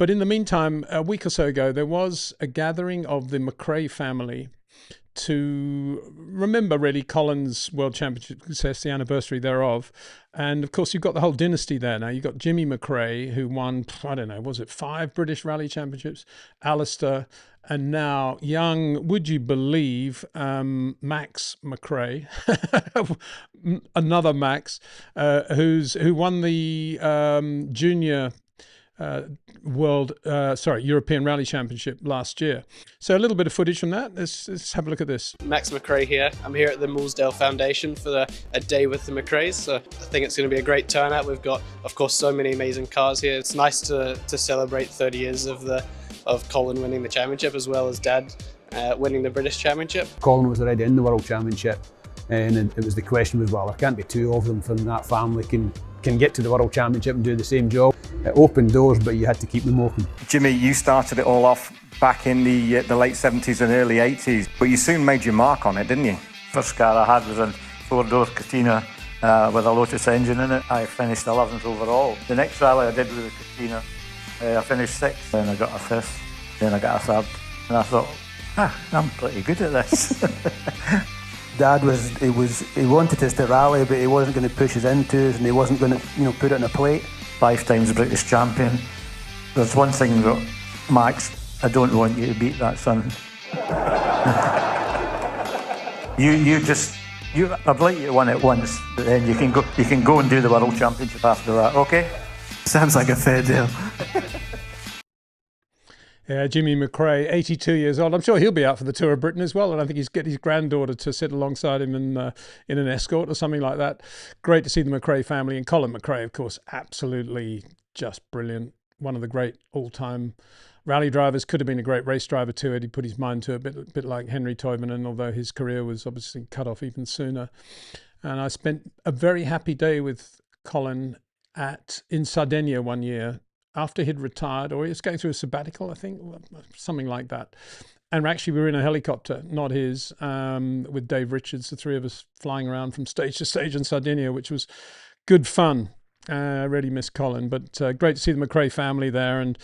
But in the meantime, a week or so ago, there was a gathering of the McRae family to remember really Colin's World Championship success, the anniversary thereof. And of course, you've got the whole dynasty there now. You've got Jimmy McRae, who won, I don't know, was it 5 British Rally Championships? Alistair, and now young, would you believe, Max McRae, another Max, who won the junior European Rally Championship last year. So a little bit of footage from that. Let's have a look at this. Max McRae here. I'm here at the Moulsdale Foundation for a day with the McRaes. So I think it's going to be a great turnout. We've got, of course, so many amazing cars here. It's nice to celebrate 30 years of Colin winning the championship, as well as Dad winning the British Championship. Colin was already in the World Championship, and it was the question was, well, there can't be 2 of them from that family can get to the World Championship and do the same job. It opened doors, but you had to keep them open. Jimmy, you started it all off back in the late 70s and early 80s, but you soon made your mark on it, didn't you? First car I had was a 4-door Catena with a Lotus engine in it. I finished 11th overall. The next rally I did with the Catena, I finished 6th, then I got a 5th, then I got a 3rd, and I thought, I'm pretty good at this. Dad he wanted us to rally, but he wasn't going to push us into us, and he wasn't going to, put it on a plate. 5 times British champion. There's one thing that, Max, I don't want you to beat that, son. I'd like you to win it once, but then you can go and do the World Championship after that, okay? Sounds like a fair deal. Yeah, Jimmy McRae, 82 years old. I'm sure he'll be out for the Tour of Britain as well, and I think he's getting his granddaughter to sit alongside him in an escort or something like that. Great to see the McRae family, and Colin McRae, of course, absolutely just brilliant. One of the great all-time rally drivers. Could have been a great race driver too had he put his mind to it, a bit like Henry Toivonen, although his career was obviously cut off even sooner. And I spent a very happy day with Colin in Sardinia one year, after he'd retired, or he was going through a sabbatical, I think, something like that. And actually we were in a helicopter, not his, with Dave Richards, the 3 of us flying around from stage to stage in Sardinia, which was good fun. Really miss Colin, but great to see the McRae family there. And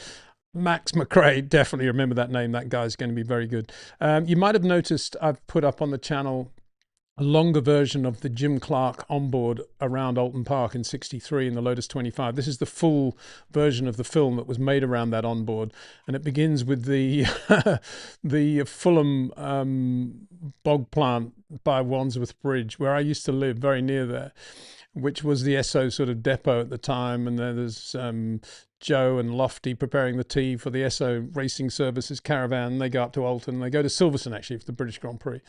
Max McRae, definitely remember that name. That guy's going to be very good. You might have noticed I've put up on the channel a longer version of the Jim Clark onboard around Alton Park in '63 in the Lotus 25. This is the full version of the film that was made around that onboard, and it begins with the the Fulham bog plant by Wandsworth Bridge, where I used to live, very near there, which was the Esso sort of depot at the time. And there's Joe and Lofty preparing the tea for the Esso Racing Services caravan. They go up to Alton. They go to Silverstone, actually, for the British Grand Prix.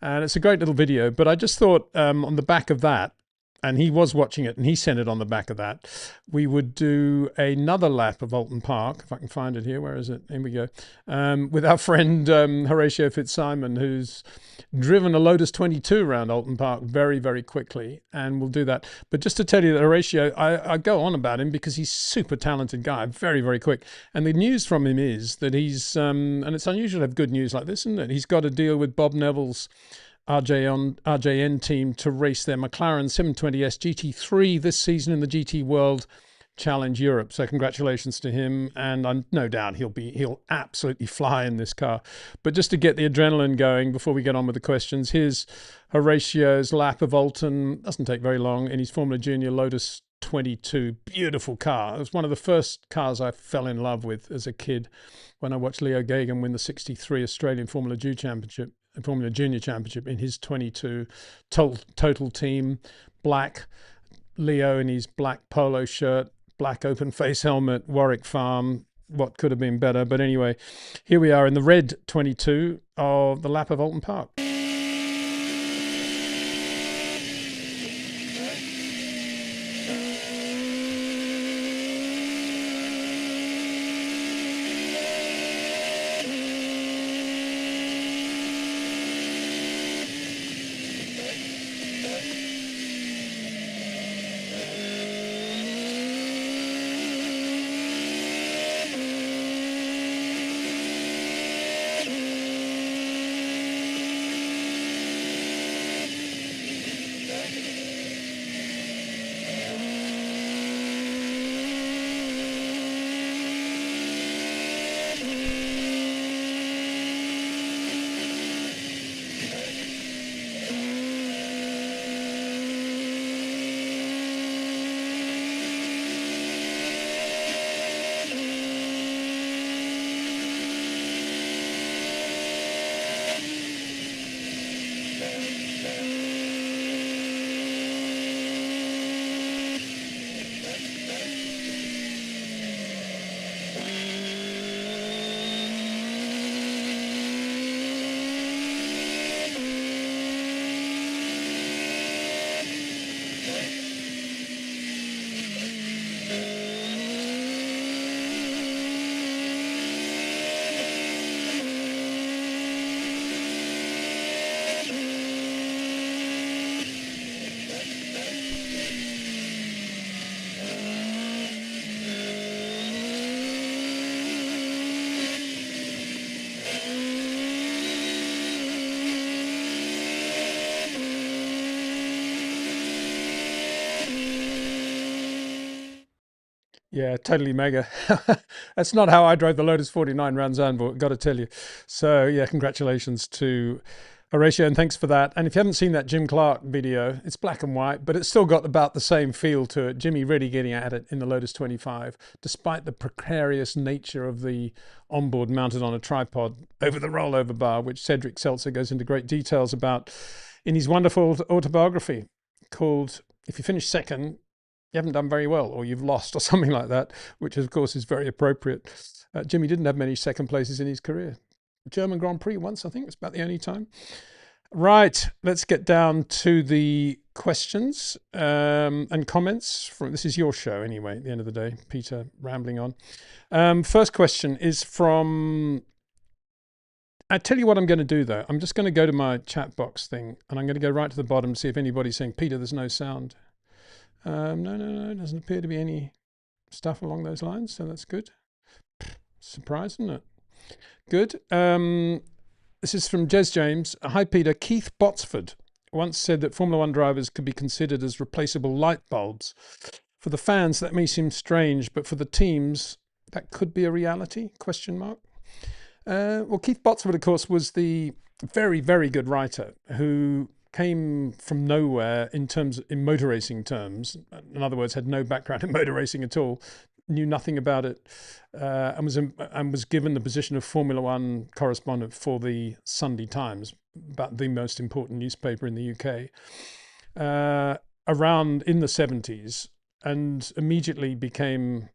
And it's a great little video. But I just thought on the back of that, and he was watching it, and he sent it on the back of that, we would do another lap of Alton Park, if I can find it here. Where is it? Here we go. With our friend Horatio Fitzsimon, who's driven a Lotus 22 around Alton Park very, very quickly, and we'll do that. But just to tell you that Horatio, I go on about him because he's a super talented guy, very, very quick. And the news from him is that he's, and it's unusual to have good news like this, isn't it? He's got a deal with Bob Neville's RJN team to race their McLaren 720S GT3 this season in the GT World Challenge Europe. So congratulations to him, and I'm no doubt he'll absolutely fly in this car. But just to get the adrenaline going before we get on with the questions, here's Horatio's lap of Alton. Doesn't take very long in his Formula Junior Lotus 22. Beautiful car. It was one of the first cars I fell in love with as a kid when I watched Leo Gagan win the '63 Australian Formula Junior Championship in his 22. Total team, black, Leo in his black polo shirt, black open face helmet, Warwick Farm. What could have been better? But anyway, here we are in the red 22 of the lap of Alton Park. Yeah, totally mega. That's not how I drove the Lotus 49 around Zandvoort, got to tell you. So yeah, congratulations to Horatio, and thanks for that. And if you haven't seen that Jim Clark video, it's black and white, but it's still got about the same feel to it. Jimmy really getting at it in the Lotus 25, despite the precarious nature of the onboard mounted on a tripod over the rollover bar, which Cedric Seltzer goes into great details about in his wonderful autobiography called If You Finish Second, You Haven't Done Very Well, or You've Lost, or something like that, which of course is very appropriate. Jimmy didn't have many second places in his career. German Grand Prix once, I think. It's about the only time. Right, let's get down to the questions and comments. This is your show anyway, at the end of the day, Peter rambling on. First question is from... I tell you what I'm going to do, though. I'm just going to go to my chat box thing, and I'm going to go right to the bottom to see if anybody's saying, Peter, there's no sound. No, doesn't appear to be any stuff along those lines, so that's good. Surprise, isn't it? Good. This is from Jez James. Hi, Peter. Keith Botsford once said that Formula One drivers could be considered as replaceable light bulbs. For the fans, that may seem strange, but for the teams, that could be a reality? Question mark. Well, Keith Botsford, of course, was the very, very good writer who came from nowhere in motor racing terms. In other words, had no background in motor racing at all, knew nothing about it, and was given the position of Formula One correspondent for the Sunday Times, about the most important newspaper in the UK, around in the 70s, and immediately became,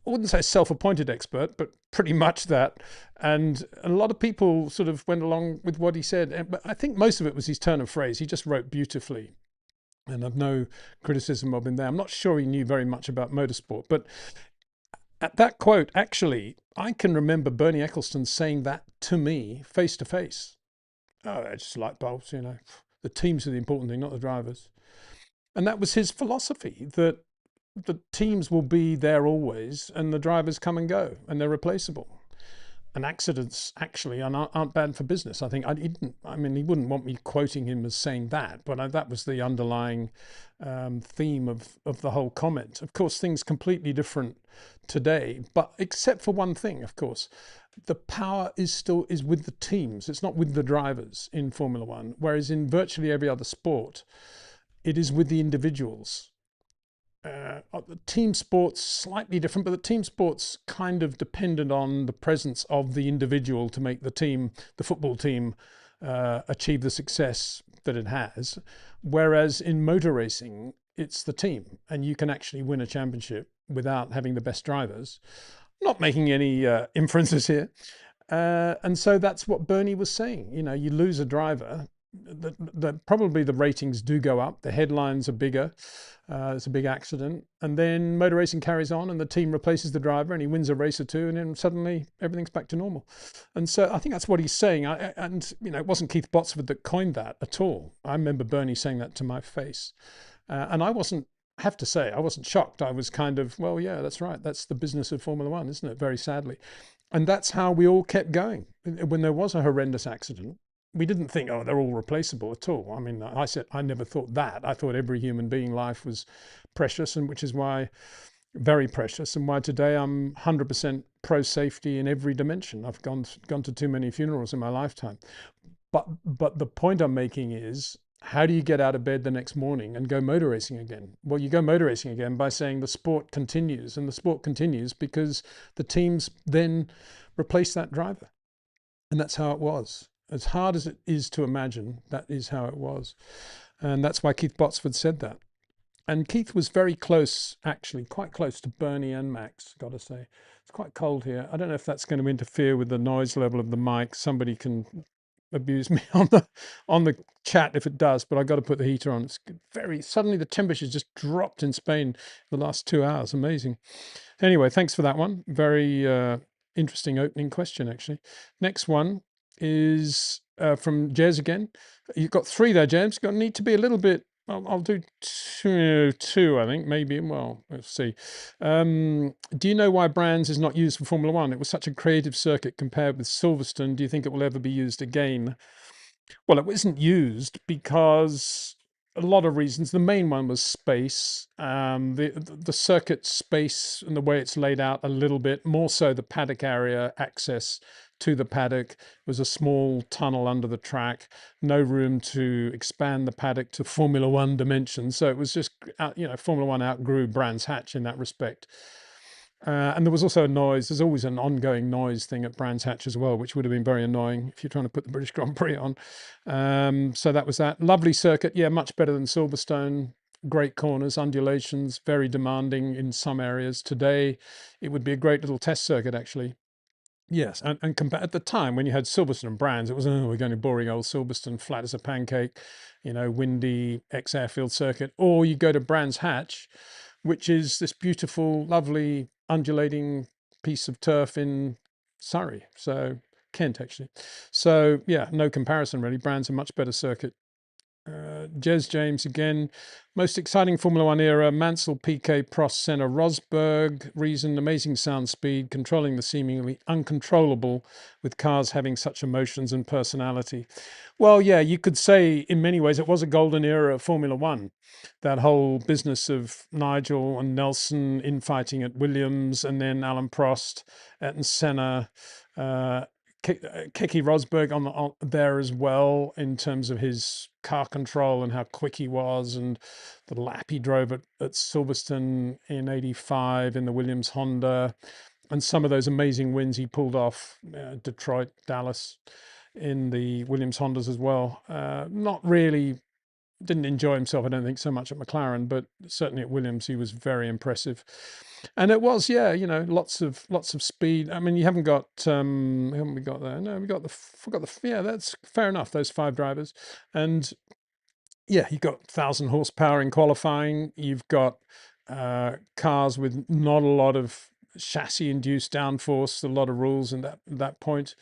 I wouldn't say self-appointed expert, but pretty much that. And a lot of people sort of went along with what he said. But I think most of it was his turn of phrase. He just wrote beautifully. And I've no criticism of him there. I'm not sure he knew very much about motorsport. But at that quote, actually, I can remember Bernie Ecclestone saying that to me face to face. Oh, they're just light bulbs, you know. The teams are the important thing, not the drivers. And that was his philosophy, that the teams will be there always and the drivers come and go and they're replaceable. And accidents actually aren't bad for business. I think he wouldn't want me quoting him as saying that, but that was the underlying theme of the whole comment. Of course, things completely different today, but except for one thing, of course, the power is with the teams. It's not with the drivers in Formula One, whereas in virtually every other sport, it is with the individuals. The team sports slightly different, but the team sports kind of depended on the presence of the individual to make the football team, achieve the success that it has. Whereas in motor racing, it's the team, and you can actually win a championship without having the best drivers. Not making any inferences here. And so that's what Bernie was saying. You know, you lose a driver, probably the ratings do go up, the headlines are bigger, it's a big accident, and then motor racing carries on and the team replaces the driver and he wins a race or two, and then suddenly everything's back to normal. And so I think that's what he's saying. And you know, it wasn't Keith Botsford that coined that at all. I remember Bernie saying that to my face, and I wasn't shocked. I was kind of, well, yeah, that's right, that's the business of Formula One, isn't it, very sadly. And that's how we all kept going. When there was a horrendous accident, we didn't think, oh, they're all replaceable at all. I mean, I said, I never thought that. I thought every human being life was precious, and which is why, very precious, and why today I'm 100% pro safety in every dimension. I've gone to too many funerals in my lifetime. But the point I'm making is, how do you get out of bed the next morning and go motor racing again? Well, you go motor racing again by saying the sport continues, and the sport continues because the teams then replace that driver. And that's how it was. As hard as it is to imagine, that is how it was. And that's why Keith Botsford said that. And Keith was very close, actually, quite close to Bernie and Max, got to say. It's quite cold here. I don't know if that's going to interfere with the noise level of the mic. Somebody can abuse me on the chat if it does, but I've got to put the heater on. It's suddenly the temperature's just dropped in Spain the last 2 hours. Amazing. Anyway, thanks for that one. Very interesting opening question, actually. Next one is from Jez again. You've got three there, James. Got need to be a little bit. I'll do two, I think, maybe. Well, let's see. Do you know why Brands is not used for Formula One? It was such a creative circuit compared with Silverstone. Do you think it will ever be used again? Well, it wasn't used because a lot of reasons. The main one was space, the circuit space and the way it's laid out a little bit, more so the paddock area access to the paddock. It was a small tunnel under the track, no room to expand the paddock to Formula One dimensions. So it was just, Formula One outgrew Brands Hatch in that respect. And there was also a noise. There's always an ongoing noise thing at Brands Hatch as well, which would have been very annoying if you're trying to put the British Grand Prix on. So that was that. Lovely circuit. Yeah, much better than Silverstone. Great corners, undulations, very demanding in some areas. Today, it would be a great little test circuit, actually. Yes, and at the time when you had Silverstone and Brands, it was, oh, we're going to boring old Silverstone, flat as a pancake, windy ex-airfield circuit. Or you go to Brands Hatch, which is this beautiful, lovely, undulating piece of turf in Surrey. So Kent, actually. So yeah, no comparison really. Brands a much better circuit. Jez James again, most exciting Formula One era, Mansell, Piquet, Prost, Senna, Rosberg, reason, amazing sound speed, controlling the seemingly uncontrollable with cars having such emotions and personality. Well, yeah, you could say in many ways it was a golden era of Formula One. That whole business of Nigel and Nelson infighting at Williams, and then Alan Prost and Senna, Keke Rosberg on there as well in terms of his car control and how quick he was, and the lap he drove at Silverstone in '85 in the Williams Honda, and some of those amazing wins he pulled off, Detroit, Dallas in the Williams Hondas as well. Not really, didn't enjoy himself, I don't think, so much at McLaren, but certainly at Williams he was very impressive. And it was, yeah, lots of speed. I mean, you haven't got, haven't we got there? No, yeah, that's fair enough, those 5 drivers. And yeah, you've got 1,000 horsepower in qualifying. You've got cars with not a lot of chassis-induced downforce, a lot of rules in that point,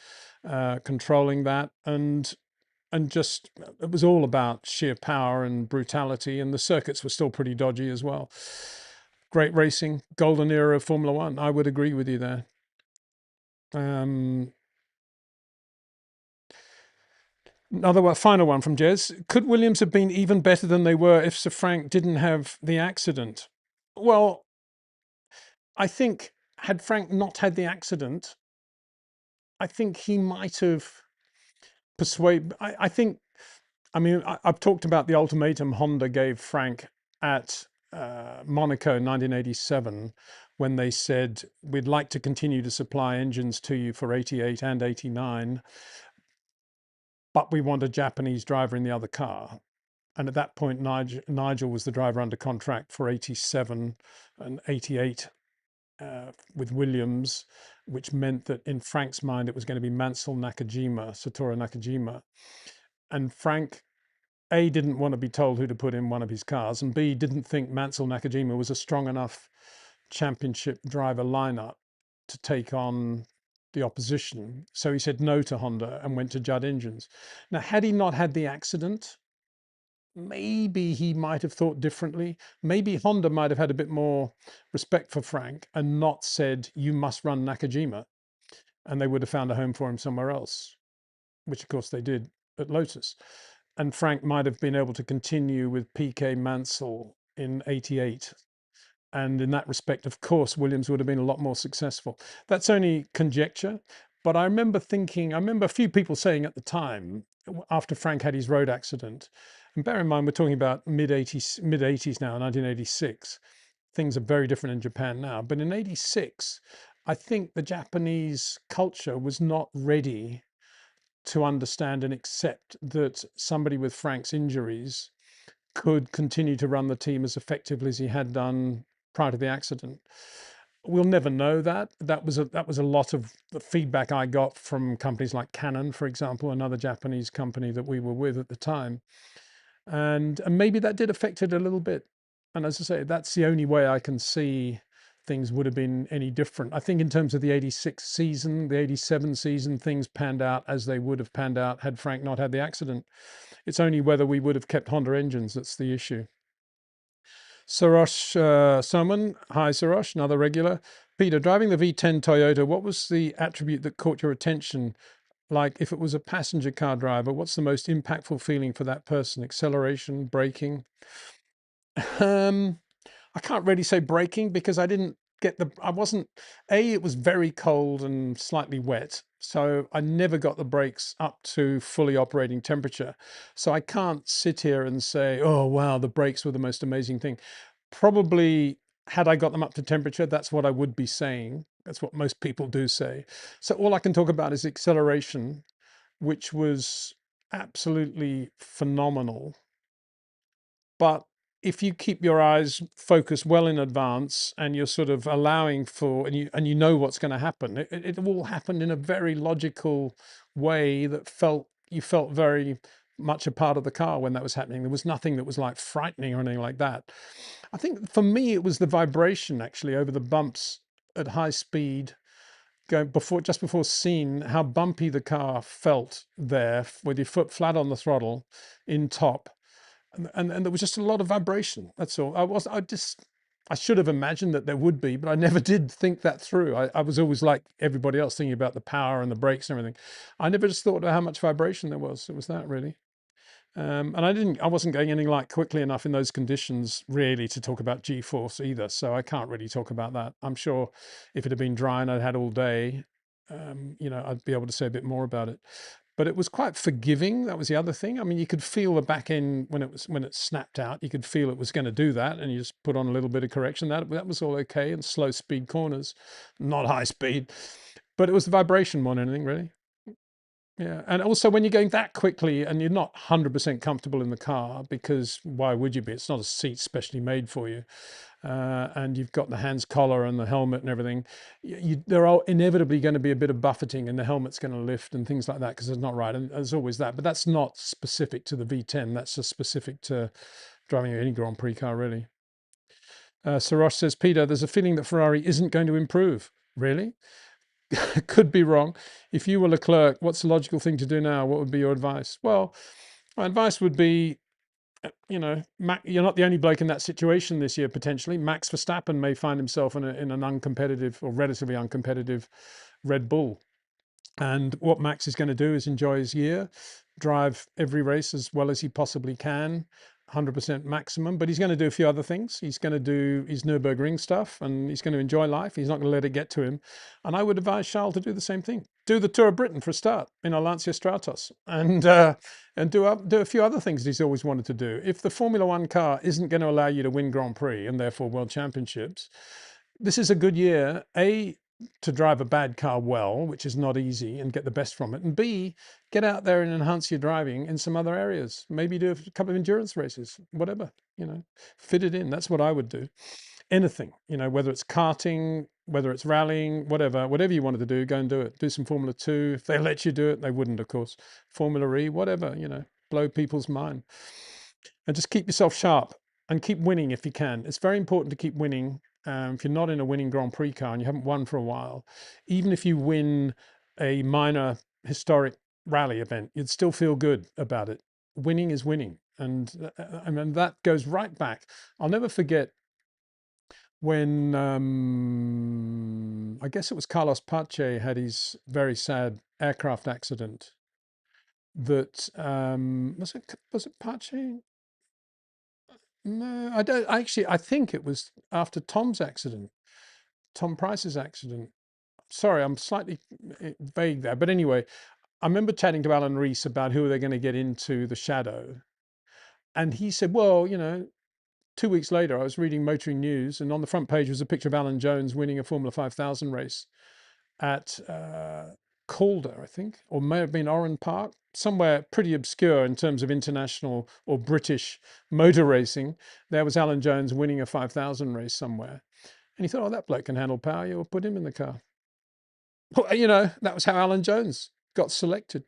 controlling that. And just, it was all about sheer power and brutality, and the circuits were still pretty dodgy as well. Great racing, golden era of Formula One. I would agree with you there. Final one from Jez. Could Williams have been even better than they were if Sir Frank didn't have the accident? Well, I think had Frank not had the accident, I think he might have persuaded. I mean, I've talked about the ultimatum Honda gave Frank at Monaco in 1987, when they said, we'd like to continue to supply engines to you for 88 and 89, but we want a Japanese driver in the other car. And at that point, Nigel was the driver under contract for 87 and 88 with Williams, which meant that in Frank's mind, it was going to be Mansell Nakajima, Satoru Nakajima. And Frank, A, didn't want to be told who to put in one of his cars, and B, didn't think Mansell Nakajima was a strong enough championship driver lineup to take on the opposition. So he said no to Honda and went to Judd Engines. Now, had he not had the accident, maybe he might have thought differently. Maybe Honda might have had a bit more respect for Frank and not said, you must run Nakajima. And they would have found a home for him somewhere else, which of course they did at Lotus. And Frank might have been able to continue with PK Mansell in 88. And in that respect, of course, Williams would have been a lot more successful. That's only conjecture. But I remember a few people saying at the time, after Frank had his road accident, and bear in mind, we're talking about mid-80s now, 1986. Things are very different in Japan now. But in 86, I think the Japanese culture was not ready to understand and accept that somebody with Frank's injuries could continue to run the team as effectively as he had done prior to the accident. We'll never know that. That was a lot of the feedback I got from companies like Canon, for example, another Japanese company that we were with at the time. And maybe that did affect it a little bit. And as I say, that's the only way I can see things would have been any different. I think in terms of the 86 season, the 87 season, things panned out as they would have panned out had Frank not had the accident. It's only whether we would have kept Honda engines that's the issue. Sarosh Soman, hi Sarosh, another regular. Peter, driving the V10 Toyota, what was the attribute that caught your attention Like if it was a passenger car driver, what's the most impactful feeling for that person? Acceleration, braking? I can't really say braking because I didn't get I wasn't, it was very cold and slightly wet. So I never got the brakes up to fully operating temperature. So I can't sit here and say, oh, wow, the brakes were the most amazing thing. Probably had I got them up to temperature, that's what I would be saying. That's what most people do say. So all I can talk about is acceleration, which was absolutely phenomenal. But if you keep your eyes focused well in advance and you're sort of allowing for, and you know what's going to happen, it all happened in a very logical way that you felt very much a part of the car when that was happening. There was nothing that was like frightening or anything like that. I think for me, it was the vibration actually over the bumps at high speed, going just before scene, how bumpy the car felt there with your foot flat on the throttle in top. And there was just a lot of vibration. That's all. I should have imagined that there would be, but I never did think that through. I was always like everybody else, thinking about the power and the brakes and everything. I never just thought about how much vibration there was. It was that really. And I wasn't going anything like quickly enough in those conditions really to talk about G-force either. So I can't really talk about that. I'm sure if it had been dry and I'd had all day, I'd be able to say a bit more about it. But it was quite forgiving. That was the other thing. I mean, you could feel the back end when it snapped out. You could feel it was going to do that, and you just put on a little bit of correction. That was all okay. And slow speed corners, not high speed, but it was the vibration more than anything, really. Yeah, and also when you're going that quickly and you're not 100% comfortable in the car, because why would you be? It's not a seat specially made for you. And you've got the hands collar and the helmet and everything. There are inevitably going to be a bit of buffeting and the helmet's going to lift and things like that because it's not right. And there's always that, but that's not specific to the V10. That's just specific to driving any Grand Prix car, really. Sarosh says, Peter, there's a feeling that Ferrari isn't going to improve. Really? Could be wrong. If you were Leclerc, what's the logical thing to do now? What would be your advice? Well, my advice would be, you're not the only bloke in that situation this year, potentially. Max Verstappen may find himself in an uncompetitive or relatively uncompetitive Red Bull. And what Max is going to do is enjoy his year, drive every race as well as he possibly can, 100% maximum, but he's going to do a few other things. He's going to do his Nürburgring stuff and he's going to enjoy life. He's not going to let it get to him. And I would advise Charles to do the same thing. Do the Tour of Britain for a start in a Lancia Stratos and do a few other things that he's always wanted to do. If the Formula One car isn't going to allow you to win Grand Prix and therefore World Championships, this is a good year, A, to drive a bad car well, which is not easy, and get the best from it, and B, get out there and enhance your driving in some other areas. Maybe do a couple of endurance races, whatever, fit it in. That's what I would do. Anything, whether it's karting, whether it's rallying, whatever you wanted to do, go and do it. Do some Formula 2. If they let you do it, they wouldn't, of course. Formula E, whatever, blow people's mind. And just keep yourself sharp and keep winning if you can. It's very important to keep winning. If you're not in a winning Grand Prix car and you haven't won for a while, even if you win a minor historic rally event, you'd still feel good about it. Winning is winning. And I mean, that goes right back. I'll never forget when, I guess it was Carlos Pache had his very sad aircraft accident that, was it Pache? No, I don't actually. I think it was after Tom's accident, Tom Price's accident. Sorry, I'm slightly vague there. But anyway, I remember chatting to Alan Rees about who they're going to get into the shadow. And he said, well, 2 weeks later, I was reading Motoring News and on the front page was a picture of Alan Jones winning a Formula 5000 race at Calder, I think, or may have been Oran Park, somewhere pretty obscure in terms of international or British motor racing. There was Alan Jones winning a 5000 race somewhere. And he thought, oh, that bloke can handle power. You'll put him in the car. Well, that was how Alan Jones got selected.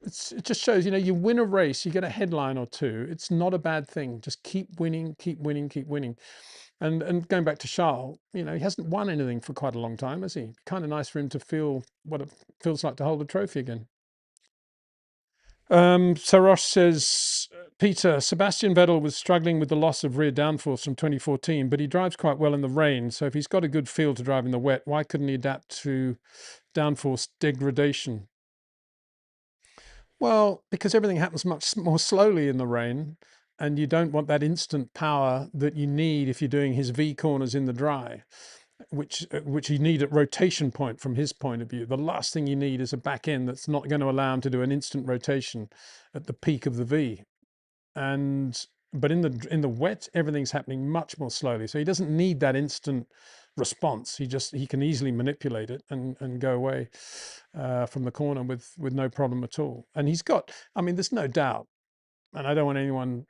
It just shows, you win a race, you get a headline or two. It's not a bad thing. Just keep winning, keep winning, keep winning. And going back to Charles, he hasn't won anything for quite a long time, has he? Kind of nice for him to feel what it feels like to hold a trophy again. Sarosh says, Peter, Sebastian Vettel was struggling with the loss of rear downforce from 2014, but he drives quite well in the rain. So if he's got a good feel to drive in the wet, why couldn't he adapt to downforce degradation? Well, because everything happens much more slowly in the rain, and you don't want that instant power that you need if you're doing his V corners in the dry, which you need at rotation point from his point of view. The last thing you need is a back end that's not going to allow him to do an instant rotation at the peak of the V. And but in the wet, everything's happening much more slowly, so he doesn't need that instant response. He can easily manipulate it and go away from the corner with no problem at all. And he's got, I mean, there's no doubt, and I don't want anyone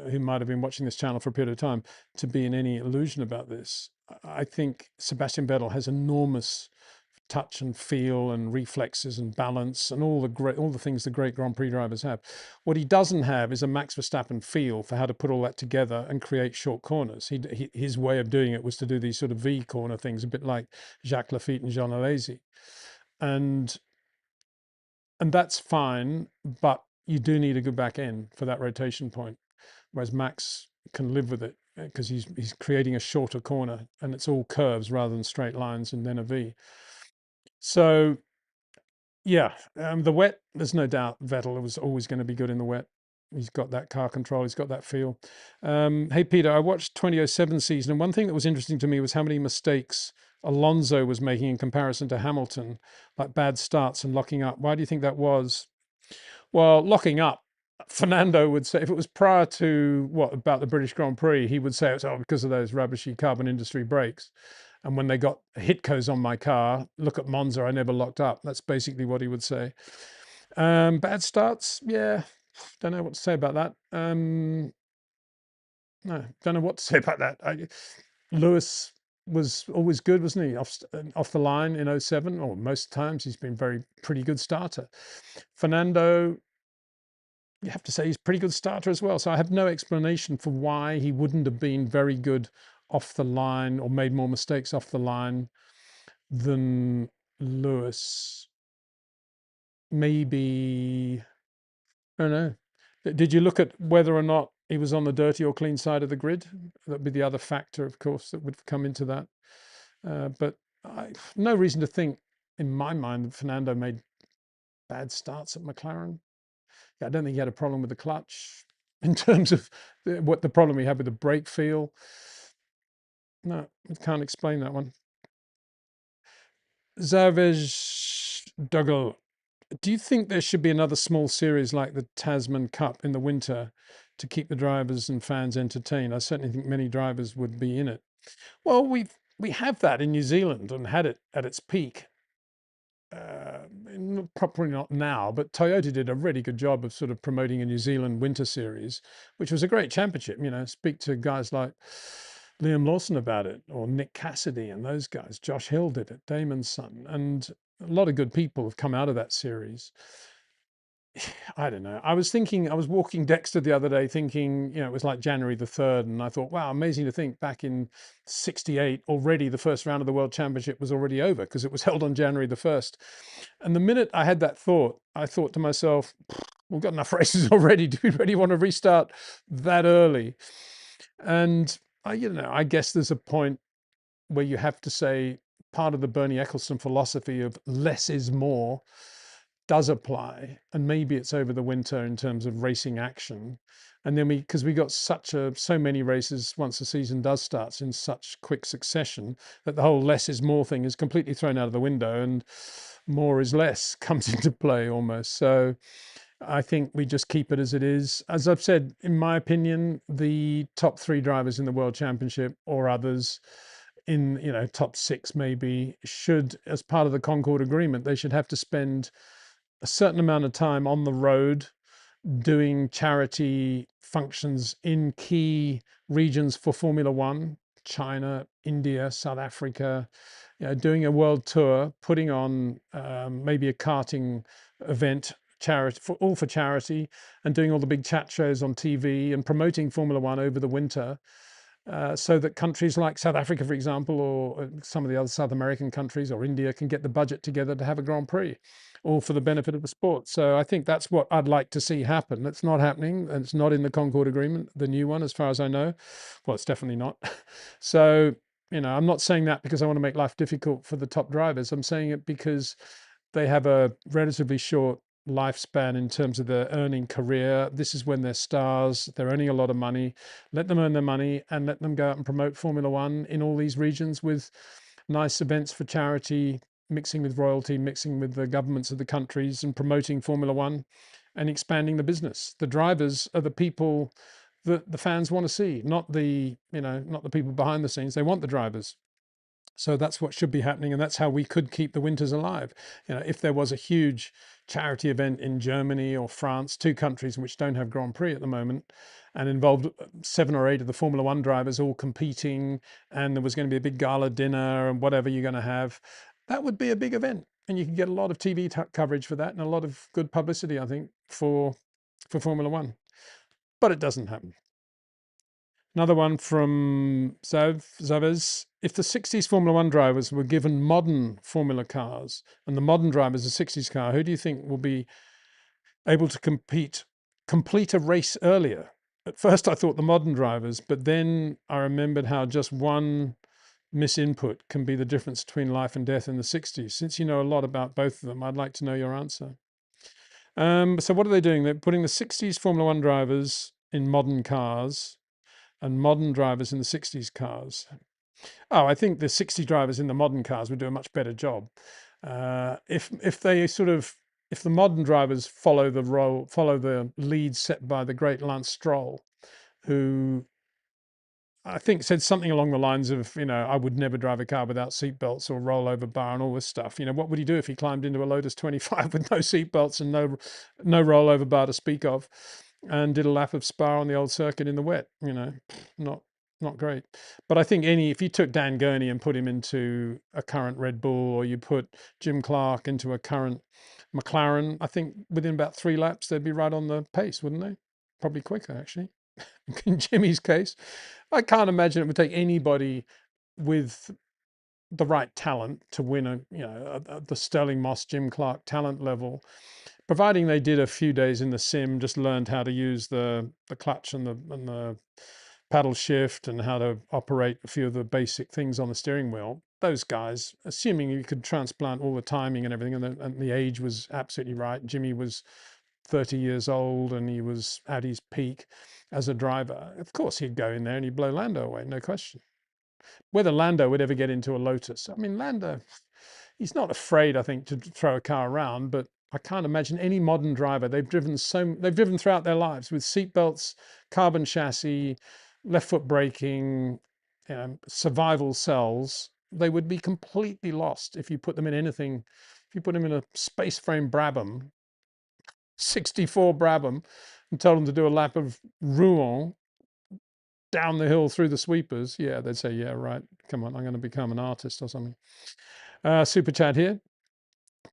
who might have been watching this channel for a period of time to be in any illusion about this. I think Sebastian Vettel has enormous touch and feel and reflexes and balance and all the things the great Grand Prix drivers have. What he doesn't have is a Max Verstappen feel for how to put all that together and create short corners. His way of doing it was to do these sort of V corner things, a bit like Jacques Lafitte and Jean Alesi. And that's fine, but you do need a good back end for that rotation point, whereas Max can live with it because he's creating a shorter corner and it's all curves rather than straight lines and then a V. So yeah, the wet, there's no doubt Vettel was always going to be good in the wet. He's got that car control, he's got that feel. Hey Peter, I watched 2007 season, and one thing that was interesting to me was how many mistakes Alonso was making in comparison to Hamilton, like bad starts and locking up. Why do you think that was? Well, locking up, Fernando would say, if it was prior to about the British Grand Prix, he would say it's because of those rubbishy carbon industry brakes. And when they got Hitcos on my car, look at Monza, I never locked up. That's basically what he would say. Bad starts, yeah, don't know what to say about that. No, don't know what to say about that. Lewis was always good, wasn't he? Off the line in 07, or most times he's been pretty good starter. Fernando, you have to say he's a pretty good starter as well. So I have no explanation for why he wouldn't have been very good off the line or made more mistakes off the line than Lewis. Maybe, I don't know. Did you look at whether or not he was on the dirty or clean side of the grid? That'd be the other factor, of course, that would come into that. But no reason to think, in my mind, that Fernando made bad starts at McLaren. I don't think he had a problem with the clutch in terms of what the problem he had with the brake feel. No, I can't explain that one. Zavej Dougal, do you think there should be another small series like the Tasman Cup in the winter to keep the drivers and fans entertained? I certainly think many drivers would be in it. Well, we have that in New Zealand and had it at its peak. Probably not now, but Toyota did a really good job of sort of promoting a New Zealand winter series, which was a great championship. You know, speak to guys like Liam Lawson about it, or Nick Cassidy and those guys. Josh Hill did it, Damon's son, and a lot of good people have come out of that series. I don't know. I was walking Dexter the other day thinking, it was like January the 3rd. And I thought, wow, amazing to think back in 68, already the first round of the World Championship was already over because it was held on January the 1st. And the minute I had that thought, I thought to myself, we've got enough races already. Do we really want to restart that early? And, I guess there's a point where you have to say part of the Bernie Ecclestone philosophy of less is more does apply, and maybe it's over the winter in terms of racing action. And then because we got so many races once the season does start in such quick succession, that the whole less is more thing is completely thrown out of the window, and more is less comes into play almost. So I think we just keep it as it is. As I've said, in my opinion, the top 3 drivers in the World Championship or others in top 6 maybe should, as part of the Concord Agreement, they should have to spend a certain amount of time on the road doing charity functions in key regions for Formula One, China, India, South Africa, doing a world tour, putting on maybe a karting event, all for charity, and doing all the big chat shows on TV and promoting Formula One over the winter. So that countries like South Africa, for example, or some of the other South American countries or India can get the budget together to have a Grand Prix, all for the benefit of the sport. So I think that's what I'd like to see happen. It's not happening, and it's not in the Concord Agreement, the new one, as far as I know. Well, it's definitely not. So, I'm not saying that because I want to make life difficult for the top drivers. I'm saying it because they have a relatively short lifespan in terms of their earning career. This is when they're stars. They're earning a lot of money. Let them earn their money and let them go out and promote Formula One in all these regions with nice events for charity, mixing with royalty, mixing with the governments of the countries and promoting Formula One and expanding the business. The drivers are the people that the fans want to see, not the, not the people behind the scenes. They want the drivers. So that's what should be happening, and that's how we could keep the winters alive. If there was a huge charity event in Germany or France, 2 countries which don't have Grand Prix at the moment, and involved 7 or 8 of the Formula One drivers all competing, and there was going to be a big gala dinner and whatever you're going to have, that would be a big event, and you could get a lot of TV coverage for that and a lot of good publicity, I think, for Formula One. But it doesn't happen. Another one from Zavez. If the 60s Formula One drivers were given modern Formula cars and the modern drivers a 60s car, who do you think will be able to complete a race earlier? At first I thought the modern drivers, but then I remembered how just one misinput can be the difference between life and death in the 60s. Since you know a lot about both of them, I'd like to know your answer. So what are they doing? They're putting the 60s Formula One drivers in modern cars and modern drivers in the 60s cars. Oh, I think the 60 drivers in the modern cars would do a much better job. If the modern drivers follow the lead set by the great Lance Stroll, who I think said something along the lines of, I would never drive a car without seatbelts or rollover bar and all this stuff. What would he do if he climbed into a Lotus 25 with no seatbelts and no rollover bar to speak of, and did a lap of Spa on the old circuit in the wet? Not great. But I think if you took Dan Gurney and put him into a current Red Bull, or you put Jim Clark into a current McLaren, I think within about 3 laps they'd be right on the pace, wouldn't they? Probably quicker, actually. In Jimmy's case, I can't imagine it would take anybody with the right talent to win the Sterling Moss, Jim Clark talent level, providing they did a few days in the sim, just learned how to use the clutch and the paddle shift and how to operate a few of the basic things on the steering wheel. Those guys, assuming you could transplant all the timing and everything, and the age was absolutely right. Jimmy was 30 years old and he was at his peak as a driver. Of course he'd go in there and he'd blow Lando away, no question. Whether Lando would ever get into a Lotus, I mean, Lando, he's not afraid, I think, to throw a car around, but I can't imagine any modern driver. They've driven throughout their lives with seatbelts, carbon chassis, left foot braking, survival cells. They would be completely lost if you put them in anything. If you put them in a space frame Brabham, 64 Brabham, and told them to do a lap of Rouen down the hill through the sweepers, yeah, they'd say, yeah, right, come on, I'm going to become an artist or something. Super chat here.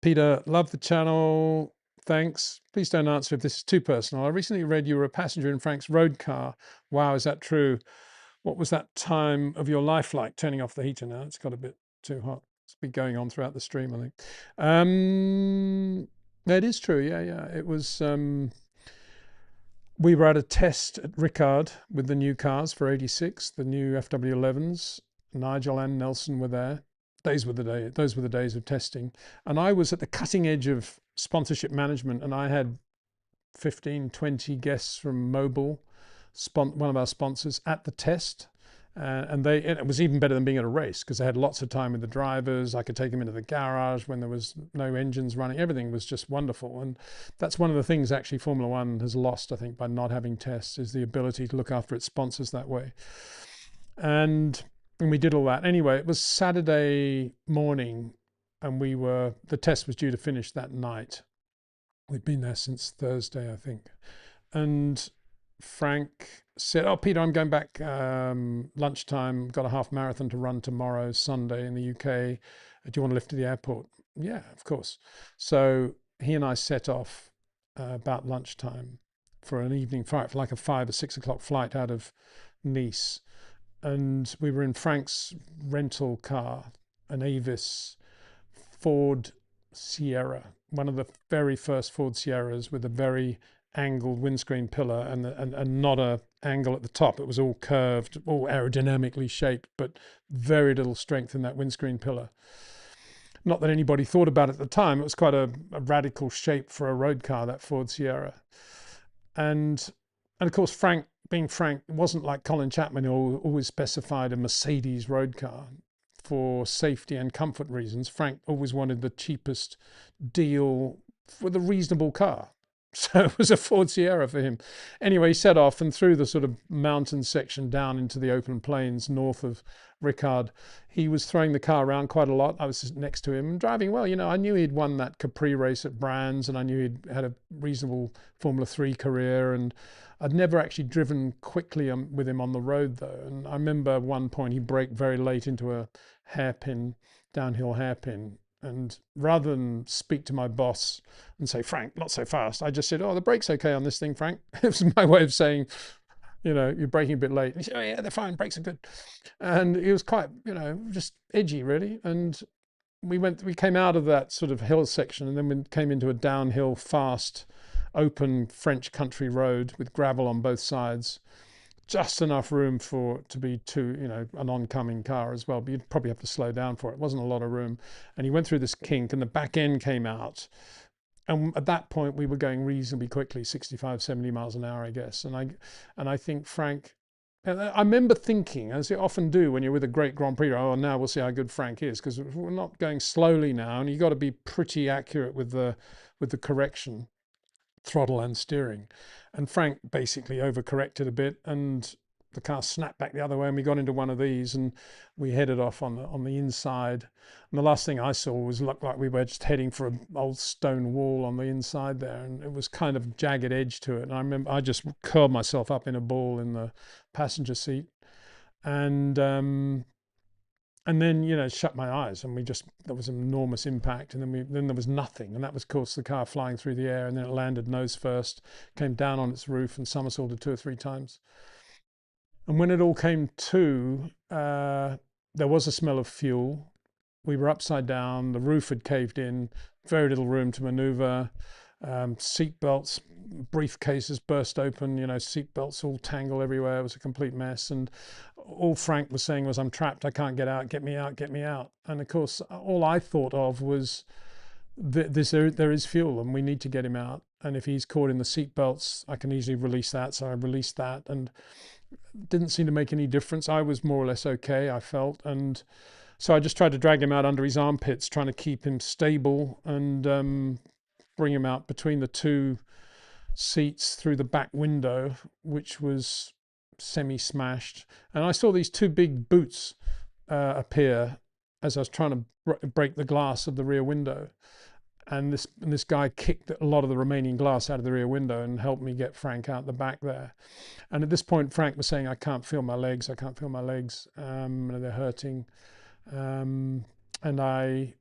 Peter, love the channel. Thanks. Please don't answer if this is too personal. I recently read you were a passenger in Frank's road car. Wow, is that true? What was that time of your life like? Turning off the heater now. It's got a bit too hot. It's been going on throughout the stream, I think. It is true. Yeah. It was, we were at a test at Ricard with the new cars for 86, the new FW11s. Nigel and Nelson were there. Those were the days of testing. And I was at the cutting edge of sponsorship management, and I had 15, 20 guests from Mobil, one of our sponsors, at the test. And it was even better than being at a race because they had lots of time with the drivers. I could take them into the garage when there was no engines running. Everything was just wonderful. And that's one of the things actually Formula One has lost, I think, by not having tests, is the ability to look after its sponsors that way. And we did all that. Anyway, it was Saturday morning and the test was due to finish that night. We'd been there since Thursday, I think. And Frank said, oh, Peter, I'm going back lunchtime, got a half marathon to run tomorrow, Sunday in the UK. Do you want to lift to the airport? Yeah, of course. So he and I set off about lunchtime for an evening flight, for like a 5 or 6 o'clock flight out of Nice. And we were in Frank's rental car, an Avis Ford Sierra, one of the very first Ford Sierras with a very angled windscreen pillar and not a angle at the top. It was all curved, all aerodynamically shaped, but very little strength in that windscreen pillar. Not that anybody thought about it at the time. It was quite a radical shape for a road car, that Ford Sierra. And of course, Frank, being Frank, it wasn't like Colin Chapman, who always specified a Mercedes road car for safety and comfort reasons. Frank always wanted the cheapest deal for the reasonable car. So it was a Ford Sierra for him. Anyway, he set off, and through the sort of mountain section down into the open plains north of Ricard, he was throwing the car around quite a lot. I was next to him and driving well. You know, I knew he'd won that Capri race at Brands, and I knew he'd had a reasonable Formula 3 career, and I'd never actually driven quickly with him on the road though. And I remember at one point he braked very late into a hairpin, downhill hairpin. And rather than speak to my boss and say, Frank, not so fast, I just said, oh, the brake's okay on this thing, Frank. It was my way of saying, you know, you're braking a bit late. And he said, oh yeah, they're fine, brakes are good. And he was quite, you know, just edgy really. And we came out of that sort of hill section, and then we came into a downhill, fast, open French country road with gravel on both sides. Just enough room for it to be an oncoming car as well, but you'd probably have to slow down for it. It wasn't a lot of room. And he went through this kink, and the back end came out. And at that point, we were going reasonably quickly, 65, 70 miles an hour, I guess. And I think Frank, I remember thinking, as you often do when you're with a great Grand Prix, oh, now we'll see how good Frank is, because we're not going slowly now, and you've got to be pretty accurate with the correction, throttle and steering. And Frank basically overcorrected a bit, and the car snapped back the other way, and we got into one of these, and we headed off on the inside. And the last thing I saw was looked like we were just heading for an old stone wall on the inside there, and it was kind of jagged edge to it. And I remember I just curled myself up in a ball in the passenger seat, and then, you know, shut my eyes, and there was an enormous impact, and then there was nothing. And that was, of course, the car flying through the air, and then it landed nose first, came down on its roof and somersaulted 2 or 3 times. And when it all came to, there was a smell of fuel. We were upside down, the roof had caved in, very little room to maneuver, seat belts, briefcases burst open, you know, seat belts all tangled everywhere. It was a complete mess. And all Frank was saying was, I'm trapped, I can't get out, get me out, get me out. And of course, all I thought of was, there is fuel and we need to get him out. And if he's caught in the seat belts, I can easily release that. So I released that, and didn't seem to make any difference. I was more or less okay, I felt. And so I just tried to drag him out under his armpits, trying to keep him stable, and bring him out between the 2 seats through the back window, which was semi-smashed. And I saw these 2 big boots appear as I was trying to break the glass of the rear window. And this guy kicked a lot of the remaining glass out of the rear window and helped me get Frank out the back there. And at this point, Frank was saying, I can't feel my legs, I can't feel my legs, they're hurting. And I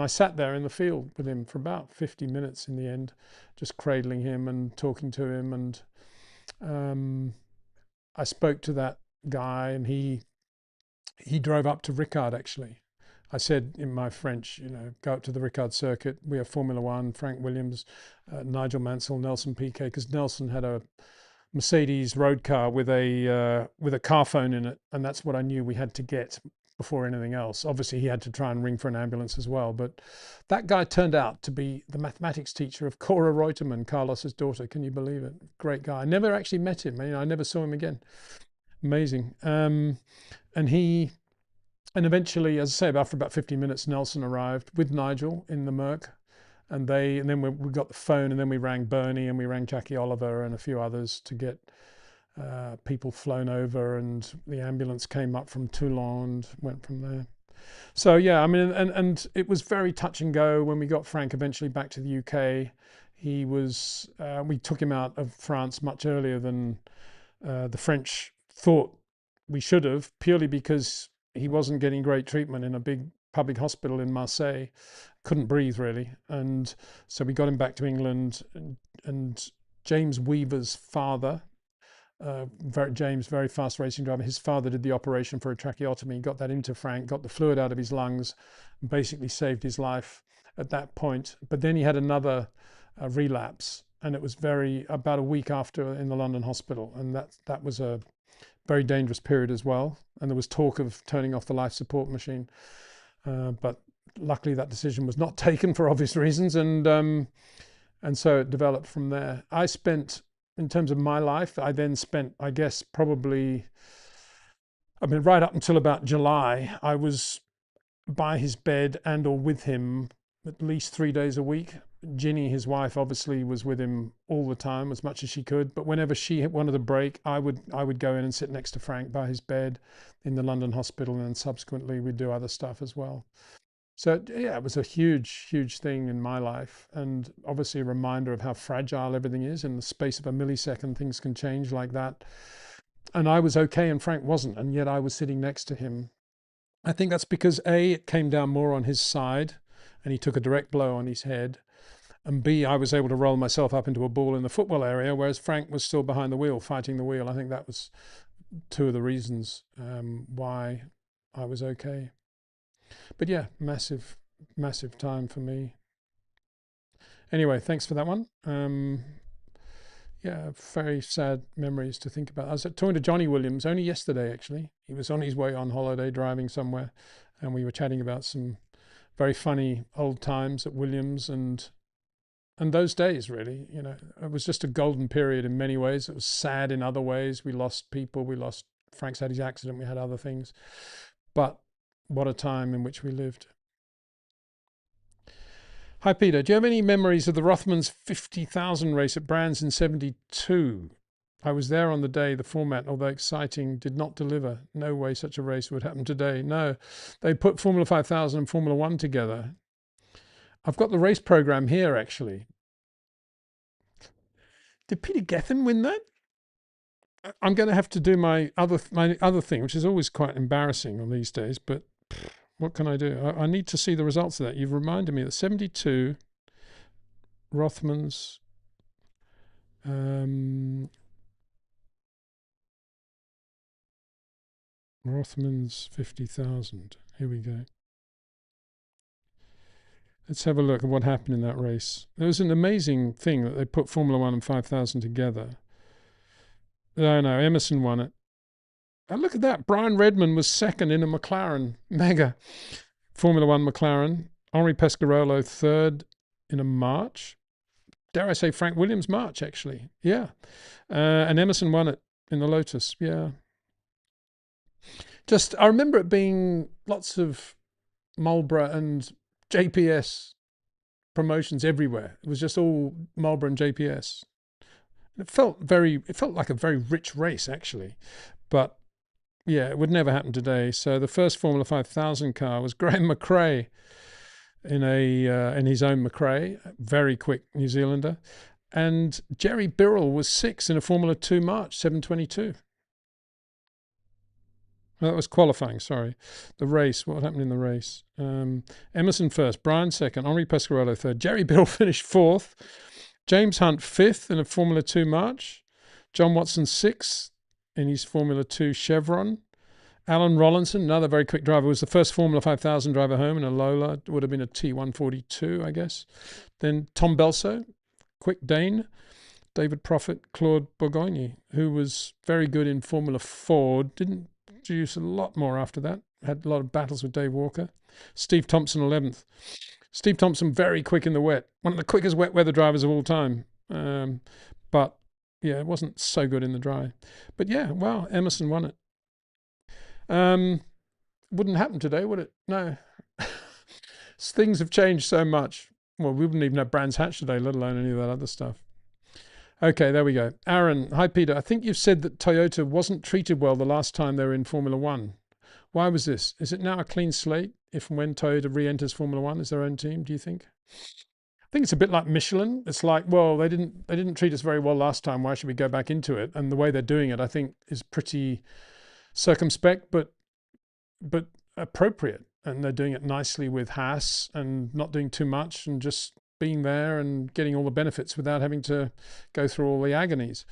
sat there in the field with him for about 50 minutes in the end, just cradling him and talking to him. And I spoke to that guy, and he drove up to Ricard, actually. I said in my French, you know, go up to the Ricard circuit. We have Formula One, Frank Williams, Nigel Mansell, Nelson Piquet, because Nelson had a Mercedes road car with a car phone in it, and that's what I knew we had to get before anything else. Obviously, he had to try and ring for an ambulance as well. But that guy turned out to be the mathematics teacher of Cora Reutemann, Carlos's daughter. Can you believe it? Great guy. I never actually met him. I never saw him again. Amazing. And eventually, as I say, after about 50 minutes, Nelson arrived with Nigel in the Merc, and then we got the phone, and then we rang Bernie, and we rang Jackie Oliver and a few others to get people flown over, and the ambulance came up from Toulon and went from there. So yeah, I mean, and it was very touch and go when we got Frank eventually back to the UK. He was, we took him out of France much earlier than the French thought we should have, purely because he wasn't getting great treatment in a big public hospital in Marseille, couldn't breathe really. And so we got him back to England, and James Weaver's father, James, very fast racing driver, his father did the operation for a tracheotomy, got that into Frank, got the fluid out of his lungs, and basically saved his life at that point. But then he had another relapse, and it was about a week after in the London hospital, and that was a very dangerous period as well. And there was talk of turning off the life support machine, but luckily that decision was not taken for obvious reasons, and so it developed from there. I spent, in terms of my life, I then spent, I guess, probably, I mean, right up until about July, I was by his bed and or with him at least 3 days a week. Ginny, his wife, obviously was with him all the time, as much as she could. But whenever she wanted a break, I would go in and sit next to Frank by his bed in the London hospital, and then subsequently we'd do other stuff as well. So yeah, it was a huge, huge thing in my life, and obviously a reminder of how fragile everything is. In the space of a millisecond, things can change like that. And I was okay and Frank wasn't, and yet I was sitting next to him. I think that's because A, it came down more on his side and he took a direct blow on his head. And B, I was able to roll myself up into a ball in the football area, whereas Frank was still behind the wheel, fighting the wheel. I think that was two of the reasons why I was okay. But yeah, massive, massive time for me. Anyway, thanks for that one. Yeah, very sad memories to think about. I was talking to Johnny Williams only yesterday, actually. He was on his way on holiday driving somewhere, and we were chatting about some very funny old times at Williams and those days, really. You know, it was just a golden period in many ways. It was sad in other ways. We lost people. We lost, Frank's had his accident. We had other things. But what a time in which we lived. Hi, Peter. Do you have any memories of the Rothmans 50,000 race at Brands in 72? I was there on the day. The format, although exciting, did not deliver. No way such a race would happen today. No, they put Formula 5000 and Formula 1 together. I've got the race program here, actually. Did Peter Gethin win that? I'm going to have to do my other thing, which is always quite embarrassing on these days, but what can I do? I need to see the results of that. You've reminded me that 72 Rothmans, Rothmans 50,000. Here we go. Let's have a look at what happened in that race. There was an amazing thing that they put Formula 1 and 5,000 together. Oh no, Emerson won it. And look at that. Brian Redman was second in a McLaren Mega Formula 1 McLaren. Henri Pescarolo third in a March. Dare I say Frank Williams March, actually. Yeah. And Emerson won it in the Lotus. Yeah. Just, I remember it being lots of Marlboro and JPS promotions everywhere. It was just all Marlboro and JPS. It felt like a very rich race, actually. But yeah, it would never happen today. So the first Formula 5000 car was Graham McRae in his own McRae, very quick New Zealander. And Jerry Birrell was sixth in a Formula 2 March, 722. Well, that was qualifying, sorry. The race, what happened in the race? Emerson first, Brian second, Henri Pescarolo third, Jerry Birrell finished fourth, James Hunt fifth in a Formula 2 March, John Watson sixth in his Formula 2 Chevron. Alan Rollinson, another very quick driver, was the first Formula 5000 driver home in a Lola. It would have been a T142, I guess. Then Tom Belso, quick Dane. David Prophet, Claude Bourgogne, who was very good in Formula 4, didn't produce a lot more after that. Had a lot of battles with Dave Walker. Steve Thompson, 11th. Steve Thompson, very quick in the wet. One of the quickest wet weather drivers of all time. But yeah, it wasn't so good in the dry. But yeah, wow, Emerson won it. Wouldn't happen today, would it? No. Things have changed so much. Well, we wouldn't even have Brands Hatch today, let alone any of that other stuff. Okay, there we go. Aaron, hi Peter. I think you've said that Toyota wasn't treated well the last time they were in Formula 1. Why was this? Is it now a clean slate if and when Toyota re-enters Formula 1 as their own team, do you think? I think it's a bit like Michelin. It's like, well, they didn't treat us very well last time. Why should we go back into it? And the way they're doing it, I think, is pretty circumspect, but appropriate. And they're doing it nicely with Haas and not doing too much and just being there and getting all the benefits without having to go through all the agonies.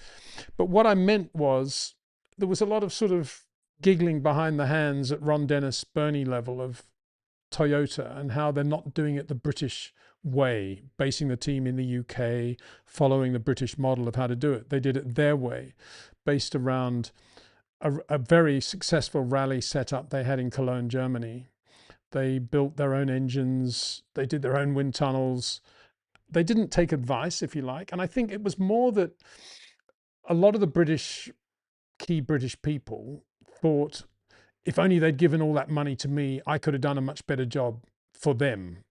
But what I meant was there was a lot of sort of giggling behind the hands at Ron Dennis, Bernie level of Toyota and how they're not doing it the British way, basing the team in the UK, following the British model of how to do it. They did it their way, based around a very successful rally setup they had in Cologne, Germany, They built their own engines. They did their own wind tunnels. They didn't take advice, if you like. And I think it was more that a lot of the key British people thought, if only they'd given all that money to me, I could have done a much better job for them,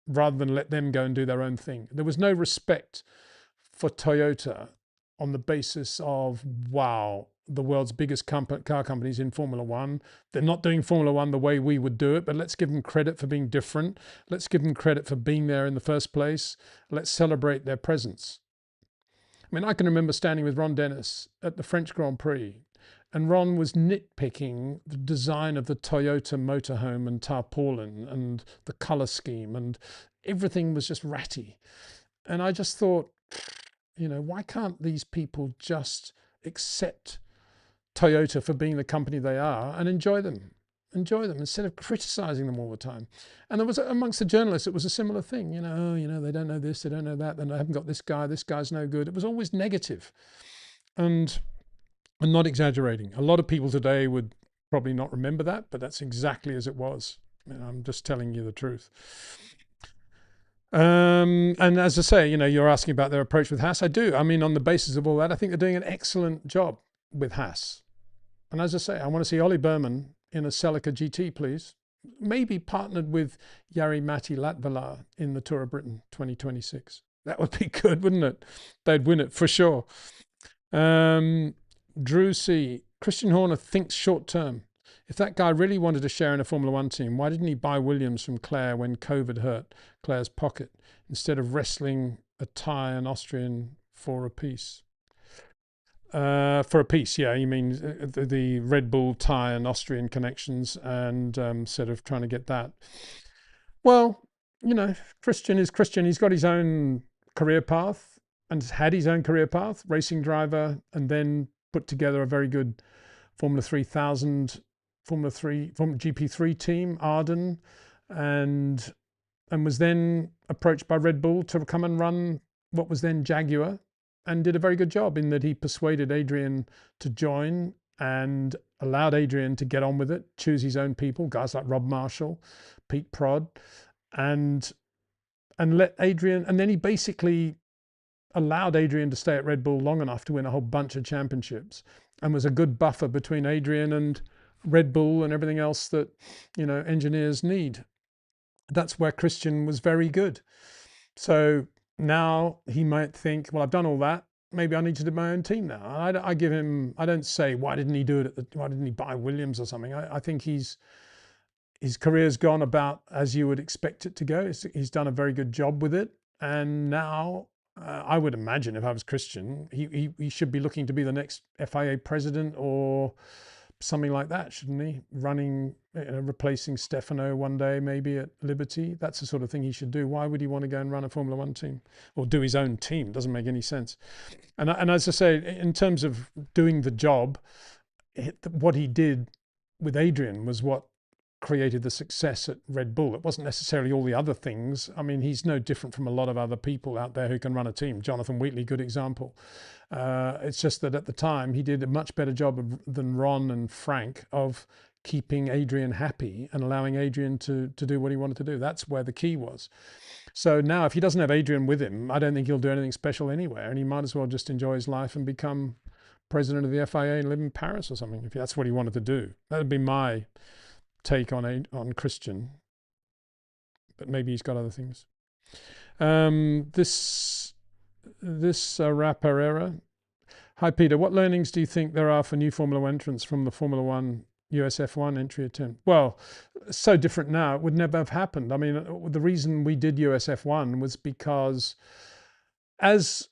rather than let them go and do their own thing. There was no respect for Toyota on the basis of, wow, the world's biggest car companies in Formula One. They're not doing Formula One the way we would do it, but let's give them credit for being different. Let's give them credit for being there in the first place. Let's celebrate their presence. I mean, I can remember standing with Ron Dennis at the French Grand Prix, and Ron was nitpicking the design of the Toyota motorhome and tarpaulin and the color scheme, and everything was just ratty. And I just thought, you know, why can't these people just accept Toyota for being the company they are and enjoy them instead of criticizing them all the time? And there was, amongst the journalists, it was a similar thing. You know, they don't know this, they don't know that, they haven't got this guy's no good. It was always negative. And I'm not exaggerating. A lot of people today would probably not remember that, but that's exactly as it was. You know, I'm just telling you the truth. And as I say, you know, you're asking about their approach with Haas. I do. I mean, on the basis of all that, I think they're doing an excellent job with Haas. And as I say, I want to see Ollie Berman in a Celica GT, please. Maybe partnered with Jari-Matti Latvala in the Tour of Britain 2026. That would be good, wouldn't it? They'd win it for sure. Drew C. Christian Horner thinks short term. If that guy really wanted to share in a Formula One team, why didn't he buy Williams from Claire when COVID hurt Claire's pocket, instead of wrestling a Thai and Austrian for a piece? For a piece, yeah, you mean the Red Bull, Thai and Austrian connections, and sort of trying to get that. Well, you know, Christian is Christian. He's got his own career path and had his own career path, racing driver, and then put together a very good Formula 3000, Formula GP3 team, Arden, and was then approached by Red Bull to come and run what was then Jaguar, and did a very good job in that he persuaded Adrian to join and allowed Adrian to get on with it, choose his own people, guys like Rob Marshall, Pete Prod, and let Adrian, and then he basically allowed Adrian to stay at Red Bull long enough to win a whole bunch of championships, and was a good buffer between Adrian and Red Bull and everything else that, you know, engineers need. That's where Christian was very good. So now he might think, well, I've done all that, maybe I need to do my own team now. I give him, I don't say, why didn't he do it why didn't he buy Williams or something? I think his career's gone about as you would expect it to go. He's done a very good job with it, and now I would imagine, if I was Christian, he should be looking to be the next FIA president or something like that, shouldn't he? Running, you know, replacing Stefano one day, maybe at Liberty. That's the sort of thing he should do. Why would he want to go and run a Formula One team or do his own team? Doesn't make any sense. And as I say, in terms of doing the job, what he did with Adrian was what created the success at Red Bull. It wasn't necessarily all the other things. I mean, he's no different from a lot of other people out there who can run a team. Jonathan Wheatley, good example. It's just that at the time he did a much better job than Ron and Frank of keeping Adrian happy and allowing Adrian to do what he wanted to do. That's where the key was. So now if he doesn't have Adrian with him, I don't think he'll do anything special anywhere, and he might as well just enjoy his life and become president of the FIA and live in Paris or something, if that's what he wanted to do. That would be my take on Christian, but maybe he's got other things. This Rap Herrera. Hi Peter, what learnings do you think there are for new Formula One entrants from the Formula One USF1 entry attempt? Well, so different now, it would never have happened. I mean, the reason we did USF1 was because as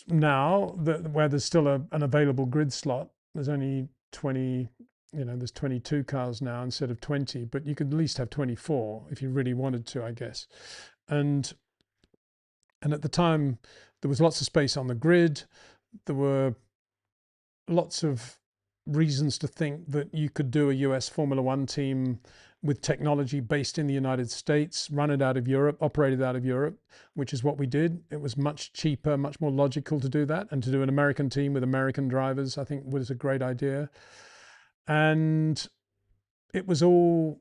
now, where there's still an available grid slot, there's only 20, you know, there's 22 cars now instead of 20, but you could at least have 24 if you really wanted to, I guess. And at the time, there was lots of space on the grid. There were lots of reasons to think that you could do a US Formula One team with technology based in the United States, run it out of Europe, operated out of Europe, which is what we did. It was much cheaper, much more logical to do that. And to do an American team with American drivers, I think was a great idea. And it was all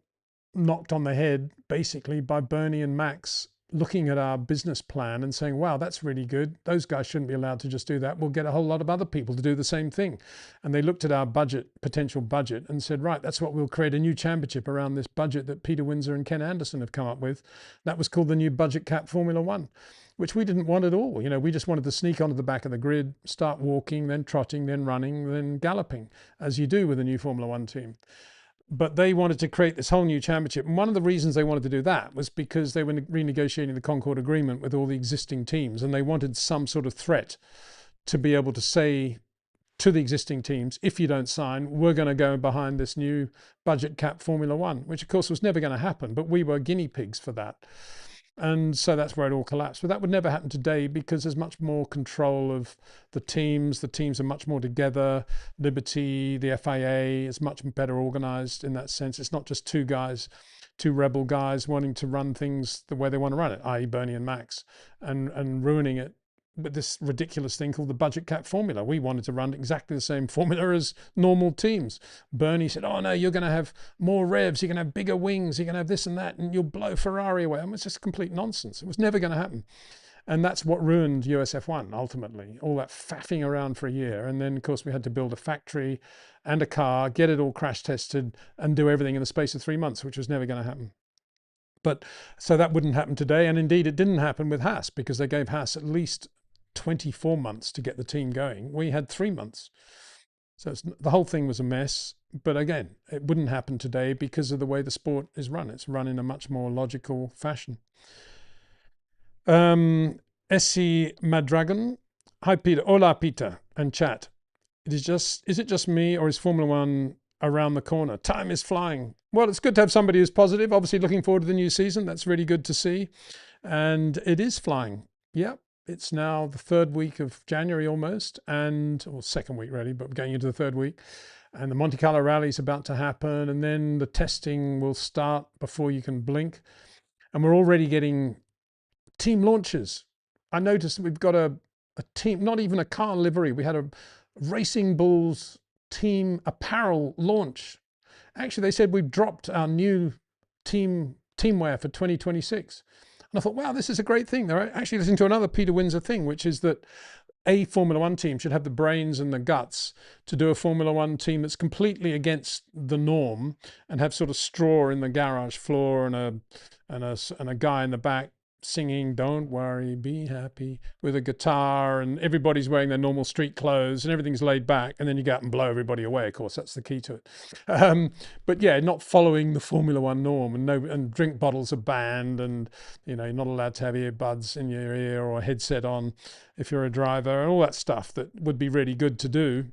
knocked on the head basically by Bernie and Max looking at our business plan and saying, wow, that's really good. Those guys shouldn't be allowed to just do that. We'll get a whole lot of other people to do the same thing. And they looked at our budget, potential budget, and said, right, that's what we'll create a new championship around this budget that Peter Windsor and Ken Anderson have come up with. That was called the new budget cap Formula One, which we didn't want at all. You know, we just wanted to sneak onto the back of the grid, start walking, then trotting, then running, then galloping, as you do with a new Formula One team. But they wanted to create this whole new championship. And one of the reasons they wanted to do that was because they were renegotiating the Concord Agreement with all the existing teams, and they wanted some sort of threat to be able to say to the existing teams, if you don't sign, we're going to go behind this new budget cap Formula One, which of course was never going to happen, but we were guinea pigs for that. And so that's where it all collapsed. But that would never happen today because there's much more control of the teams. The teams are much more together. Liberty, the FIA is much better organized in that sense. It's not just two guys, two rebel guys wanting to run things the way they want to run it, i.e. Bernie and Max, and ruining it with this ridiculous thing called the budget cap formula. We wanted to run exactly the same formula as normal teams. Bernie said, oh no, you're going to have more revs, you're going to have bigger wings, you're going to have this and that, and you'll blow Ferrari away. I mean, it's just complete nonsense. It was never going to happen. And that's what ruined USF1 ultimately, all that faffing around for a year. And then of course we had to build a factory and a car, get it all crash tested and do everything in the space of 3 months, which was never going to happen. But so that wouldn't happen today. And indeed it didn't happen with Haas because they gave Haas at least 24 months to get the team going. We had 3 months. So the whole thing was a mess. But again, it wouldn't happen today because of the way the sport is run. It's run in a much more logical fashion. SC Madragon. Hi, Peter. Hola, Peter. And chat. Is it just me or is Formula One around the corner? Time is flying. Well, it's good to have somebody who's positive. Obviously looking forward to the new season. That's really good to see. And it is flying. Yep. It's now the 3rd week of January almost, or 2nd week really, but we're going into the 3rd week. And the Monte Carlo rally is about to happen, and then the testing will start before you can blink. And we're already getting team launches. I noticed we've got a team, not even a car livery. We had a Racing Bulls team apparel launch. Actually, they said we've dropped our new teamwear for 2026. And I thought, wow, this is a great thing. They're actually listening to another Peter Windsor thing, which is that a Formula One team should have the brains and the guts to do a Formula One team that's completely against the norm and have sort of straw in the garage floor and a guy in the back singing "Don't Worry, Be Happy" with a guitar, and everybody's wearing their normal street clothes and everything's laid back, and then you go out and blow everybody away. Of course, that's the key to it. But yeah, not following the Formula One norm, and drink bottles are banned, and you know, you're not allowed to have earbuds in your ear or a headset on if you're a driver, and all that stuff that would be really good to do.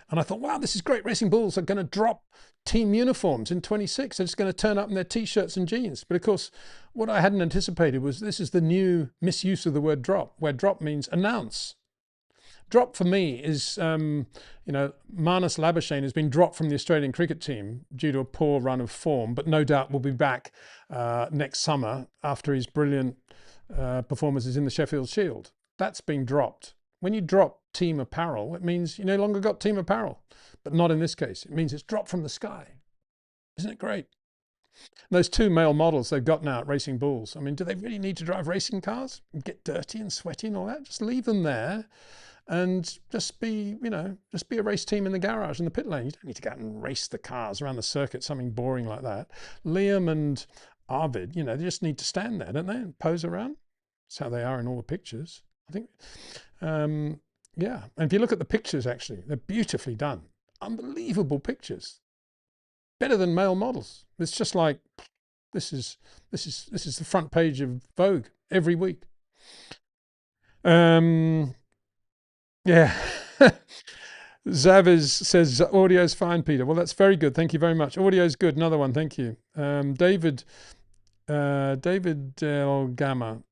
And I thought, wow, this is great. Racing Bulls are going to drop team uniforms in 26. They're just going to turn up in their t-shirts and jeans. But of course, what I hadn't anticipated was this is the new misuse of the word drop, where drop means announce. Drop for me is, Marnus Labuschagne has been dropped from the Australian cricket team due to a poor run of form, but no doubt will be back next summer after his brilliant performances in the Sheffield Shield. That's been dropped. When you drop team apparel, it means you no longer got team apparel, but not in this case. It means it's dropped from the sky. Isn't it great? And those 2 male models they've got now at Racing Bulls, I mean, do they really need to drive racing cars and get dirty and sweaty and all that? Just leave them there and just be a race team in the garage in the pit lane. You don't need to go out and race the cars around the circuit, something boring like that. Liam and Arvid, they just need to stand there, don't they, and pose around. That's how they are in all the pictures, I think. Yeah, and if you look at the pictures, actually, they're beautifully done. Unbelievable pictures. Better than male models. It's just like this is the front page of Vogue every week. Yeah. Zaviz says audio's fine, Peter. Well, that's very good. Thank you very much. Audio's good. Another one. Thank you. David Del Gamma.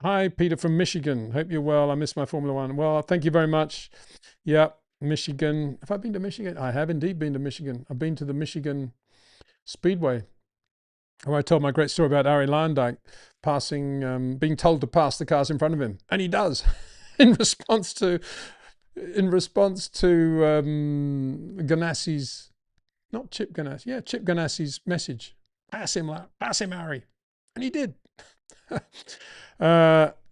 Hi, Peter from Michigan. Hope you're well. I missed my Formula One. Well, thank you very much. Yeah, Michigan. Have I been to Michigan? I have indeed been to Michigan. I've been to the Michigan Speedway, where I told my great story about Arie Luyendyk being told to pass the cars in front of him, and he does, in response to Ganassi's, not Chip Ganassi, yeah, Chip Ganassi's message. Pass him, Harry. And he did.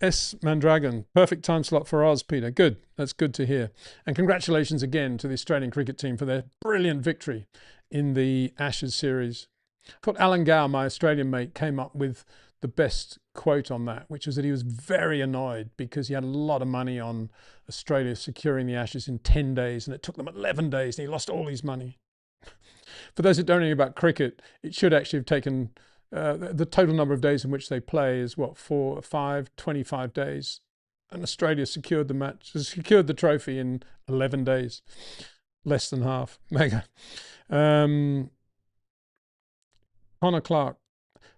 S. Mandragon, perfect time slot for Oz, Peter. Good. That's good to hear. And congratulations again to the Australian cricket team for their brilliant victory in the Ashes series. I thought Alan Gow, my Australian mate, came up with the best quote on that, which was that he was very annoyed because he had a lot of money on Australia securing the Ashes in 10 days and it took them 11 days and he lost all his money. For those that don't know about cricket, it should actually have taken the total number of days in which they play is what, 4, 5, 25 days. And Australia secured the match, secured the trophy in 11 days, less than half. Mega. Connor Clark.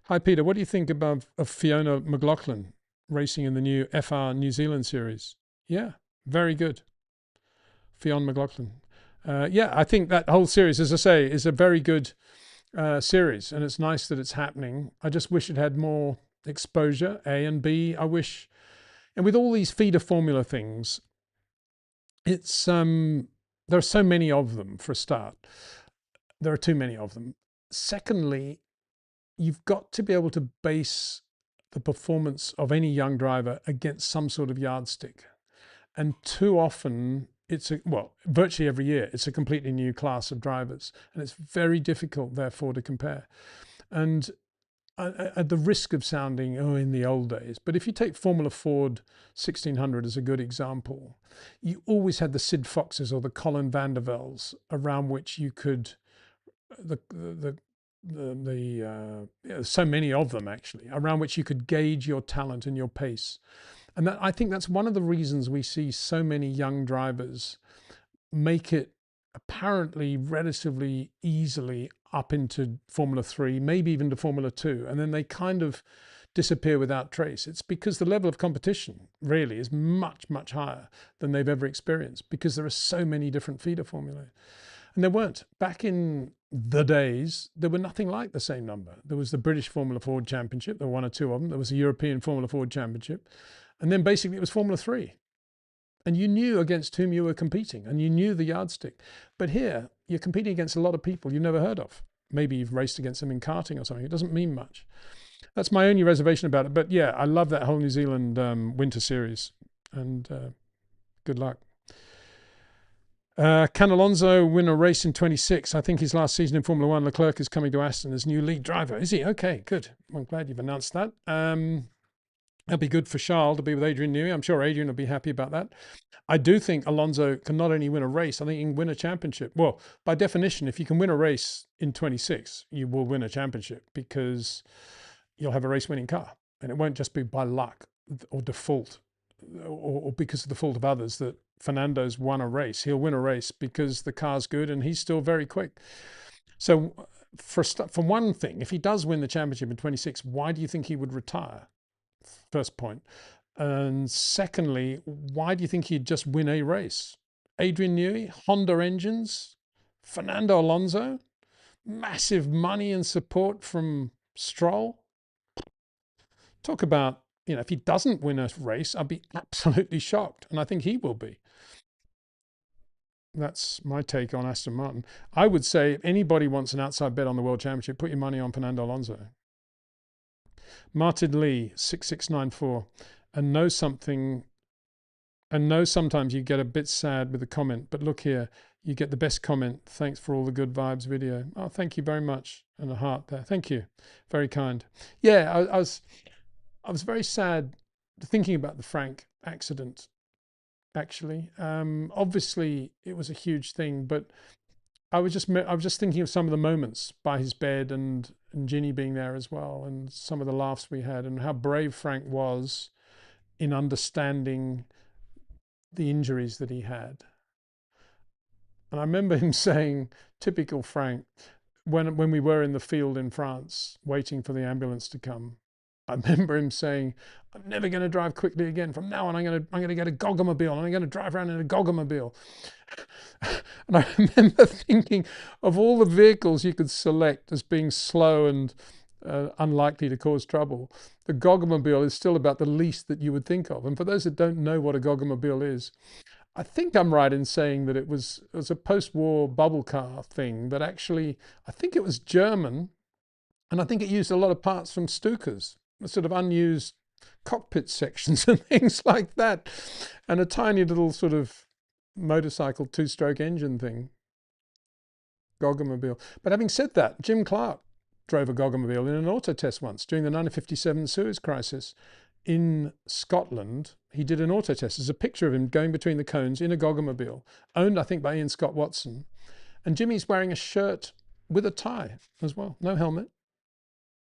Hi, Peter. What do you think of Fiona McLaughlin racing in the new FR New Zealand series? Yeah, very good. Fiona McLaughlin. Yeah, I think that whole series, as I say, is a very good series, and it's nice that it's happening. I just wish it had more exposure, A, and B, I wish, and with all these feeder formula things, it's there are so many of them. For a start, there are too many of them. Secondly, you've got to be able to base the performance of any young driver against some sort of yardstick, and too often virtually every year, it's a completely new class of drivers, and it's very difficult, therefore, to compare. And at the risk of sounding, in the old days, but if you take Formula Ford 1600 as a good example, you always had the Sid Foxes or the Colin van der Vels around which you could, so many of them actually, around which you could gauge your talent and your pace. And I think that's one of the reasons we see so many young drivers make it apparently relatively easily up into Formula 3, maybe even to Formula 2, and then they kind of disappear without trace. It's because the level of competition really is much, much higher than they've ever experienced because there are so many different feeder formulae. And there weren't. Back in the days, there were nothing like the same number. There was the British Formula Ford Championship, there were 1 or 2 of them. There was a European Formula Ford Championship. And then basically it was Formula 3. And you knew against whom you were competing and you knew the yardstick. But here, you're competing against a lot of people you've never heard of. Maybe you've raced against them in karting or something. It doesn't mean much. That's my only reservation about it. But yeah, I love that whole New Zealand winter series. And good luck. Can Alonso win a race in 26? I think his last season in Formula 1, Leclerc is coming to Aston as new lead driver. Is he? Okay, good. I'm glad you've announced that. That'll be good for Charles to be with Adrian Newey. I'm sure Adrian will be happy about that. I do think Alonso can not only win a race, I think he can win a championship. Well, by definition, if you can win a race in 26, you will win a championship because you'll have a race-winning car. And it won't just be by luck or default or because of the fault of others that Fernando's won a race. He'll win a race because the car's good and he's still very quick. So for one thing, if he does win the championship in 26, why do you think he would retire? First point. And secondly, why do you think he'd just win a race? Adrian Newey, Honda engines, Fernando Alonso, massive money and support from Stroll. Talk about, if he doesn't win a race, I'd be absolutely shocked. And I think he will be. That's my take on Aston Martin. I would say if anybody wants an outside bet on the World Championship, put your money on Fernando Alonso. Martin Lee, 6694. And know sometimes you get a bit sad with the comment, but look here, you get the best comment. Thanks for all the good vibes video. Oh, thank you very much. And a heart there. Thank you. Very kind. Yeah, I was very sad thinking about the Frank accident, actually. Obviously, it was a huge thing, but I was just thinking of some of the moments by his bed and Ginny being there as well, and some of the laughs we had and how brave Frank was in understanding the injuries that he had. And I remember him saying, typical Frank, when we were in the field in France waiting for the ambulance to come, I remember him saying, I'm never going to drive quickly again. From now on, I'm going to get a goggomobile and I'm going to drive around in a goggomobile. And I remember thinking of all the vehicles you could select as being slow and unlikely to cause trouble. The goggomobile is still about the least that you would think of. And for those that don't know what a goggomobile is, I think I'm right in saying that it was a post-war bubble car thing that actually, I think it was German. And I think it used a lot of parts from Stuka's, sort of unused cockpit sections and things like that, and a tiny little sort of motorcycle 2-stroke engine thing. Goggamobile. But having said that, Jim Clark drove a Goggamobile in an auto test once during the 1957 Suez Crisis in Scotland. He did an auto test. There's a picture of him going between the cones in a Goggamobile, owned, I think, by Ian Scott Watson. And Jimmy's wearing a shirt with a tie as well, no helmet,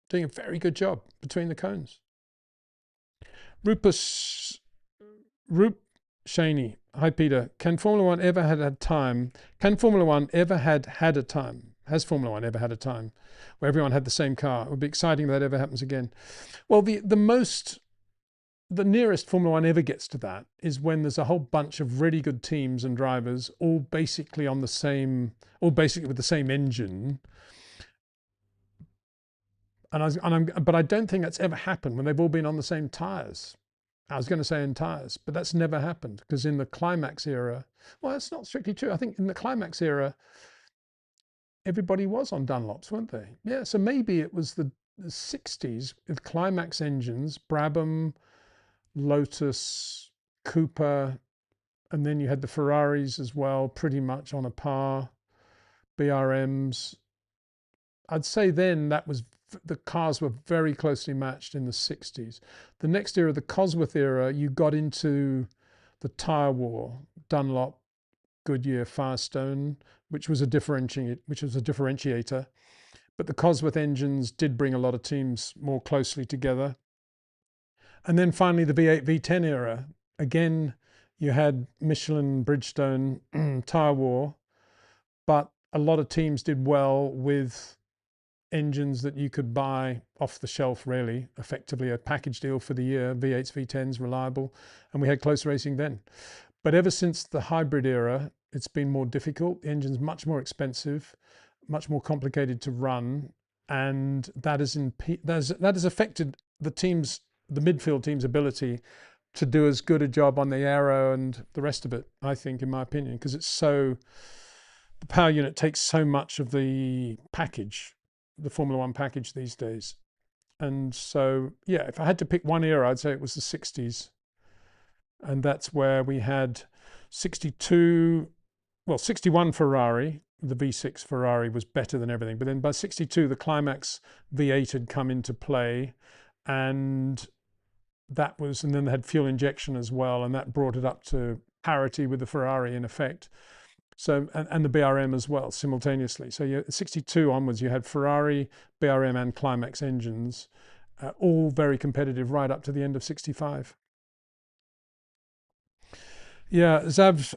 doing a very good job between the cones. Rup Shaney. Hi, Peter. Can Formula One ever had time? Can Formula One ever had a time? Has Formula One ever had a time where everyone had the same car? It would be exciting if that ever happens again. Well, the nearest Formula One ever gets to that is when there's a whole bunch of really good teams and drivers, all basically with the same engine. But I don't think that's ever happened when they've all been on the same tyres. I was going to say in tyres, but that's never happened, because in the climax era, well, that's not strictly true. I think in the climax era, everybody was on Dunlops, weren't they? Yeah, so maybe it was the 60s with climax engines, Brabham, Lotus, Cooper, and then you had the Ferraris as well, pretty much on a par, BRMs. I'd say then the cars were very closely matched in the 60s. The next era, the Cosworth era, you got into the tyre war, Dunlop, Goodyear, Firestone, which was a differentiator. But the Cosworth engines did bring a lot of teams more closely together. And then finally the V8, V10 era. Again, you had Michelin, Bridgestone, tyre war, but a lot of teams did well with engines that you could buy off the shelf, really, effectively a package deal for the year, V8s, V10s, reliable, and we had close racing then. But ever since the hybrid era, it's been more difficult. The engine's much more expensive, much more complicated to run, and that has affected the midfield team's ability to do as good a job on the aero and the rest of it, I think, in my opinion, because the power unit takes so much of the package, the Formula One package these days. And so, yeah, if I had to pick one era, I'd say it was the 60s. And that's where we had 61 Ferrari. The V6 Ferrari was better than everything. But then by 62, the Climax V8 had come into play. And then they had fuel injection as well. And that brought it up to parity with the Ferrari in effect. So, and the BRM as well, simultaneously. So 62 onwards, you had Ferrari, BRM and Climax engines, all very competitive right up to the end of 65. Yeah, Zavish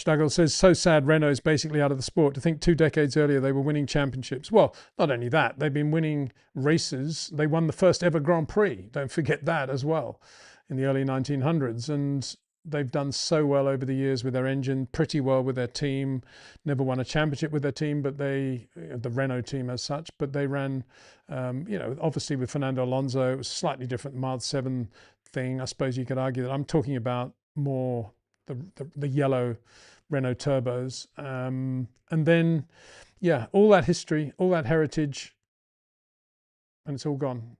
Douglas says, so sad Renault's basically out of the sport. To think 2 decades earlier they were winning championships. Well, not only that, they've been winning races. They won the first ever Grand Prix. Don't forget that as well, in the early 1900s. And they've done so well over the years with their engine, pretty well with their team. Never won a championship with their team, but the Renault team as such, but they ran, obviously with Fernando Alonso, it was slightly different, the Mild 7 thing. I suppose you could argue that I'm talking about more the yellow Renault turbos. And then, yeah, all that history, all that heritage, and it's all gone.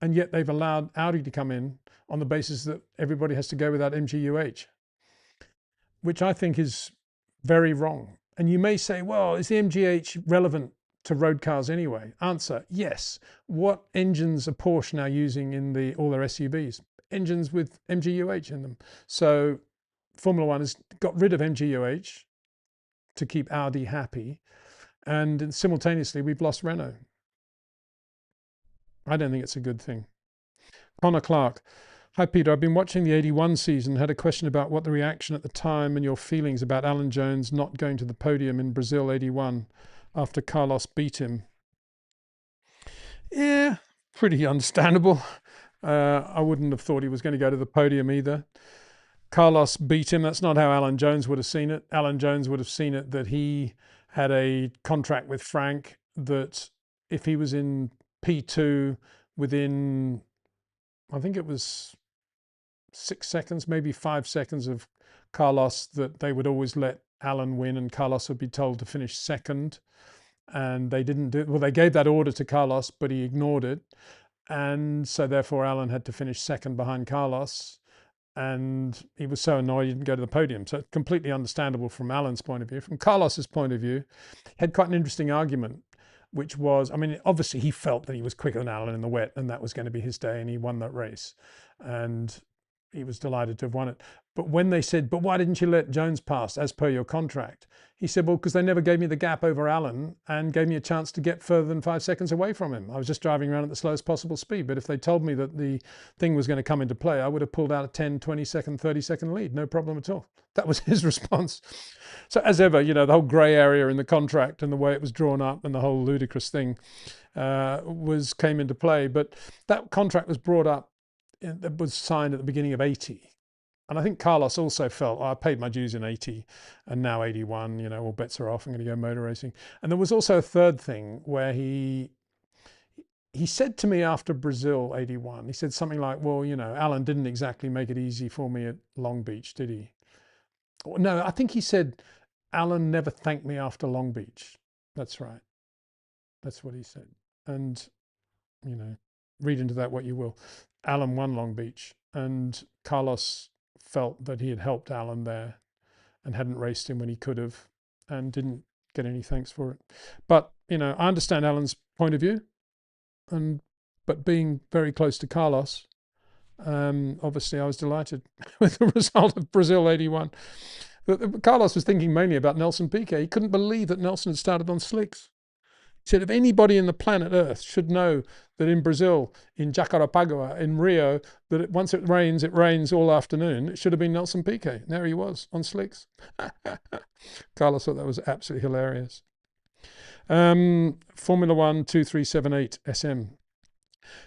And yet they've allowed Audi to come in on the basis that everybody has to go without MGUH, which I think is very wrong. And you may say, well, is the MGUH relevant to road cars anyway? Answer, yes. What engines are Porsche now using in all their SUVs? Engines with MGUH in them. So Formula One has got rid of MGUH to keep Audi happy. And simultaneously, we've lost Renault. I don't think it's a good thing. Connor Clark. Hi, Peter. I've been watching the 81 season, had a question about what the reaction at the time and your feelings about Alan Jones not going to the podium in Brazil 81 after Carlos beat him. Yeah, pretty understandable. I wouldn't have thought he was going to go to the podium either. Carlos beat him. That's not how Alan Jones would have seen it. Alan Jones would have seen it that he had a contract with Frank that if he was in P2 within, I think it was 6 seconds, maybe 5 seconds of Carlos, that they would always let Alan win and Carlos would be told to finish second. and they didn't do, well, they gave that order to Carlos, but he ignored it. And so therefore Alan had to finish second behind Carlos. And he was so annoyed he didn't go to the podium. So completely understandable from Alan's point of view. From Carlos's point of view, had quite an interesting argument, which was, I mean, obviously he felt that he was quicker than Alan in the wet and that was going to be his day, and he won that race. And he was delighted to have won it. But when they said, but why didn't you let Jones pass as per your contract? He said, well, because they never gave me the gap over Alan and gave me a chance to get further than 5 seconds away from him. I was just driving around at the slowest possible speed. But if they told me that the thing was going to come into play, I would have pulled out a 10, 20 second, 30 second lead. No problem at all. That was his response. So as ever, you know, the whole grey area in the contract and the way it was drawn up and the whole ludicrous thing came into play. But that contract was brought up, it was signed at the beginning of 80. And I think Carlos also felt, oh, I paid my dues in 80 and now 81, you know, all bets are off, I'm going to go motor racing. And there was also a third thing where he said to me after Brazil 81, he said something like, well, you know, Alan didn't exactly make it easy for me at Long Beach, did he? No, I think he said, Alan never thanked me after Long Beach. That's right. That's what he said. And, you know, read into that what you will. Alan won Long Beach, and Carlos felt that he had helped Alan there and hadn't raced him when he could have and didn't get any thanks for it. But, you know, I understand Alan's point of view, but being very close to Carlos, obviously I was delighted with the result of Brazil 81. But Carlos was thinking mainly about Nelson Piquet. He couldn't believe that Nelson had started on slicks. He said, if anybody in the planet Earth should know that in Brazil, in Jacarepaguá, in Rio, that once it rains all afternoon, it should have been Nelson Piquet. And there he was on slicks. Carlos thought that was absolutely hilarious. Formula 1 2378 SM.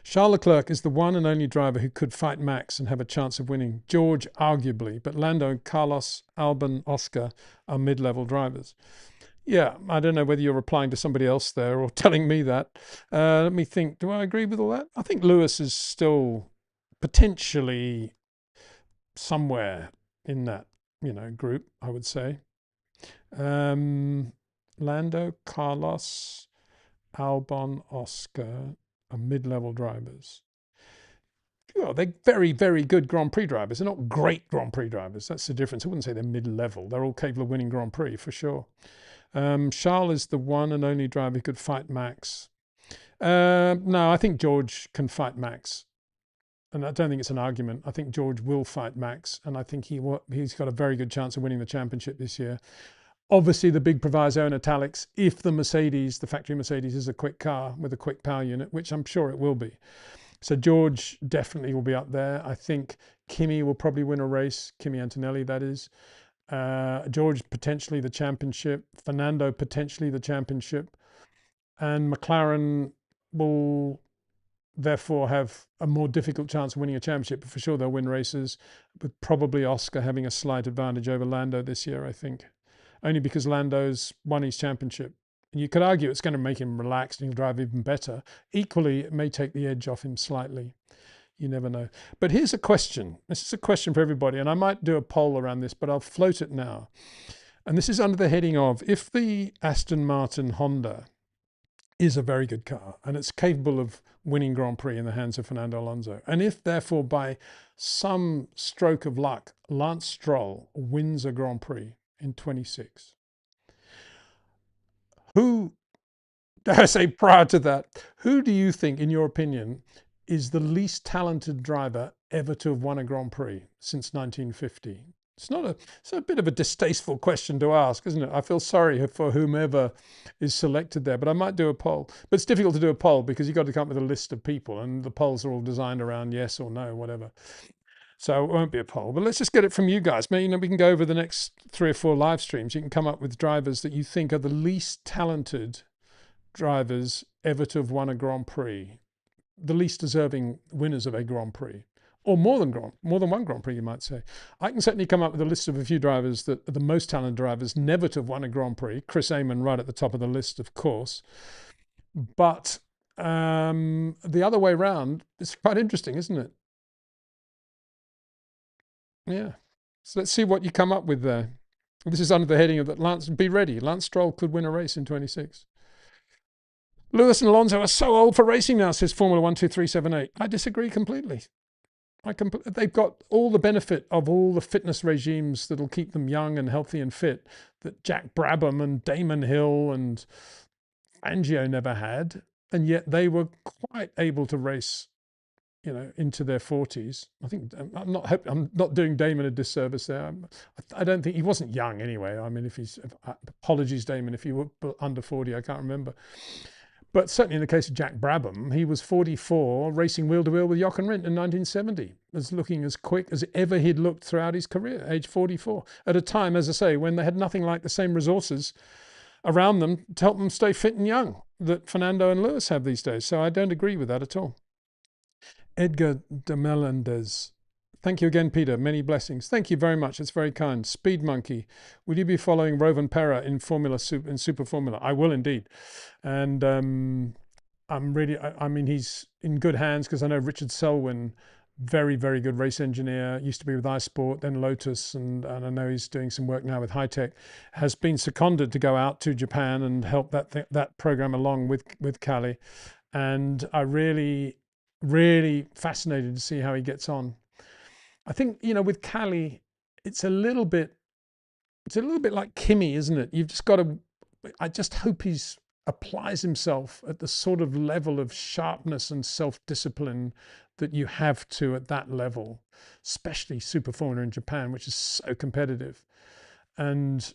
Charles Leclerc is the one and only driver who could fight Max and have a chance of winning. George, arguably, but Lando, Carlos, Albon, Oscar are mid-level drivers. Yeah, I don't know whether you're replying to somebody else there or telling me that. Let me think. Do I agree with all that? I think Lewis is still potentially somewhere in that, you know, group, I would say. Lando, Carlos, Albon, Oscar are mid-level drivers. Oh, they're very, very good Grand Prix drivers. They're not great Grand Prix drivers. That's the difference. I wouldn't say they're mid-level. They're all capable of winning Grand Prix, for sure. Charles is the one and only driver who could fight Max. No, I think George can fight Max. And I don't think it's an argument. I think George will fight Max. And I think he's got a very good chance of winning the championship this year. Obviously, the big proviso in italics, if the Mercedes, the factory Mercedes, is a quick car with a quick power unit, which I'm sure it will be. So George definitely will be up there. I think Kimi will probably win a race. Kimi Antonelli, that is. George potentially the championship, Fernando potentially the championship, and McLaren will therefore have a more difficult chance of winning a championship, but for sure they'll win races, with probably Oscar having a slight advantage over Lando this year, I think, only because Lando's won his championship. And you could argue it's going to make him relaxed and he'll drive even better. Equally, it may take the edge off him slightly. You never know. But here's a question. This is a question for everybody, and I might do a poll around this, but I'll float it now. And this is under the heading of, if the Aston Martin Honda is a very good car and it's capable of winning Grand Prix in the hands of Fernando Alonso, and if therefore by some stroke of luck, Lance Stroll wins a Grand Prix in 26, who, dare I say prior to that, who do you think, in your opinion, is the least talented driver ever to have won a Grand Prix since 1950? It's a bit of a distasteful question to ask, isn't it? I feel sorry for whomever is selected there, but I might do a poll. But it's difficult to do a poll because you've got to come up with a list of people, and the polls are all designed around yes or no, whatever. So it won't be a poll, but let's just get it from you guys. Maybe, you know, we can go over the next 3 or 4 live streams. You can come up with drivers that you think are the least talented drivers ever to have won a Grand Prix, the least deserving winners of a Grand Prix, or more than one Grand Prix, you might say. I can certainly come up with a list of a few drivers that are the most talented drivers never to have won a Grand Prix. Chris Amon right at the top of the list, of course. But the other way around is quite interesting, isn't it? Yeah. So let's see what you come up with there. This is under the heading of that. Be ready. Lance Stroll could win a race in 26. Lewis and Alonso are so old for racing now, says Formula 12378. I disagree completely. They've got all the benefit of all the fitness regimes that'll keep them young and healthy and fit that Jack Brabham and Damon Hill and Fangio never had, and yet they were quite able to race, you know, into their 40s. I think I'm not doing Damon a disservice there. I don't think he wasn't young anyway. I mean, apologies, Damon, if you were under 40, I can't remember. But certainly in the case of Jack Brabham, he was 44, racing wheel-to-wheel with Jochen Rindt in 1970, as looking as quick as ever he'd looked throughout his career, age 44, at a time, as I say, when they had nothing like the same resources around them to help them stay fit and young that Fernando and Lewis have these days. So I don't agree with that at all. Edgar de Melendez. Thank you again, Peter. Many blessings. Thank you very much. It's very kind. Speed Monkey. Will you be following Rovan Pera in Super Formula? I will indeed. And I mean, he's in good hands because I know Richard Selwyn, very, very good race engineer, used to be with iSport, then Lotus, and I know he's doing some work now with High Tech, has been seconded to go out to Japan and help that program along with Cali. And I really fascinated to see how he gets on. I think, you know, with Cali, it's a little bit like Kimi, isn't it? You've just got to, I just hope he's applies himself at the sort of level of sharpness and self-discipline that you have to at that level, especially Super Formula in Japan, which is so competitive. And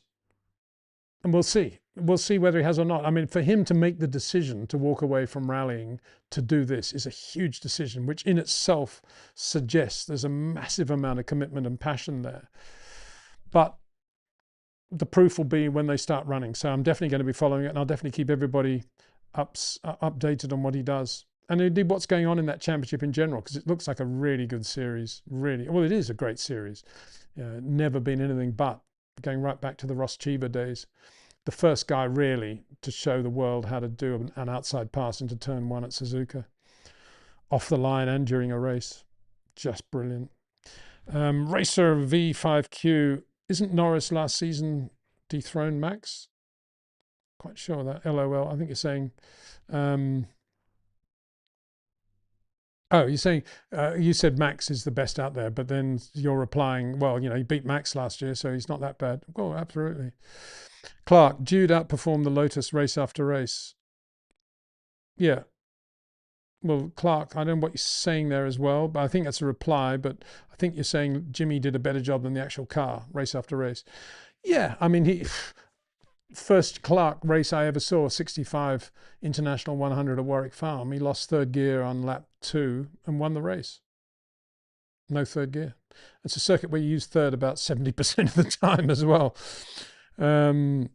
we'll see whether he has or not. I mean, for him to make the decision to walk away from rallying to do this is a huge decision, which in itself suggests there's a massive amount of commitment and passion there. But the proof will be when they start running. So I'm definitely going to be following it, and I'll definitely keep everybody updated on what he does. And indeed what's going on in that championship in general, because it looks like a really good series. Really, well, it is a great series. Never been anything but, going right back to the Ross Cheever days. The first guy really to show the world how to do an outside pass into turn one at Suzuka, off the line and during a race. Just brilliant. Racer V5Q, isn't Norris last season dethroned Max? Quite sure that, LOL, I think you're saying, oh, you're saying, you said Max is the best out there, but then you're replying, well, you know, he beat Max last year, so he's not that bad. Oh, absolutely. Clark, Jude outperformed the Lotus race after race. Yeah. Well, Clark, I don't know what you're saying there as well, but I think that's a reply, but I think you're saying Jimmy did a better job than the actual car, race after race. Yeah, I mean, first Clark race I ever saw, 65 International 100 at Warwick Farm. He lost third gear on lap 2 and won the race. No third gear. It's a circuit where you use third about 70% of the time as well. And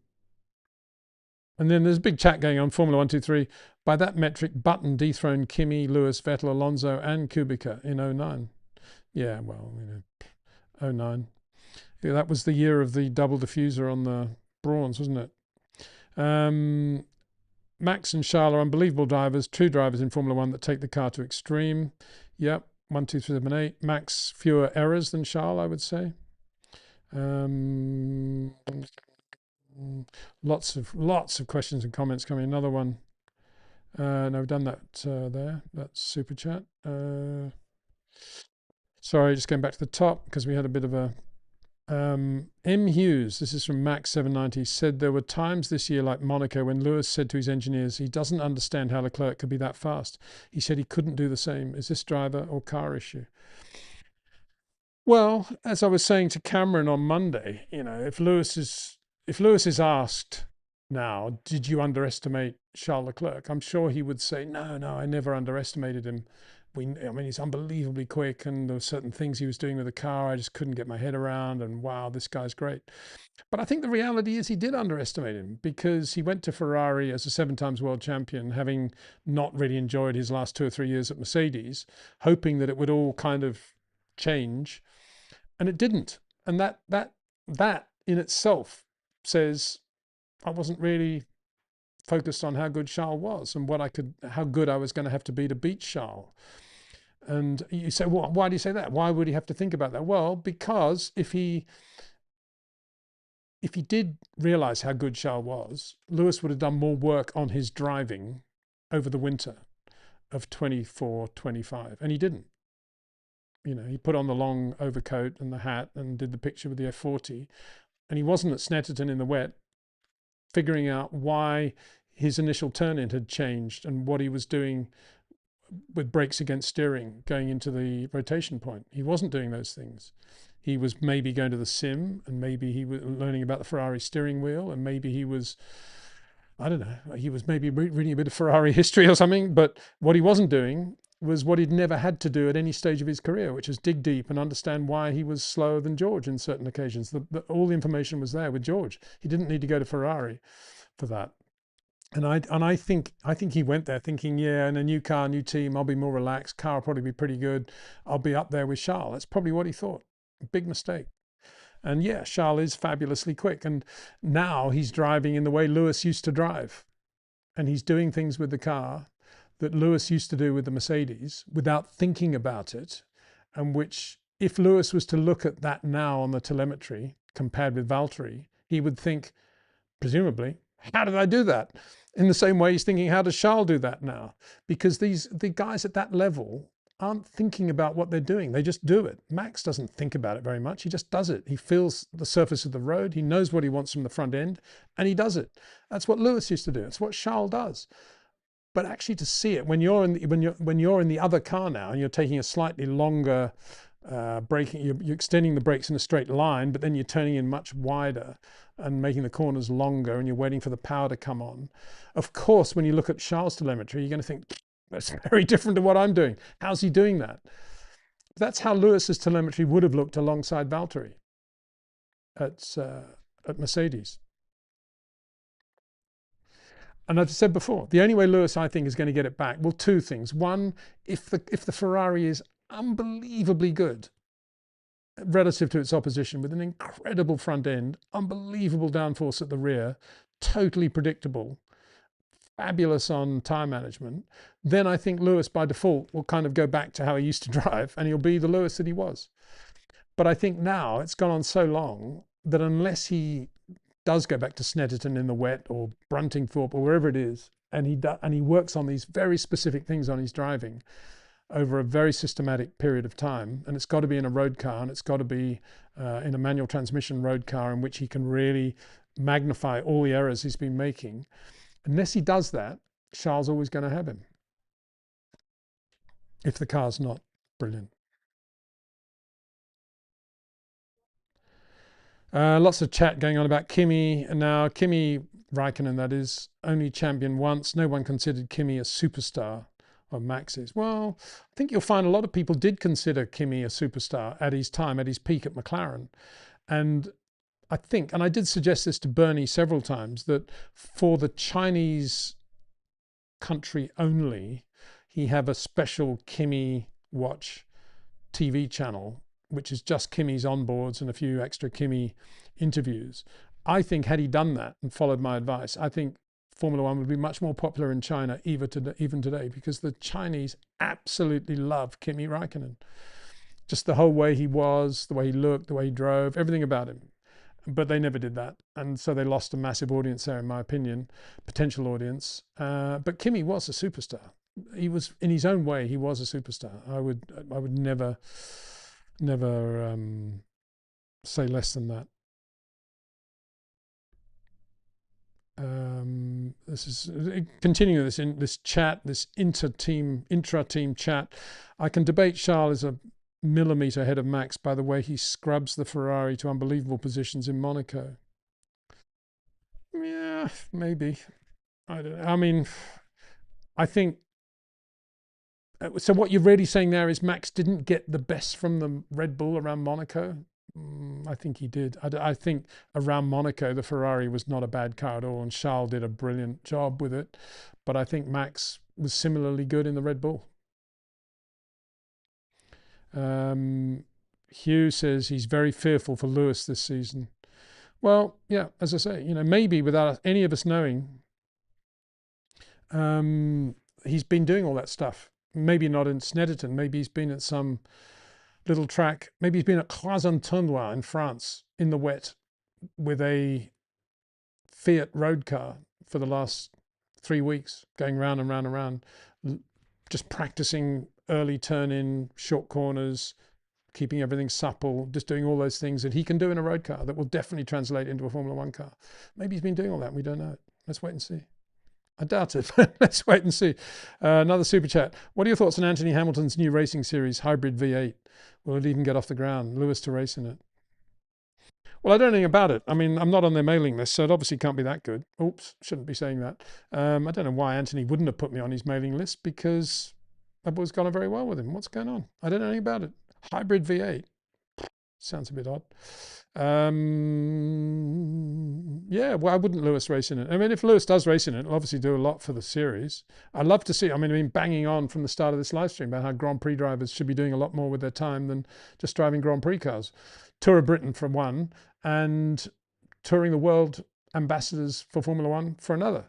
then there's a big chat going on, Formula 123. By that metric, Button dethroned Kimi, Lewis, Vettel, Alonso and Kubica in 09. Yeah, well, you know, 09. Yeah, that was the year of the double diffuser on the Brawns, wasn't it? Max and Charles are unbelievable drivers, true drivers in Formula 1 that take the car to extreme. Yep, 1, 2, 3, 7, 8. Max, fewer errors than Charles, I would say. Lots of questions and comments coming. Another one. No, we've done that there. That's super chat. Sorry, just going back to the top because we had a bit of a M. Hughes, this is from Max 790, said there were times this year like Monaco when Lewis said to his engineers he doesn't understand how Leclerc could be that fast. He said he couldn't do the same. Is this driver or car issue? Well, as I was saying to Cameron on Monday, you know, if Lewis is asked now, did you underestimate Charles Leclerc? I'm sure he would say, no, I never underestimated him. I mean, he's unbelievably quick, and there were certain things he was doing with the car I just couldn't get my head around, and wow, this guy's great. But I think the reality is he did underestimate him because he went to Ferrari as a 7 times world champion, having not really enjoyed his last 2 or 3 years at Mercedes, hoping that it would all kind of change, and it didn't. And that in itself says I wasn't really focused on how good Charles was and how good I was going to have to be to beat Charles. And you say, well, why do you say that? Why would he have to think about that? Well, because if he did realize how good Charles was, Lewis would have done more work on his driving over the winter of 24, 25, and he didn't. You know, he put on the long overcoat and the hat and did the picture with the F40, and he wasn't at Snetterton in the wet figuring out why his initial turn-in had changed and what he was doing with brakes against steering going into the rotation point. He wasn't doing those things. He was maybe going to the sim, and maybe he was learning about the Ferrari steering wheel, and maybe he was, I don't know, he was maybe reading a bit of Ferrari history or something. But what he wasn't doing was what he'd never had to do at any stage of his career, which is dig deep and understand why he was slower than George in certain occasions. All the information was there with George. He didn't need to go to Ferrari for that. And I think he went there thinking, yeah, in a new car, new team, I'll be more relaxed. Car will probably be pretty good. I'll be up there with Charles. That's probably what he thought. Big mistake. And yeah, Charles is fabulously quick. And now he's driving in the way Lewis used to drive. And he's doing things with the car that Lewis used to do with the Mercedes without thinking about it. And which, if Lewis was to look at that now on the telemetry compared with Valtteri, he would think, presumably, how did I do that? In the same way he's thinking, how does Charles do that now? Because the guys at that level aren't thinking about what they're doing. They just do it. Max doesn't think about it very much. He just does it. He feels the surface of the road. He knows what he wants from the front end, and he does it. That's what Lewis used to do. It's what Charles does. But actually to see it when you're in the other car now and you're taking a slightly longer braking, you're extending the brakes in a straight line, but then you're turning in much wider and making the corners longer, and you're waiting for the power to come on. Of course, when you look at Charles' telemetry, you're going to think, that's very different to what I'm doing. How's he doing that? That's how Lewis's telemetry would have looked alongside Valtteri at Mercedes. And I've said before, the only way Lewis, I think, is going to get it back, well, two things. One, if the Ferrari is unbelievably good relative to its opposition, with an incredible front end, unbelievable downforce at the rear, totally predictable, fabulous on tyre management, then I think Lewis by default will kind of go back to how he used to drive, and he'll be the Lewis that he was. But I think now it's gone on so long that unless he does go back to Snetterton in the wet or Bruntingthorpe or wherever it is, and he works on these very specific things on his driving over a very systematic period of time, and it's got to be in a road car, and it's got to be in a manual transmission road car in which he can really magnify all the errors he's been making. Unless he does that, Charles is always going to have him if the car's not brilliant. Lots of chat going on about Kimi. Now, Kimi Raikkonen, that is, only champion once. No one considered Kimi a superstar. Or Max is. Well, I think you'll find a lot of people did consider Kimi a superstar at his time, at his peak at McLaren. And I think, and I did suggest this to Bernie several times, that for the Chinese country only, he have a special Kimi Watch TV channel, which is just Kimi's onboards and a few extra Kimi interviews. I think had he done that and followed my advice, I think Formula One would be much more popular in China even today, because the Chinese absolutely love Kimi Raikkonen. Just the whole way he was, the way he looked, the way he drove, everything about him. But they never did that. And so they lost a massive audience there, in my opinion, potential audience. But Kimi was a superstar. He was, in his own way, he was a superstar. I would never say less than that. This is continuing this chat, this intra-team chat. I can debate Charles is a millimetre ahead of Max by the way he scrubs the Ferrari to unbelievable positions in Monaco. Yeah, maybe. I don't know. I mean, I think. So what you're really saying there is Max didn't get the best from the Red Bull around Monaco? I think he did. I think around Monaco, the Ferrari was not a bad car at all, and Charles did a brilliant job with it. But I think Max was similarly good in the Red Bull. Hugh says he's very fearful for Lewis this season. Well, yeah, as I say, maybe without any of us knowing, he's been doing all that stuff. Maybe not in Snetterton. Maybe he's been at some little track. Maybe he's been at Croisson-Tournois in France in the wet with a Fiat road car for the last 3 weeks, going round and round and round, just practicing early turn-in, short corners, keeping everything supple, just doing all those things that he can do in a road car that will definitely translate into a Formula One car. Maybe he's been doing all that and we don't know it. Let's wait and see. I doubt it, but let's wait and see. Another super chat. What are your thoughts on Anthony Hamilton's new racing series, Hybrid V8? Will it even get off the ground? Lewis to race in it. Well, I don't know anything about it. I mean, I'm not on their mailing list, so it obviously can't be that good. Oops, shouldn't be saying that. I don't know why Anthony wouldn't have put me on his mailing list, because I've always gone very well with him. What's going on? I don't know anything about it. Hybrid V8. Sounds a bit odd. Yeah, why wouldn't Lewis race in it? I mean, if Lewis does race in it, it'll obviously do a lot for the series. I'd love to see, I mean, banging on from the start of this live stream about how Grand Prix drivers should be doing a lot more with their time than just driving Grand Prix cars. Tour of Britain for one, and touring the world ambassadors for Formula One for another.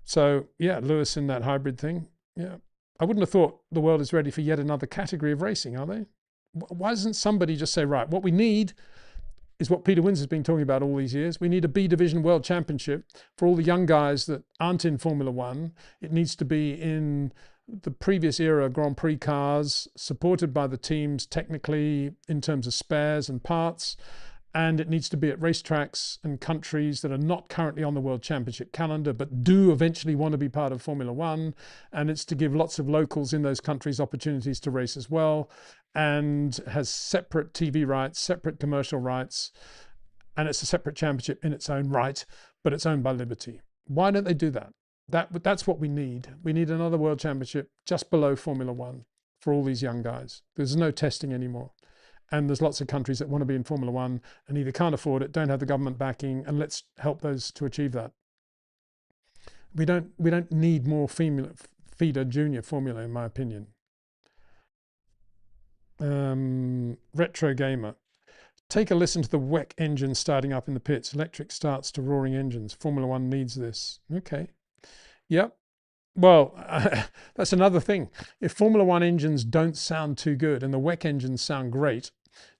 So yeah, Lewis in that hybrid thing. Yeah, I wouldn't have thought the world is ready for yet another category of racing, are they? Why doesn't somebody just say, right, what we need is what Peter Windsor has been talking about all these years. We need a B Division World Championship for all the young guys that aren't in Formula One. It needs to be in the previous era Grand Prix cars, supported by the teams technically in terms of spares and parts. And it needs to be at racetracks and countries that are not currently on the World Championship calendar, but do eventually want to be part of Formula One. And it's to give lots of locals in those countries opportunities to race as well, and has separate TV rights, separate commercial rights, and it's a separate championship in its own right, but it's owned by Liberty. Why don't they do that? That's what we need. We need another World Championship just below Formula One for all these young guys. There's no testing anymore. And there's lots of countries that want to be in Formula One and either can't afford it, don't have the government backing, and let's help those to achieve that. We don't need more feeder junior formula, in my opinion. Retro Gamer. Take a listen to the WEC engine starting up in the pits. Electric starts to roaring engines. Formula One needs this. Okay. Yep. Well, that's another thing. If Formula One engines don't sound too good and the WEC engines sound great,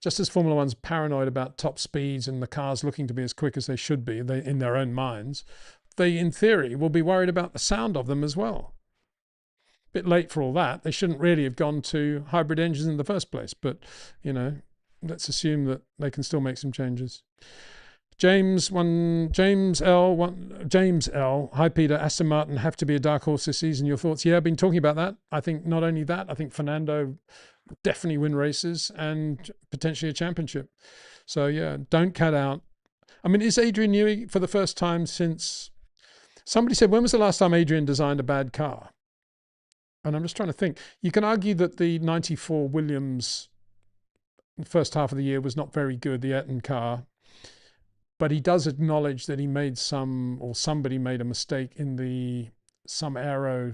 just as Formula One's paranoid about top speeds and the cars looking to be as quick as they should be in their own minds, they, in theory, will be worried about the sound of them as well. Bit late for all that. They shouldn't really have gone to hybrid engines in the first place, but, you know, let's assume that they can still make some changes. James L. Hi Peter, Aston Martin have to be a dark horse this season. Your thoughts? Yeah, I've been talking about that. I think not only that, I think Fernando definitely win races and potentially a championship. So yeah, don't cut out. I mean, is Adrian Newey for the first time since, somebody said, when was the last time Adrian designed a bad car? And I'm just trying to think. You can argue that the 94 Williams first half of the year was not very good, the Eton car. But he does acknowledge that he made somebody made a mistake in some aero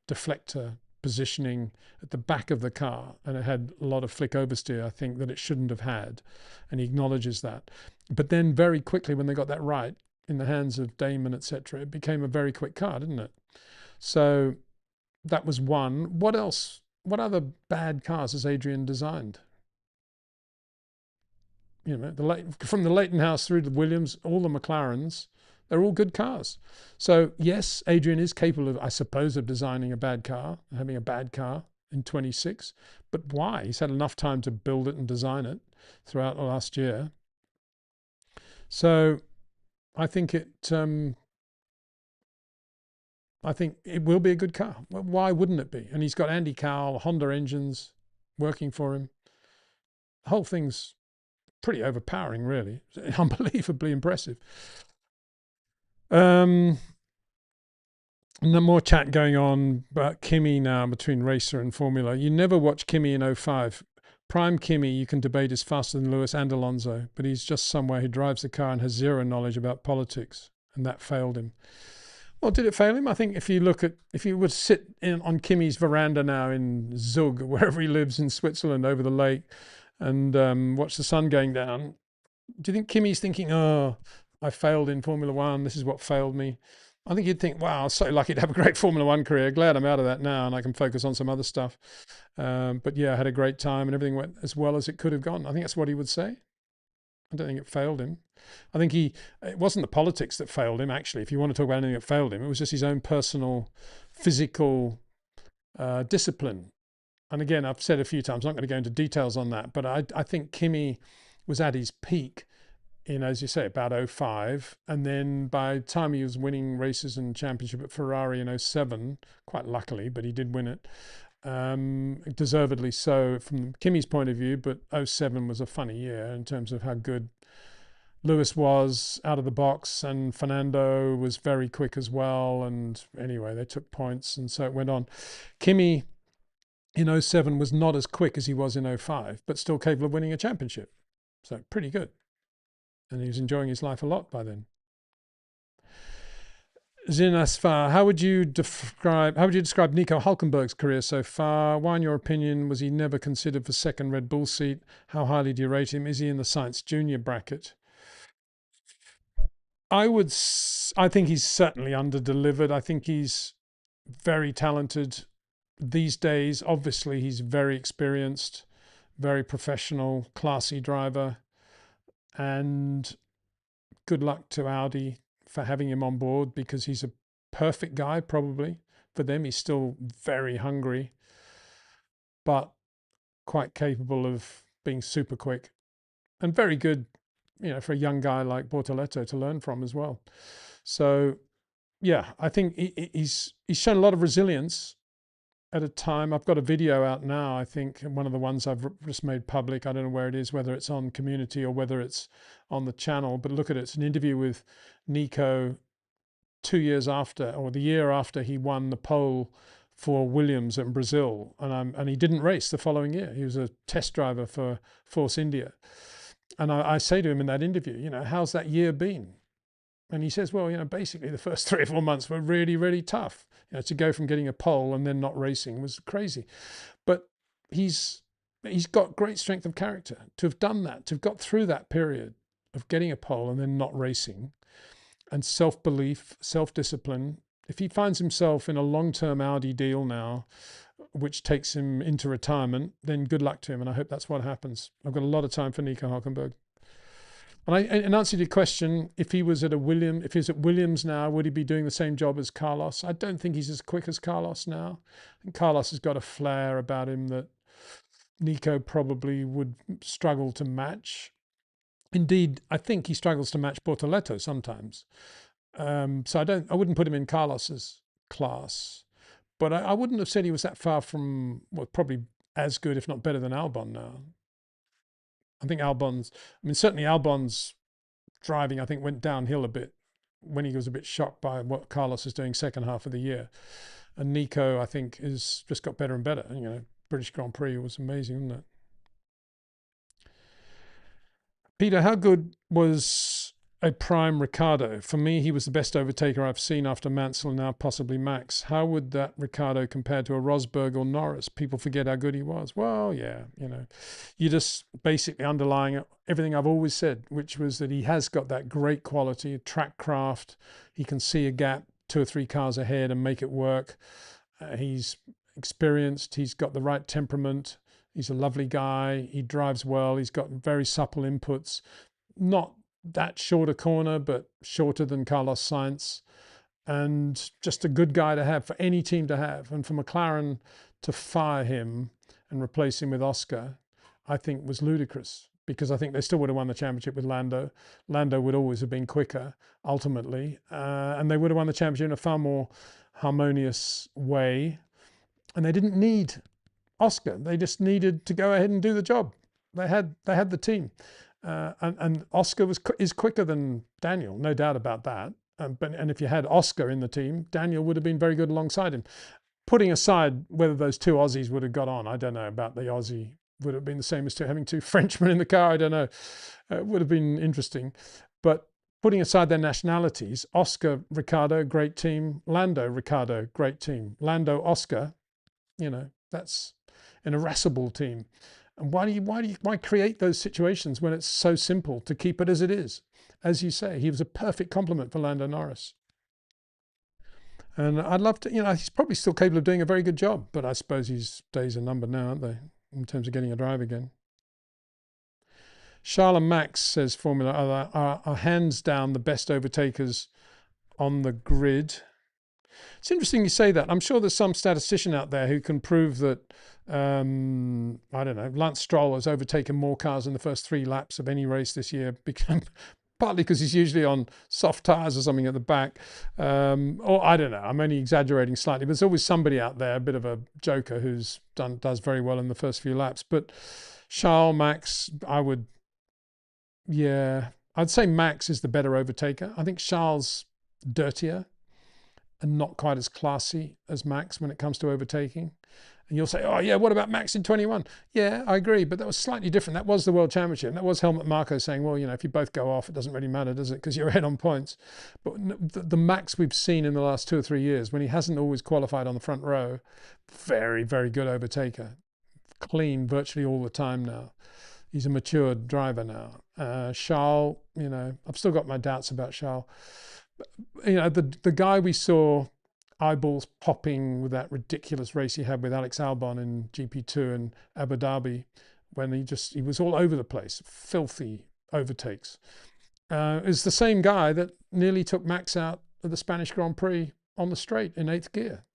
deflector positioning at the back of the car, and it had a lot of flick oversteer, I think, that it shouldn't have had, and he acknowledges that. But then very quickly, when they got that right in the hands of Damon, etc., it became a very quick car, didn't it? So that was one. What else? What other bad cars has Adrian designed? You know, from the Leighton House through to Williams, all the McLarens, they're all good cars. So yes, Adrian is capable of, I suppose, of designing a bad car, having a bad car in 26. But why? He's had enough time to build it and design it throughout the last year. So I think it will be a good car. Why wouldn't it be? And he's got Andy Cowell, Honda engines working for him. The whole thing's pretty overpowering, really. Unbelievably impressive. No more chat going on about Kimi now between Racer and Formula. You never watch Kimi in 05. Prime Kimi, you can debate, is faster than Lewis and Alonso, but he's just somewhere who drives the car and has zero knowledge about politics, and that failed him. Well, did it fail him? I think if you would sit on Kimi's veranda now in Zug, wherever he lives in Switzerland over the lake, and watch the sun going down, do you think Kimi's thinking, oh, I failed in Formula One, this is what failed me? I think you'd think, wow, I'm so lucky to have a great Formula One career. Glad I'm out of that now and I can focus on some other stuff. But yeah, I had a great time and everything went as well as it could have gone. I think that's what he would say. I don't think it failed him. I think it wasn't the politics that failed him, actually. If you want to talk about anything that failed him, it was just his own personal physical discipline. And again, I've said a few times, I'm not going to go into details on that, but I think Kimi was at his peak in, as you say, about 05. And then by the time he was winning races and championship at Ferrari in 07, quite luckily, but he did win it, deservedly so from Kimi's point of view, but 07 was a funny year in terms of how good Lewis was out of the box, and Fernando was very quick as well. And anyway, they took points, and so it went on. Kimi in 07 was not as quick as he was in 05, but still capable of winning a championship. So pretty good. And he was enjoying his life a lot by then. Zin Asfar, how would you describe Nico Hülkenberg's career so far? Why, in your opinion, was he never considered for second Red Bull seat? How highly do you rate him? Is he in the Science Junior bracket? I think he's certainly under-delivered. I think he's very talented these days. Obviously, he's very experienced, very professional, classy driver. And good luck to Audi for having him on board, because he's a perfect guy probably for them. He's still very hungry, but quite capable of being super quick and very good, for a young guy like Bortoleto to learn from as well. So yeah, I think he's shown a lot of resilience at a time. I've got a video out now, I think, one of the ones I've just made public. I don't know where it is, whether it's on community or whether it's on the channel, but look at it. It's an interview with Nico 2 years after, or the year after he won the pole for Williams in Brazil. And he didn't race the following year. He was a test driver for Force India. And I say to him in that interview, how's that year been? And he says, well, basically the first 3 or 4 months were really, really tough. To go from getting a pole and then not racing was crazy. But he's got great strength of character to have done that, to have got through that period of getting a pole and then not racing, and self-belief, self-discipline. If he finds himself in a long-term Audi deal now, which takes him into retirement, then good luck to him. And I hope that's what happens. I've got a lot of time for Nico Hülkenberg. And in answer to your question, if he was at Williams now, would he be doing the same job as Carlos? I don't think he's as quick as Carlos now. And Carlos has got a flair about him that Nico probably would struggle to match. Indeed, I think he struggles to match Bortoleto sometimes. So I wouldn't put him in Carlos's class. But I wouldn't have said he was that far from, probably as good, if not better than Albon now. I think certainly Albon's driving, I think, went downhill a bit when he was a bit shocked by what Carlos is doing second half of the year. And Nico, I think, has just got better and better. British Grand Prix was amazing, wasn't it? Peter, how good was a prime Ricciardo? For me, he was the best overtaker I've seen after Mansell, now possibly Max. How would that Ricciardo compare to a Rosberg or Norris? People forget how good he was. Well, yeah, you're just basically underlying everything I've always said, which was that he has got that great quality, trackcraft. He can see a gap 2 or 3 cars ahead and make it work. He's experienced. He's got the right temperament. He's a lovely guy. He drives well. He's got very supple inputs. Not that short a corner, but shorter than Carlos Sainz, and just a good guy to have for any team to have. And for McLaren to fire him and replace him with Oscar, I think was ludicrous, because I think they still would have won the championship with Lando. Lando would always have been quicker ultimately, and they would have won the championship in a far more harmonious way. And they didn't need Oscar. They just needed to go ahead and do the job. They had the team. And Oscar is quicker than Daniel, no doubt about that. And if you had Oscar in the team, Daniel would have been very good alongside him. Putting aside whether those 2 Aussies would have got on, I don't know about the Aussie. Would have been the same as having 2 Frenchmen in the car. I don't know. It would have been interesting. But putting aside their nationalities, Oscar, Ricciardo, great team. Lando, Ricciardo, great team. Lando, Oscar, that's an irascible team. And why create those situations when it's so simple to keep it as it is? As you say, he was a perfect complement for Lando Norris. And I'd love to, he's probably still capable of doing a very good job, but I suppose his days are numbered now, aren't they, in terms of getting a drive again. Charles and Max, says Formula, are hands down the best overtakers on the grid. It's interesting you say that. I'm sure there's some statistician out there who can prove that, I don't know, Lance Stroll has overtaken more cars in the first 3 laps of any race this year, partly because he's usually on soft tyres or something at the back. Or I don't know, I'm only exaggerating slightly, but there's always somebody out there, a bit of a joker, who's does very well in the first few laps. But Charles, Max, I'd say Max is the better overtaker. I think Charles dirtier and not quite as classy as Max when it comes to overtaking. And you'll say, oh yeah, what about Max in 21? Yeah, I agree, but that was slightly different. That was the World Championship. That was Helmut Marko saying, well, you know, if you both go off, it doesn't really matter, does it? Because you're ahead on points. But the Max we've seen in the last 2 or 3 years, when he hasn't always qualified on the front row, very, very good overtaker. Clean virtually all the time now. He's a matured driver now. Charles, you know, I've still got my doubts about Charles. You know, the guy we saw eyeballs popping with that ridiculous race he had with Alex Albon in GP2 in Abu Dhabi, when he was all over the place, filthy overtakes, is the same guy that nearly took Max out of the Spanish Grand Prix on the straight in 8th gear.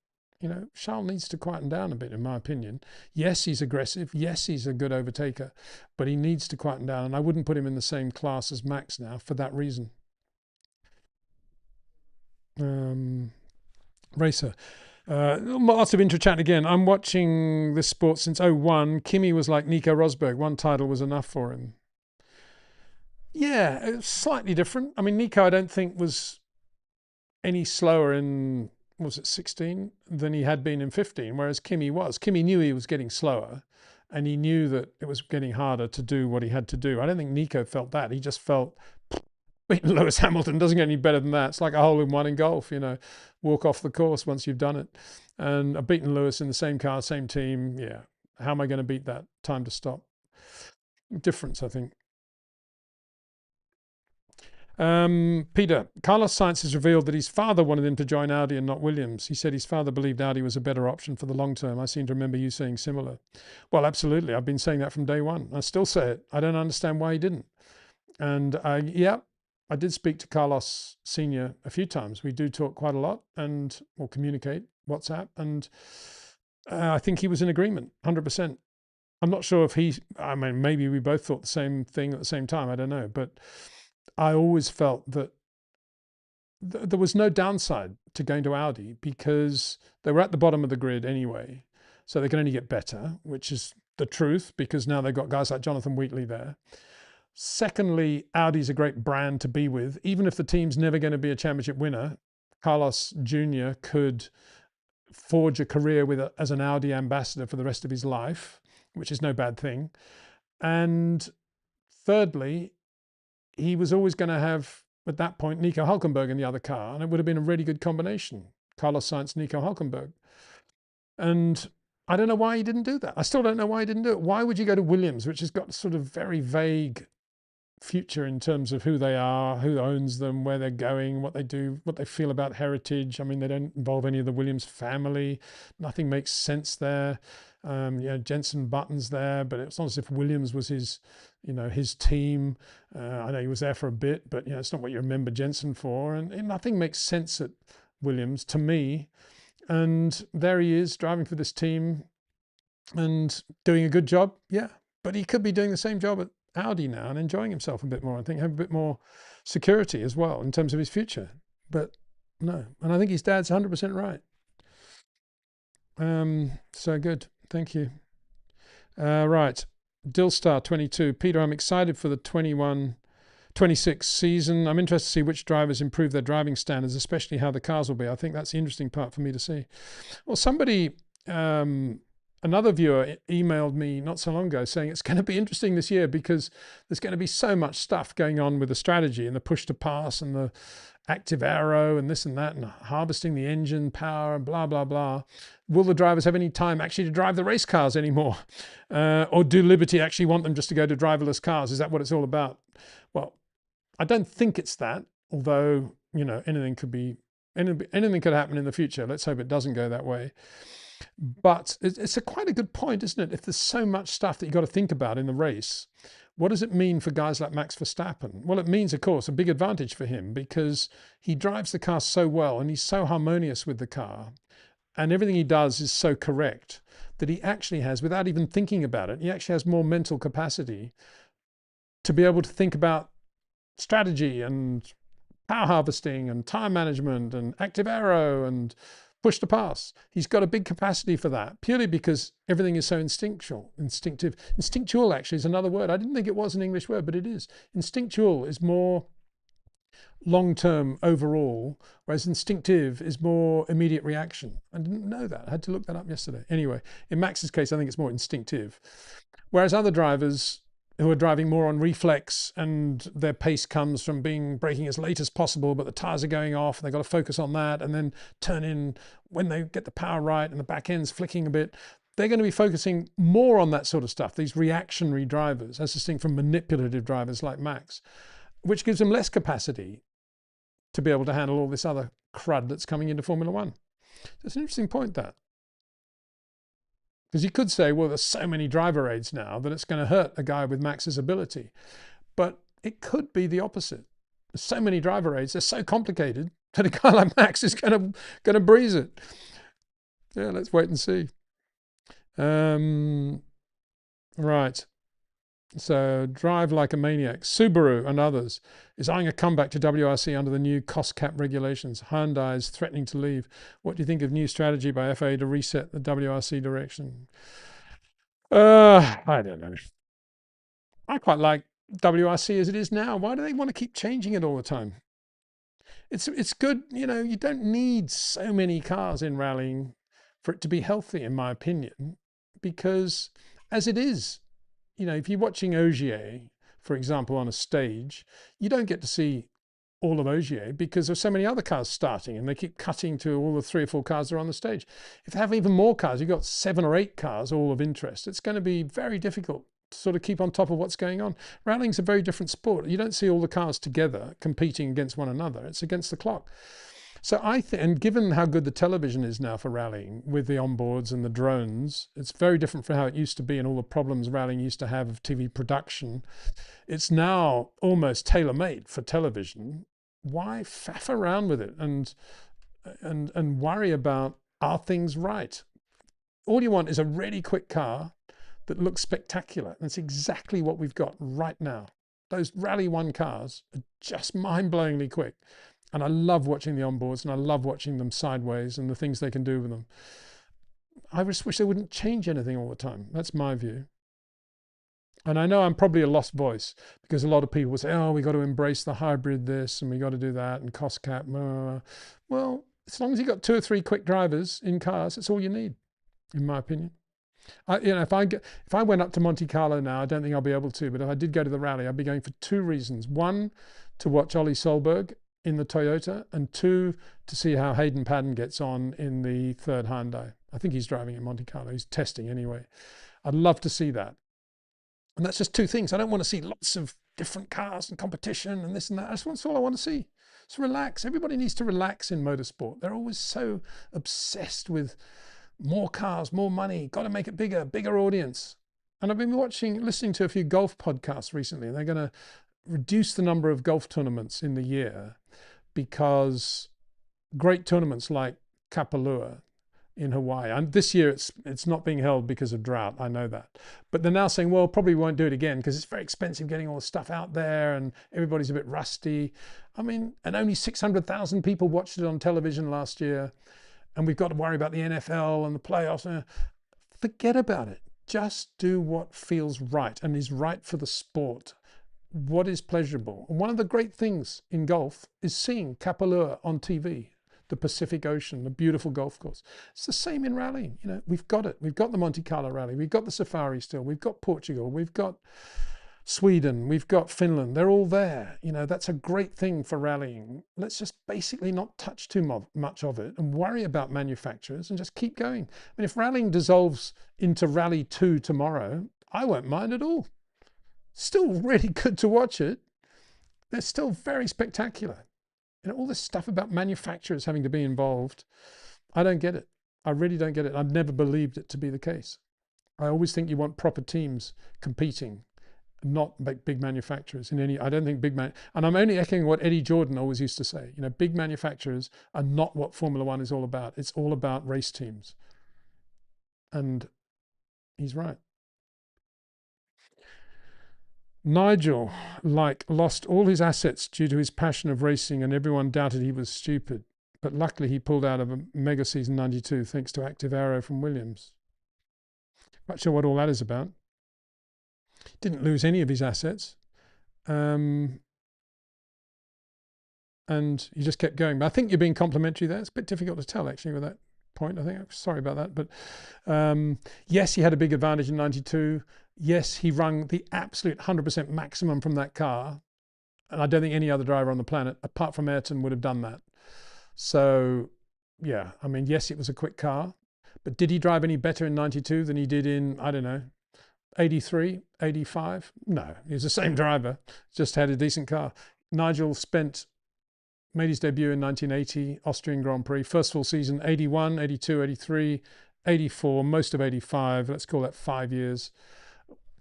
You know, Charles needs to quieten down a bit, in my opinion. Yes, he's aggressive. Yes, he's a good overtaker, but he needs to quieten down. And I wouldn't put him in the same class as Max now for that reason. Racer. Lots of intra-chat again. I'm watching this sport since 01. Kimi was like Nico Rosberg. 1 title was enough for him. Yeah, it's slightly different. I mean, Nico, I don't think was any slower in, was it 16, than he had been in 15, whereas Kimi was. Kimi knew he was getting slower, and he knew that it was getting harder to do what he had to do. I don't think Nico felt that. He just felt, beating Lewis Hamilton doesn't get any better than that. It's like a hole-in-one in golf, you know, walk off the course once you've done it. And I've beaten Lewis in the same car, same team. Yeah, how am I going to beat that time to stop? Difference, I think. Peter, Carlos Sainz has revealed that his father wanted him to join Audi and not Williams. He said his father believed Audi was a better option for the long term. I seem to remember you saying similar. Well, absolutely. I've been saying that from day one. I still say it. I don't understand why he didn't. And yeah, I did speak to Carlos Sr. a few times. We do talk quite a lot and we'll communicate, WhatsApp. And I think he was in agreement, 100%. I'm not sure if I mean, maybe we both thought the same thing at the same time. I don't know. But I always felt that there was no downside to going to Audi because they were at the bottom of the grid anyway. So they can only get better, which is the truth, because now they've got guys like Jonathan Wheatley there. Secondly, Audi's a great brand to be with. Even if the team's never going to be a championship winner, Carlos Jr. could forge a career as an Audi ambassador for the rest of his life, which is no bad thing. And thirdly, he was always going to have, at that point, Nico Hülkenberg in the other car, and it would have been a really good combination. Carlos Sainz, Nico Hülkenberg. And I don't know why he didn't do that. I still don't know why he didn't do it. Why would you go to Williams, which has got sort of very vague future in terms of who they are, who owns them, where they're going, what they do, what they feel about heritage. I mean, they don't involve any of the Williams family. Nothing makes sense there. You know, Jenson Button's there, but it's not as if Williams was his, you know, his team. I know he was there for a bit, but, you know, it's not what you remember Jenson for. And nothing makes sense at Williams to me. And there he is driving for this team and doing a good job. Yeah, but he could be doing the same job at Audi now and enjoying himself a bit more. I think have a bit more security as well in terms of his future. But no, and I think his dad's 100% right. So good. Thank you. Right. Dillstar 22. Peter, I'm excited for the 21-26 season. I'm interested to see which drivers improve their driving standards, especially how the cars will be. I think that's the interesting part for me to see. Well, somebody, another viewer emailed me not so long ago saying it's going to be interesting this year because there's going to be so much stuff going on with the strategy and the push to pass and the active aero and this and that and harvesting the engine power and blah, blah, blah. Will the drivers have any time actually to drive the race cars anymore? Or do Liberty actually want them just to go to driverless cars? Is that what it's all about? Well, I don't think it's that, although, you know, anything could happen in the future. Let's hope it doesn't go that way. But it's quite a good point, isn't it? If there's so much stuff that you've got to think about in the race, What does it mean for guys like Max Verstappen? Well, it means, of course, a big advantage for him because he drives the car so well and he's so harmonious with the car and everything he does is so correct that he actually has, without even thinking about it, he actually has more mental capacity to be able to think about strategy and power harvesting and time management and active aero and push to pass. He's got a big capacity for that purely because everything is so instinctual, instinctive. Instinctual actually is another word. I didn't think it was an English word, but it is. Instinctual is more long-term overall, whereas instinctive is more immediate reaction. I didn't know that. I had to look that up yesterday. Anyway, in Max's case, I think it's more instinctive. Whereas other drivers who are driving more on reflex and their pace comes from braking as late as possible, but the tires are going off and they've got to focus on that and then turn in when they get the power right and the back end's flicking a bit. They're going to be focusing more on that sort of stuff, these reactionary drivers, as distinct from manipulative drivers like Max, which gives them less capacity to be able to handle all this other crud that's coming into Formula One. It's an interesting point, that. Because you could say, well, there's so many driver aids now that it's going to hurt a guy with Max's ability. But it could be the opposite. There's so many driver aids, they're so complicated that a guy like Max is going to breeze it. Yeah, let's wait and see. Right. So drive like a maniac. Subaru and others is eyeing a comeback to WRC under the new cost cap regulations. Hyundai is threatening to leave. What do you think of new strategy by FA to reset the WRC direction? I don't know. I quite like WRC as it is now. Why do they want to keep changing it all the time? It's good, you know, you don't need so many cars in rallying for it to be healthy, in my opinion, because as it is, you know, if you're watching Ogier, for example, on a stage, you don't get to see all of Ogier because there's so many other cars starting and they keep cutting to all the 3 or 4 cars that are on the stage. If they have even more cars, you've got 7 or 8 cars all of interest. It's going to be very difficult to sort of keep on top of what's going on. Rallying's a very different sport. You don't see all the cars together competing against one another. It's against the clock. So I think, and given how good the television is now for rallying with the onboards and the drones, it's very different from how it used to be and all the problems rallying used to have of TV production. It's now almost tailor-made for television. Why faff around with it and worry about, are things right? All you want is a really quick car that looks spectacular. That's exactly what we've got right now. Those Rally 1 cars are just mind-blowingly quick. And I love watching the onboards and I love watching them sideways and the things they can do with them. I just wish they wouldn't change anything all the time. That's my view. And I know I'm probably a lost voice because a lot of people will say, oh, we got to embrace the hybrid this and we got to do that and cost cap. Well, as long as you've got 2 or 3 quick drivers in cars, that's all you need, in my opinion. You know, if I went up to Monte Carlo now, I don't think I'll be able to, but if I did go to the rally, I'd be going for 2 reasons. 1, to watch Ollie Solberg in the Toyota, and 2, to see how Hayden Paddon gets on in the 3rd Hyundai. I think he's driving in Monte Carlo. He's testing anyway. I'd love to see that. And that's just 2 things. I don't want to see lots of different cars and competition and this and that. That's all I want to see. So relax. Everybody needs to relax in motorsport. They're always so obsessed with more cars, more money, got to make it bigger, bigger audience. And I've been listening to a few golf podcasts recently, and they're going to reduce the number of golf tournaments in the year because great tournaments like Kapalua in Hawaii, and this year it's not being held because of drought, I know that, but they're now saying, well, probably won't do it again because it's very expensive getting all the stuff out there and everybody's a bit rusty. I mean, and only 600,000 people watched it on television last year, and we've got to worry about the NFL and the playoffs. Forget about it. Just do what feels right and is right for the sport. What is pleasurable? And one of the great things in golf is seeing Kapalua on TV, the Pacific Ocean, the beautiful golf course. It's the same in rallying. You know, we've got it. We've got the Monte Carlo rally. We've got the Safari still. We've got Portugal. We've got Sweden. We've got Finland. They're all there. You know, that's a great thing for rallying. Let's just basically not touch too much of it and worry about manufacturers and just keep going. I mean, if rallying dissolves into Rally 2 tomorrow, I won't mind at all. Still really good to watch it. They're still very spectacular. You know, all this stuff about manufacturers having to be involved, I don't get it. I really don't get it. I've never believed it to be the case. I always think you want proper teams competing not big manufacturers in any. I don't think and I'm only echoing what Eddie Jordan always used to say. You know, big manufacturers are not what Formula One is all about. It's all about race teams, and he's right. Nigel, lost all his assets due to his passion of racing, and everyone doubted he was stupid. But luckily, he pulled out of a mega season '92 thanks to active arrow from Williams. Not sure what all that is about. Didn't lose any of his assets, and he just kept going. But I think you're being complimentary there. It's a bit difficult to tell actually with that point. I think I'm sorry about that, but yes, he had a big advantage in '92. Yes, he wrung the absolute 100% maximum from that car, and I don't think any other driver on the planet, apart from Ayrton, would have done that. So, yeah, I mean, yes, it was a quick car, but did he drive any better in '92 than he did in, I don't know, '83, '85? No, he was the same driver, just had a decent car. Nigel made his debut in 1980, Austrian Grand Prix, first full season, 81, 82, 83, 84, most of 85, let's call that 5 years.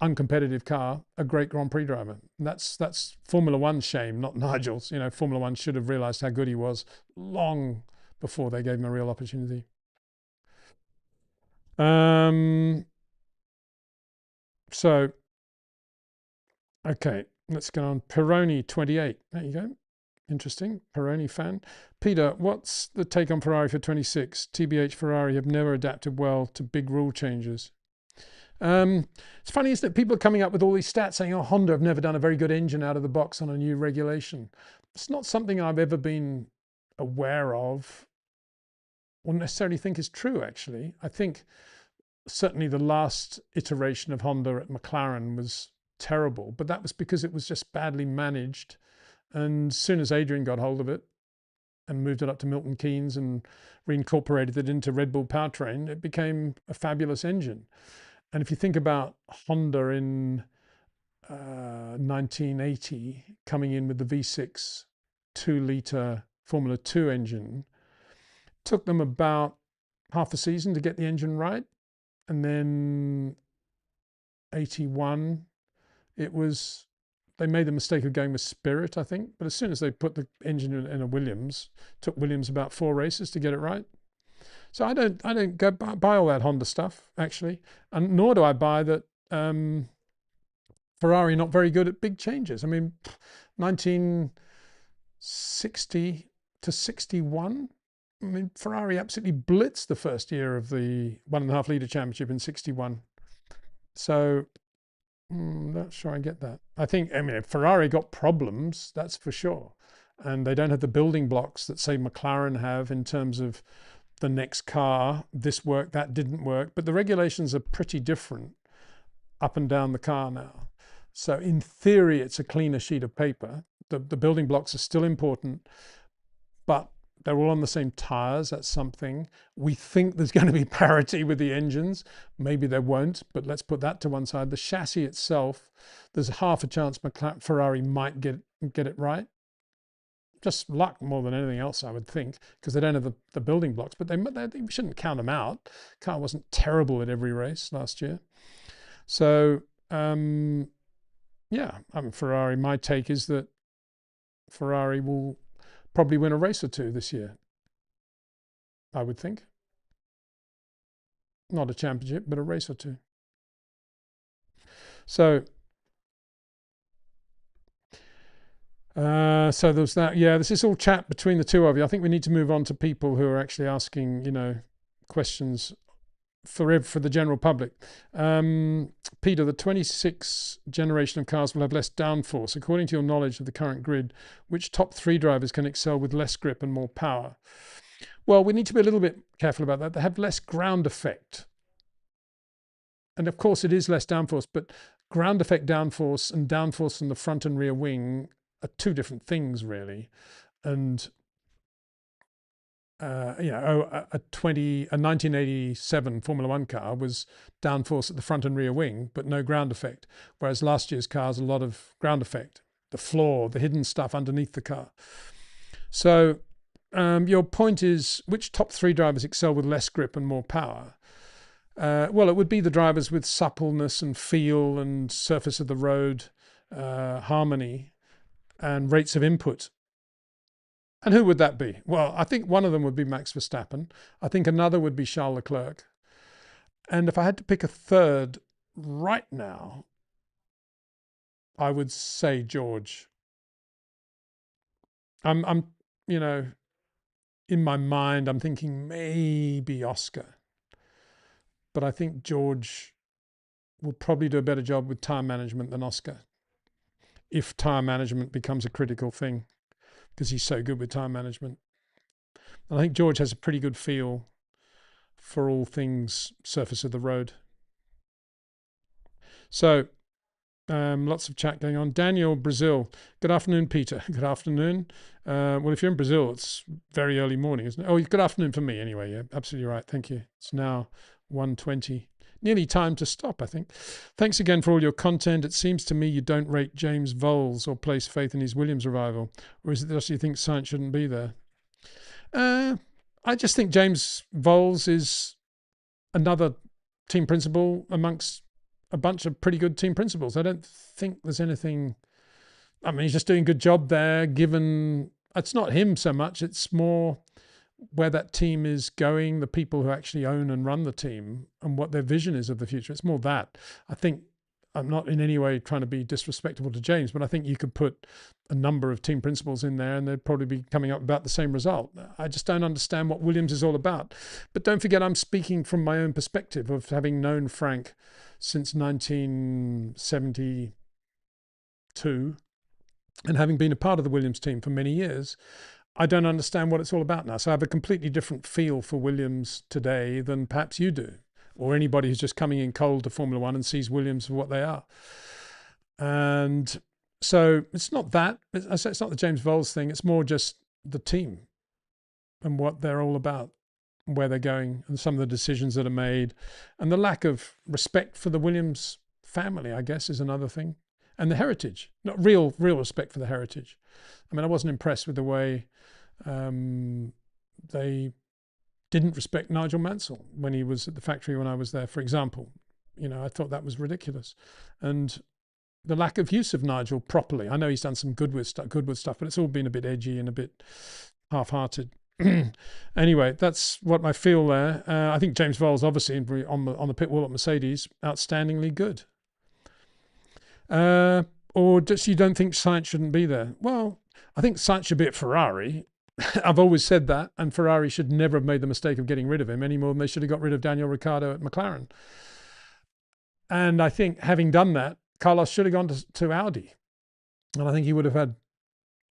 Uncompetitive car, a great Grand Prix driver. And that's Formula One's shame, not Nigel's. You know, Formula One should have realized how good he was long before they gave him a real opportunity. So, okay, let's go on. Peroni 28. There you go. Interesting. Peroni fan. Peter, what's the take on Ferrari for 26? TBH Ferrari have never adapted well to big rule changes. It's funny, isn't it? People are coming up with all these stats saying, oh, Honda have never done a very good engine out of the box on a new regulation. It's not something I've ever been aware of or necessarily think is true, actually. I think certainly the last iteration of Honda at McLaren was terrible, but that was because it was just badly managed. And as soon as Adrian got hold of it and moved it up to Milton Keynes and reincorporated it into Red Bull powertrain, it became a fabulous engine. And if you think about Honda in 1980 coming in with the V6 2-litre Formula 2 engine, took them about half a season to get the engine right. And then 81, they made the mistake of going with Spirit, I think. But as soon as they put the engine in a Williams, took Williams about 4 races to get it right. So I don't go buy all that Honda stuff, actually, and nor do I buy that Ferrari not very good at big changes. I mean, 1960 to 61, I mean, Ferrari absolutely blitzed the first year of the 1.5 litre championship in 61. So not sure I get that. I mean, if Ferrari got problems, that's for sure. And they don't have the building blocks that, say, McLaren have in terms of the next car, this worked, that didn't work. But the regulations are pretty different up and down the car now. So in theory, it's a cleaner sheet of paper. The building blocks are still important, but they're all on the same tires. That's something. We think there's going to be parity with the engines. Maybe there won't, but let's put that to one side. The chassis itself, there's half a chance Ferrari might get it right. Just luck more than anything else, I would think, because they don't have the building blocks, but we shouldn't count them out. Car wasn't terrible at every race last year. So, yeah, I mean, Ferrari, my take is that Ferrari will probably win a race or two this year, I would think. Not a championship, but a race or two. So, so there's that. Yeah, this is all chat between the two of you. I think we need to move on to people who are actually asking, questions for the general public. Peter, the 26th generation of cars will have less downforce. According to your knowledge of the current grid, which top 3 drivers can excel with less grip and more power? Well, we need to be a little bit careful about that. They have less ground effect. And of course, it is less downforce, but ground effect downforce and downforce from the front and rear wing are 2 different things, really. And a 1987 Formula One car was downforce at the front and rear wing, but no ground effect. Whereas last year's cars, a lot of ground effect, the floor, the hidden stuff underneath the car. So your point is, which top 3 drivers excel with less grip and more power? Well, it would be the drivers with suppleness and feel and surface of the road harmony and rates of input. And who would that be? Well, I think one of them would be Max Verstappen. I think another would be Charles Leclerc. And if I had to pick a third right now, I would say George. I'm, you know, in my mind, I'm thinking maybe Oscar. But I think George will probably do a better job with time management than Oscar, if time management becomes a critical thing, because he's so good with time management. And I think George has a pretty good feel for all things surface of the road. So lots of chat going on. Daniel, Brazil. Good afternoon, Peter. Good afternoon. Well, if you're in Brazil, it's very early morning, isn't it? Oh, good afternoon for me anyway. Yeah, absolutely right. Thank you. It's now 1:20. Nearly time to stop, I think. Thanks again for all your content. It seems to me you don't rate James Voles or place faith in his Williams revival. Or is it just you think science shouldn't be there? I just think James Voles is another team principal amongst a bunch of pretty good team principals. I don't think there's anything... I mean, he's just doing a good job there, given... It's not him so much. It's more where that team is going, the people who actually own and run the team, and what their vision is of the future. It's more that. I think I'm not in any way trying to be disrespectful to James, but I think you could put a number of team principals in there and they'd probably be coming up about the same result. I just don't understand what Williams is all about. But don't forget, I'm speaking from my own perspective of having known Frank since 1972 and having been a part of the Williams team for many years. I don't understand what it's all about now. So I have a completely different feel for Williams today than perhaps you do, or anybody who's just coming in cold to Formula One and sees Williams for what they are. And so it's not that. I say it's not the James Voles thing. It's more just the team and what they're all about, where they're going, and some of the decisions that are made, and the lack of respect for the Williams family, I guess, is another thing, and the heritage. Not real respect for the heritage. I mean, I wasn't impressed with the way they didn't respect Nigel Mansell when he was at the factory when I was there, for example. You know, I thought that was ridiculous. And the lack of use of Nigel properly. I know he's done some Goodwood stuff, but it's all been a bit edgy and a bit half-hearted. Anyway, that's what I feel there. I think James Voles, obviously, on the pit wall at Mercedes, outstandingly good. Or just you don't think science shouldn't be there? Well, I think science should be at Ferrari. I've always said that, and Ferrari should never have made the mistake of getting rid of him any more than they should have got rid of Daniel Ricciardo at McLaren. And I think having done that, Carlos should have gone to Audi. And I think he would have had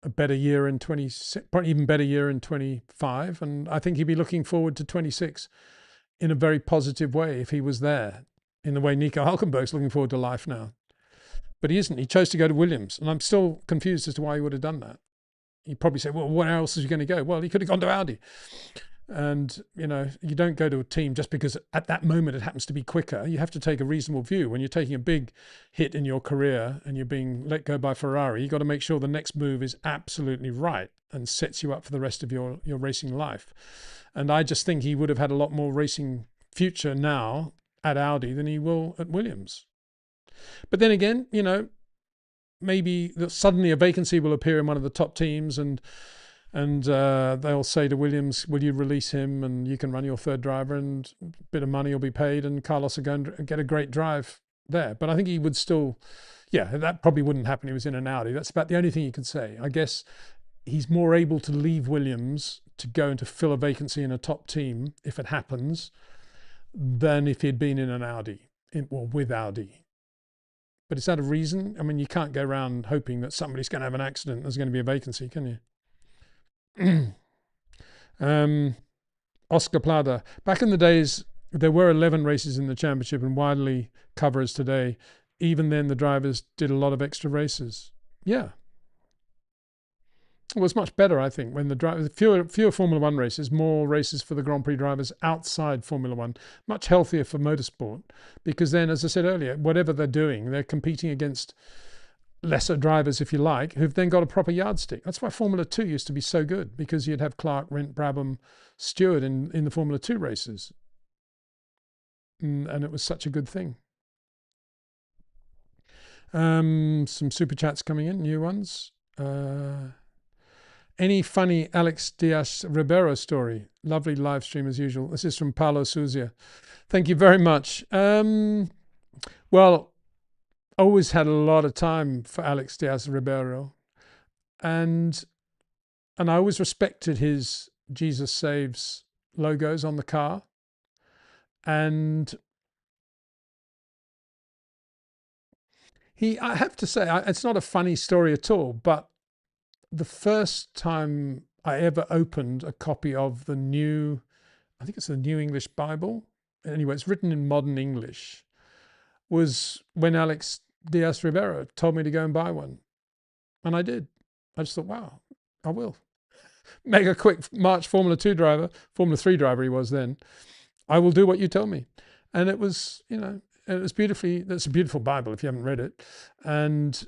a better year in 26, probably even better year in 25. And I think he'd be looking forward to 26 in a very positive way if he was there, in the way Nico Hülkenberg's looking forward to life now. But he isn't. He chose to go to Williams. And I'm still confused as to why he would have done that. He'd probably say, well, where else is he going to go? Well, he could have gone to Audi. And, you know, you don't go to a team just because at that moment it happens to be quicker. You have to take a reasonable view. When you're taking a big hit in your career and you're being let go by Ferrari, you've got to make sure the next move is absolutely right and sets you up for the rest of your racing life. And I just think he would have had a lot more racing future now at Audi than he will at Williams. But then again, you know, maybe suddenly a vacancy will appear in one of the top teams and they'll say to Williams, will you release him and you can run your third driver and a bit of money will be paid and Carlos will go and get a great drive there. But I think he would still, yeah, that probably wouldn't happen. He was in an Audi. That's about the only thing you could say. I guess he's more able to leave Williams to go and to fill a vacancy in a top team, if it happens, than if he'd been in an Audi, or with Audi. But is that a reason? I mean, you can't go around hoping that somebody's going to have an accident and there's going to be a vacancy, can you? Oscar Plada. Back in the days, there were 11 races in the championship and widely covered as today. Even then, the drivers did a lot of extra races. Yeah. It was much better, I think, when the drivers, fewer Formula One races, more races for the Grand Prix drivers outside Formula One. Much healthier for motorsport, because then, as I said earlier, whatever they're doing, they're competing against lesser drivers, if you like, who've then got a proper yardstick. That's why Formula 2 used to be so good, because you'd have Clark, Rent, Brabham, Stewart in the Formula 2 races. And it was such a good thing. Some super chats coming in, new ones. Any funny Alex Diaz Ribeiro story? Lovely live stream as usual. This is from Paulo Suzia. Thank you very much. Well, always had a lot of time for Alex Diaz Ribeiro, and I always respected his Jesus Saves logos on the car. And I have to say, it's not a funny story at all, but the first time I ever opened a copy of the new, I think it's the New English Bible, anyway, it's written in modern English, was when Alex Diaz Ribeiro told me to go and buy one. And I did. I just thought, wow, I will. Mega quick March Formula 2 driver, Formula 3 driver he was then. I will do what you tell me. And it was, you know, it was beautifully, that's a beautiful Bible if you haven't read it. And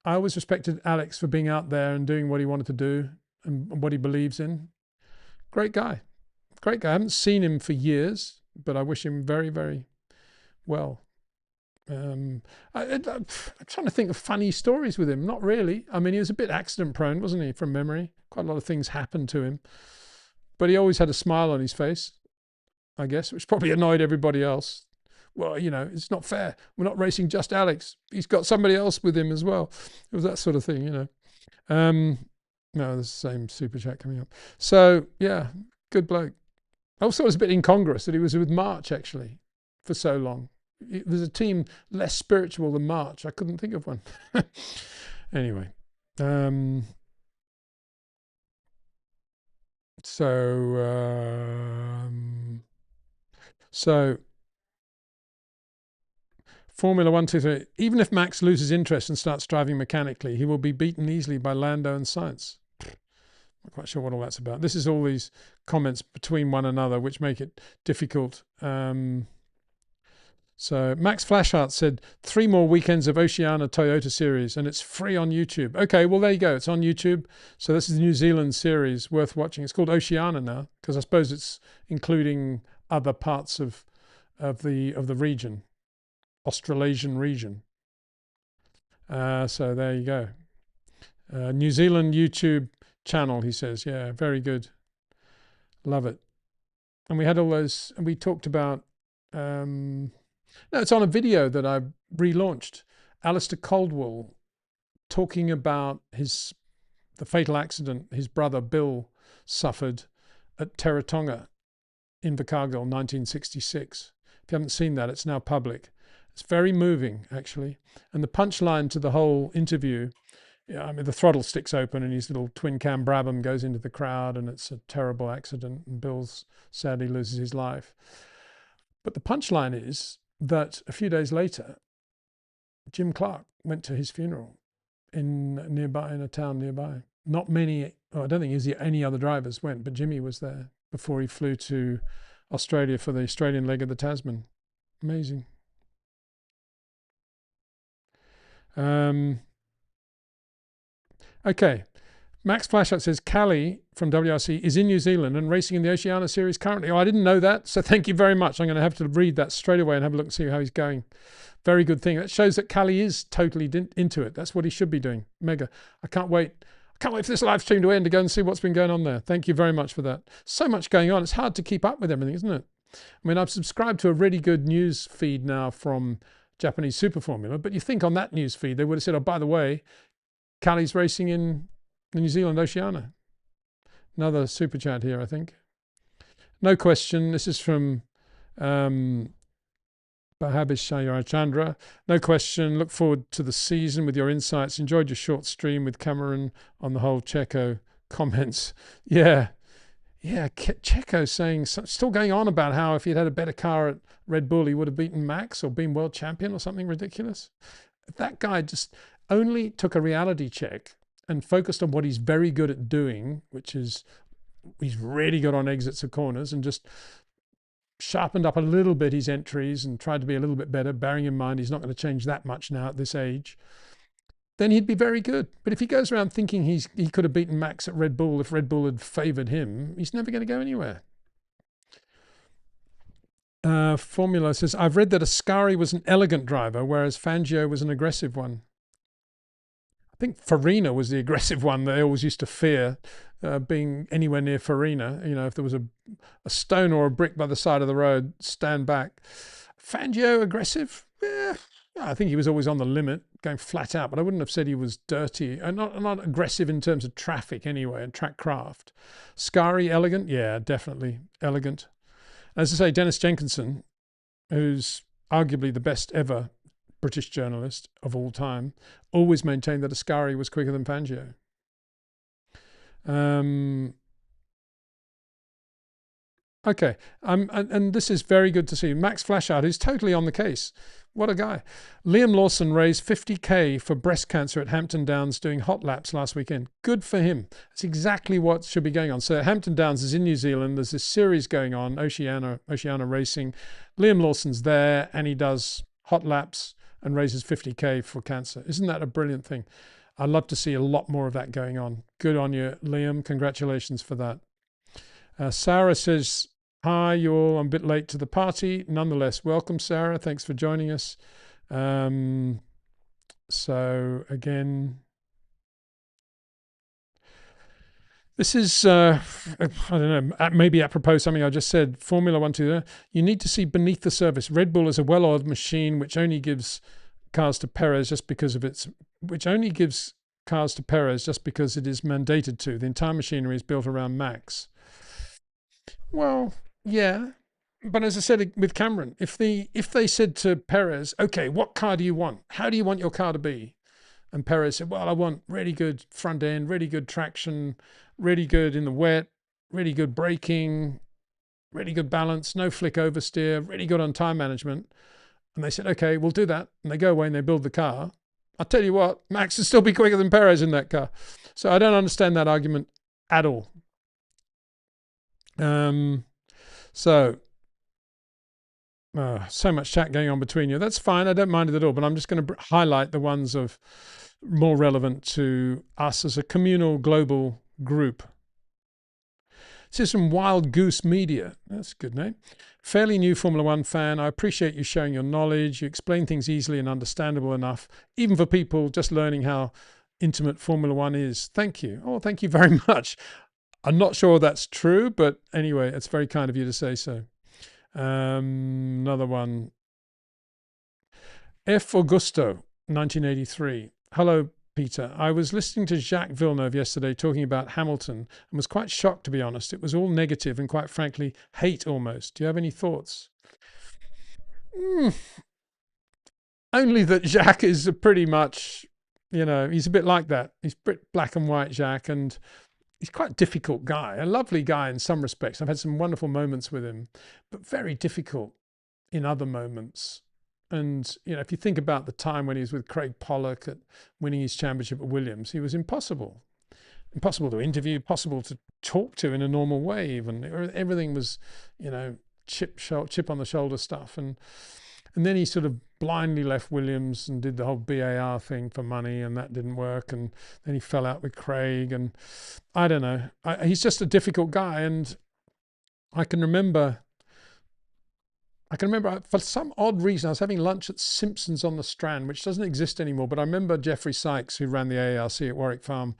I always respected Alex for being out there and doing what he wanted to do and what he believes in. Great guy. Great guy. I haven't seen him for years, but I wish him very, very well. I'm trying to think of funny stories with him. Not really. I mean, he was a bit accident prone, wasn't he, from memory? Quite a lot of things happened to him. But he always had a smile on his face, I guess, which probably annoyed everybody else. Well, you know, it's not fair. We're not racing just Alex. He's got somebody else with him as well. It was that sort of thing, you know. No, the same super chat coming up. So, yeah, good bloke. I also was a bit incongruous that he was with March, actually, for so long. It was a team less spiritual than March. I couldn't think of one. Anyway. So Formula 1, 2, 3. Even if Max loses interest and starts driving mechanically, he will be beaten easily by Lando and Sainz. Not quite sure what all that's about. This is all these comments between one another, which make it difficult. So Max Flashheart said 3 more weekends of Oceania Toyota series, and it's free on YouTube. Okay, well, there you go. It's on YouTube. So this is the New Zealand series, worth watching. It's called Oceania now, because I suppose it's including other parts of the region, Australasian region. So there you go. New Zealand YouTube channel, he says. Yeah, very good. Love it. And we had all those, and we talked about, no, it's on a video that I relaunched. Alistair Caldwell talking about the fatal accident his brother Bill suffered at Teretonga in Invercargill, 1966. If you haven't seen that, it's now public. It's very moving, actually. And the punchline to the whole interview, yeah, I mean, the throttle sticks open and his little twin cam Brabham goes into the crowd and it's a terrible accident and Bill's sadly loses his life. But the punchline is that a few days later, Jim Clark went to his funeral in a town nearby. Not many, I don't think any other drivers went, but Jimmy was there before he flew to Australia for the Australian leg of the Tasman. Amazing. Okay. Max Flashlight says Callie from WRC is in New Zealand and racing in the Oceania series currently. Oh, I didn't know that. So thank you very much. I'm going to have to read that straight away and have a look and see how he's going. Very good thing. That shows that Callie is totally into it. That's what he should be doing. Mega. I can't wait. I can't wait for this live stream to end to go and see what's been going on there. Thank you very much for that. So much going on. It's hard to keep up with everything, isn't it? I mean, I've subscribed to a really good news feed now from Japanese Super Formula, but you think on that news feed, they would have said, oh, by the way, Callie's racing in the New Zealand Oceania. Another super chat here, I think. No question. This is from Bahabish Shayarachandra. No question. Look forward to the season with your insights. Enjoyed your short stream with Cameron on the whole Checo comments. Yeah. Checo saying, still going on about how if he'd had a better car at Red Bull, he would have beaten Max or been world champion or something ridiculous. That guy just only took a reality check and focused on what he's very good at doing, which is he's really good on exits of corners, and just sharpened up a little bit his entries and tried to be a little bit better, bearing in mind he's not going to change that much now at this age, then he'd be very good. But if he goes around thinking he could have beaten Max at Red Bull if Red Bull had favoured him, he's never going to go anywhere. Formula says, I've read that Ascari was an elegant driver, whereas Fangio was an aggressive one. I think Farina was the aggressive one that they always used to fear, being anywhere near Farina. You know, if there was a stone or a brick by the side of the road, stand back. Fangio, aggressive? Yeah, I think he was always on the limit, going flat out, but I wouldn't have said he was dirty. And not aggressive in terms of traffic anyway, and track craft. Ascari, elegant? Yeah, definitely elegant. As I say, Dennis Jenkinson, who's arguably the best ever British journalist of all time, always maintained that Ascari was quicker than Fangio. Okay, and this is very good to see. Max Flashard is totally on the case. What a guy. Liam Lawson raised 50k for breast cancer at Hampton Downs doing hot laps last weekend. Good for him. That's exactly what should be going on. So Hampton Downs is in New Zealand. There's this series going on, Oceania Racing. Liam Lawson's there and he does hot laps and raises 50k for cancer. Isn't that a brilliant thing? I'd love to see a lot more of that going on. Good on you, Liam. Congratulations for that. Sarah says, hi, you all. I'm a bit late to the party. Nonetheless, welcome, Sarah. Thanks for joining us. So again, this is, I don't know, maybe apropos something I just said. Formula 1, 2, you need to see beneath the surface. Red Bull is a well-oiled machine which only gives cars to Perez just because of its, which only gives cars to Perez just because it is mandated to. The entire machinery is built around Max. Well, yeah, but as I said with Cameron, if they said to Perez, okay, what car do you want? How do you want your car to be? And Perez said, well, I want really good front end, really good traction, really good in the wet, really good braking, really good balance, no flick oversteer, really good on time management. And they said, okay, we'll do that. And they go away and they build the car. I'll tell you what, Max will still be quicker than Perez in that car. So I don't understand that argument at all. So much chat going on between you. That's fine. I don't mind it at all, but I'm just going to highlight the ones of more relevant to us as a communal global group. This is from Wild Goose Media. That's a good name. Fairly new Formula One fan. I appreciate you sharing your knowledge. You explain things easily and understandable enough, even for people just learning how intimate Formula One is. Thank you. Oh, thank you very much. I'm not sure that's true, but anyway, it's very kind of you to say so. Another one. F. Augusto, 1983. Hello, Peter. I was listening to Jacques Villeneuve yesterday talking about Hamilton and was quite shocked, to be honest. It was all negative and quite frankly, hate almost. Do you have any thoughts? Only that Jacques is pretty much, you know, he's a bit like that. He's black and white, Jacques, and he's quite a difficult guy, a lovely guy in some respects. I've had some wonderful moments with him, but very difficult in other moments. And, you know, if you think about the time when he was with Craig Pollock at winning his championship at Williams, he was impossible to interview, impossible to talk to in a normal way even. Everything was, you know, chip on the shoulder stuff. And then he sort of blindly left Williams and did the whole BAR thing for money, and that didn't work. And then he fell out with Craig, and I don't know. He's just a difficult guy. And I can remember for some odd reason, I was having lunch at Simpson's on the Strand, which doesn't exist anymore. But I remember Jeffrey Sykes, who ran the AARC at Warwick Farm,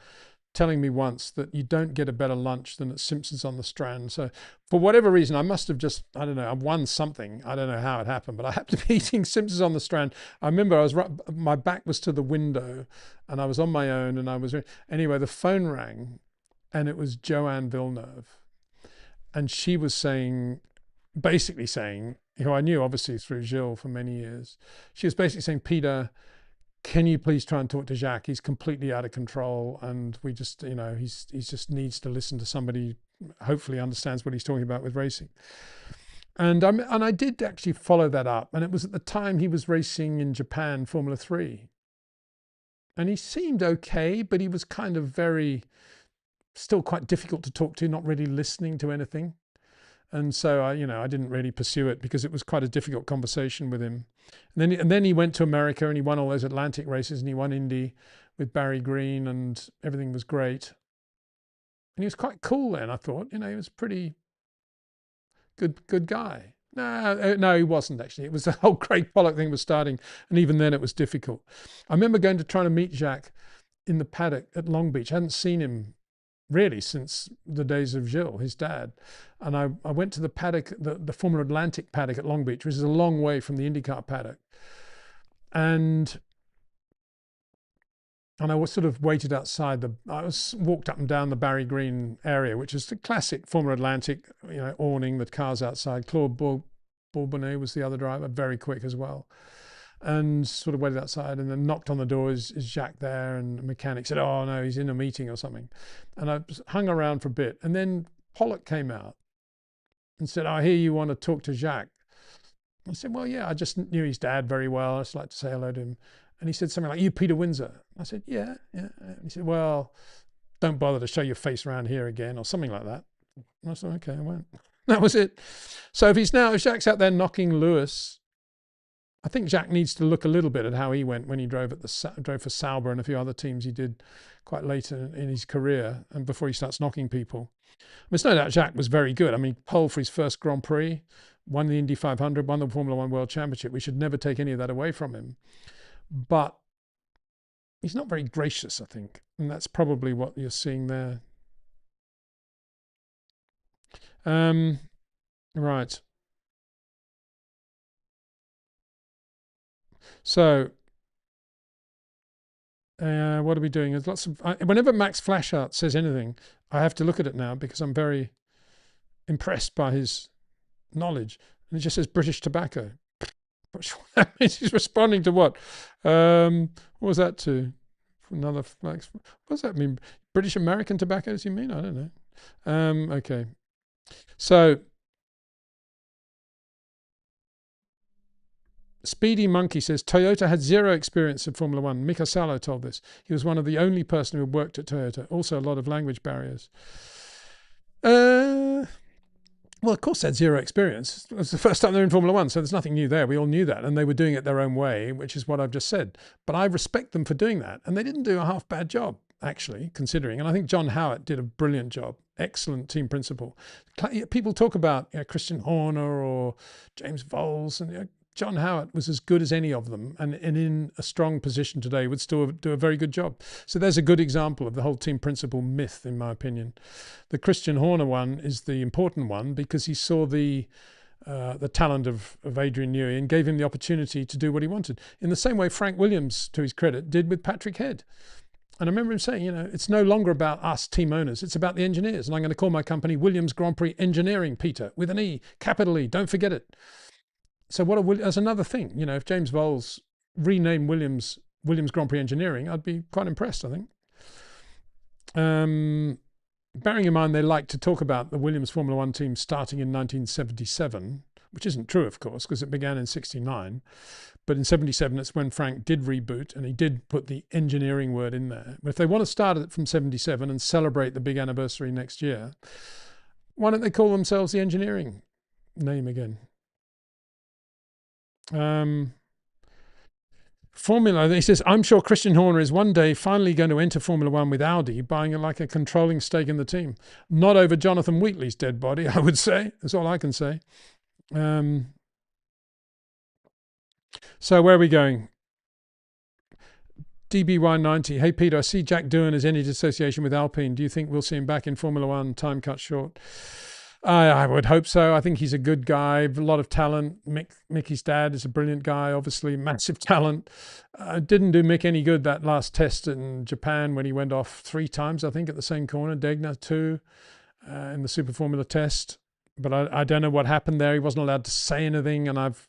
telling me once that you don't get a better lunch than at Simpson's on the Strand. So for whatever reason, I must have just, I don't know, I won something. I don't know how it happened, but I happened to be eating Simpson's on the Strand. I remember my back was to the window and I was on my own, and anyway, the phone rang and it was Joanne Villeneuve. And she was basically saying, who I knew obviously through Gilles for many years, she was basically saying, Peter, can you please try and talk to Jacques? He's completely out of control, and we just, you know, he just needs to listen to somebody who hopefully understands what he's talking about with racing. And I did actually follow that up, and it was at the time he was racing in Japan, Formula 3. And he seemed okay, but he was kind of still quite difficult to talk to, not really listening to anything. And so I didn't really pursue it because it was quite a difficult conversation with him. And then he went to America and he won all those Atlantic races, and he won Indy with Barry Green, and everything was great. And he was quite cool then, I thought. You know, he was pretty good guy. No, he wasn't actually. It was the whole Craig Pollock thing was starting, and even then it was difficult. I remember going to try to meet Jacques in the paddock at Long Beach. I hadn't seen him really since the days of Gilles, his dad. And I went to the paddock, the Formula Atlantic paddock at Long Beach, which is a long way from the IndyCar paddock. And I was sort of waited outside walked up and down the Barry Green area, which is the classic Formula Atlantic, awning with cars outside. Claude Bourbonnais was the other driver, very quick as well. And sort of waited outside and then knocked on the door. Is Jacques there? And the mechanic said, oh no, he's in a meeting or something. And I hung around for a bit. And then Pollock came out and said, I hear you want to talk to Jacques. I said, well, yeah, I just knew his dad very well. I just like to say hello to him. And he said something like, you Peter Windsor? I said, yeah. And he said, well, don't bother to show your face around here again, or something like that. And I said, okay, I won't. That was it. So if Jacques out there knocking Lewis, I think Jacques needs to look a little bit at how he went when he drove for Sauber and a few other teams he did quite late in his career and before he starts knocking people. There's no doubt Jacques was very good. I mean, pole for his first Grand Prix, won the Indy 500, won the Formula One World Championship. We should never take any of that away from him. But he's not very gracious, I think. And that's probably what you're seeing there. Right. So, what are we doing? There's lots of, whenever Max Flashart says anything, I have to look at it now because I'm very impressed by his knowledge. And it just says British tobacco. He's responding to what? What was that to? Another Max. What does that mean? British American tobacco, does he mean? I don't know. Okay. So, Speedy Monkey says, Toyota had zero experience in Formula One. Mika Salo told this. He was one of the only person who worked at Toyota. Also a lot of language barriers. Well, of course they had zero experience. It was the first time they were in Formula One, so there's nothing new there. We all knew that, and they were doing it their own way, which is what I've just said. But I respect them for doing that, and they didn't do a half bad job, actually, considering. And I think John Howett did a brilliant job. Excellent team principal. People talk about Christian Horner or James Voles, and John Howett was as good as any of them, and in a strong position today would still do a very good job. So there's a good example of the whole team principle myth, in my opinion. The Christian Horner one is the important one because he saw the talent of Adrian Newey and gave him the opportunity to do what he wanted. In the same way Frank Williams, to his credit, did with Patrick Head. And I remember him saying, it's no longer about us team owners, it's about the engineers. And I'm going to call my company Williams Grand Prix Engineering, Peter, with an E, capital E, don't forget it. So that's another thing. If James Voles renamed Williams Grand Prix Engineering, I'd be quite impressed, I think. Bearing in mind they like to talk about the Williams Formula One team starting in 1977, which isn't true, of course, because it began in 69. But in 77, it's when Frank did reboot, and he did put the engineering word in there. But if they want to start it from 77 and celebrate the big anniversary next year, why don't they call themselves the engineering name again? Formula, he says, I'm sure Christian Horner is one day finally going to enter Formula One with Audi, buying like a controlling stake in the team. Not over Jonathan Wheatley's dead body, I would say. That's all I can say. So where are we going? DBY90. Hey, Peter, I see Jack Doohan has ended association with Alpine. Do you think we'll see him back in Formula One? Time cut short. I would hope so. I think he's a good guy, a lot of talent. Mickey's dad is a brilliant guy, obviously, massive talent. Didn't do Mick any good that last test in Japan when he went off 3 times, I think, at the same corner. Degner, 2 in the Super Formula test. But I don't know what happened there. He wasn't allowed to say anything, and I've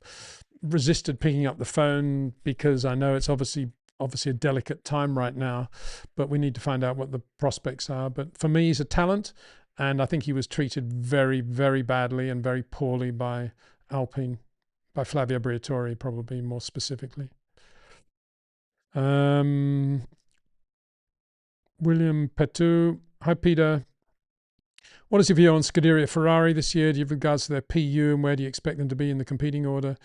resisted picking up the phone because I know it's obviously a delicate time right now, but we need to find out what the prospects are. But for me, he's a talent. And I think he was treated very, very badly and very poorly by Alpine, by Flavio Briatore, probably more specifically. William Petu. Hi, Peter. What is your view on Scuderia Ferrari this year? Do you have regards to their PU and where do you expect them to be in the competing order?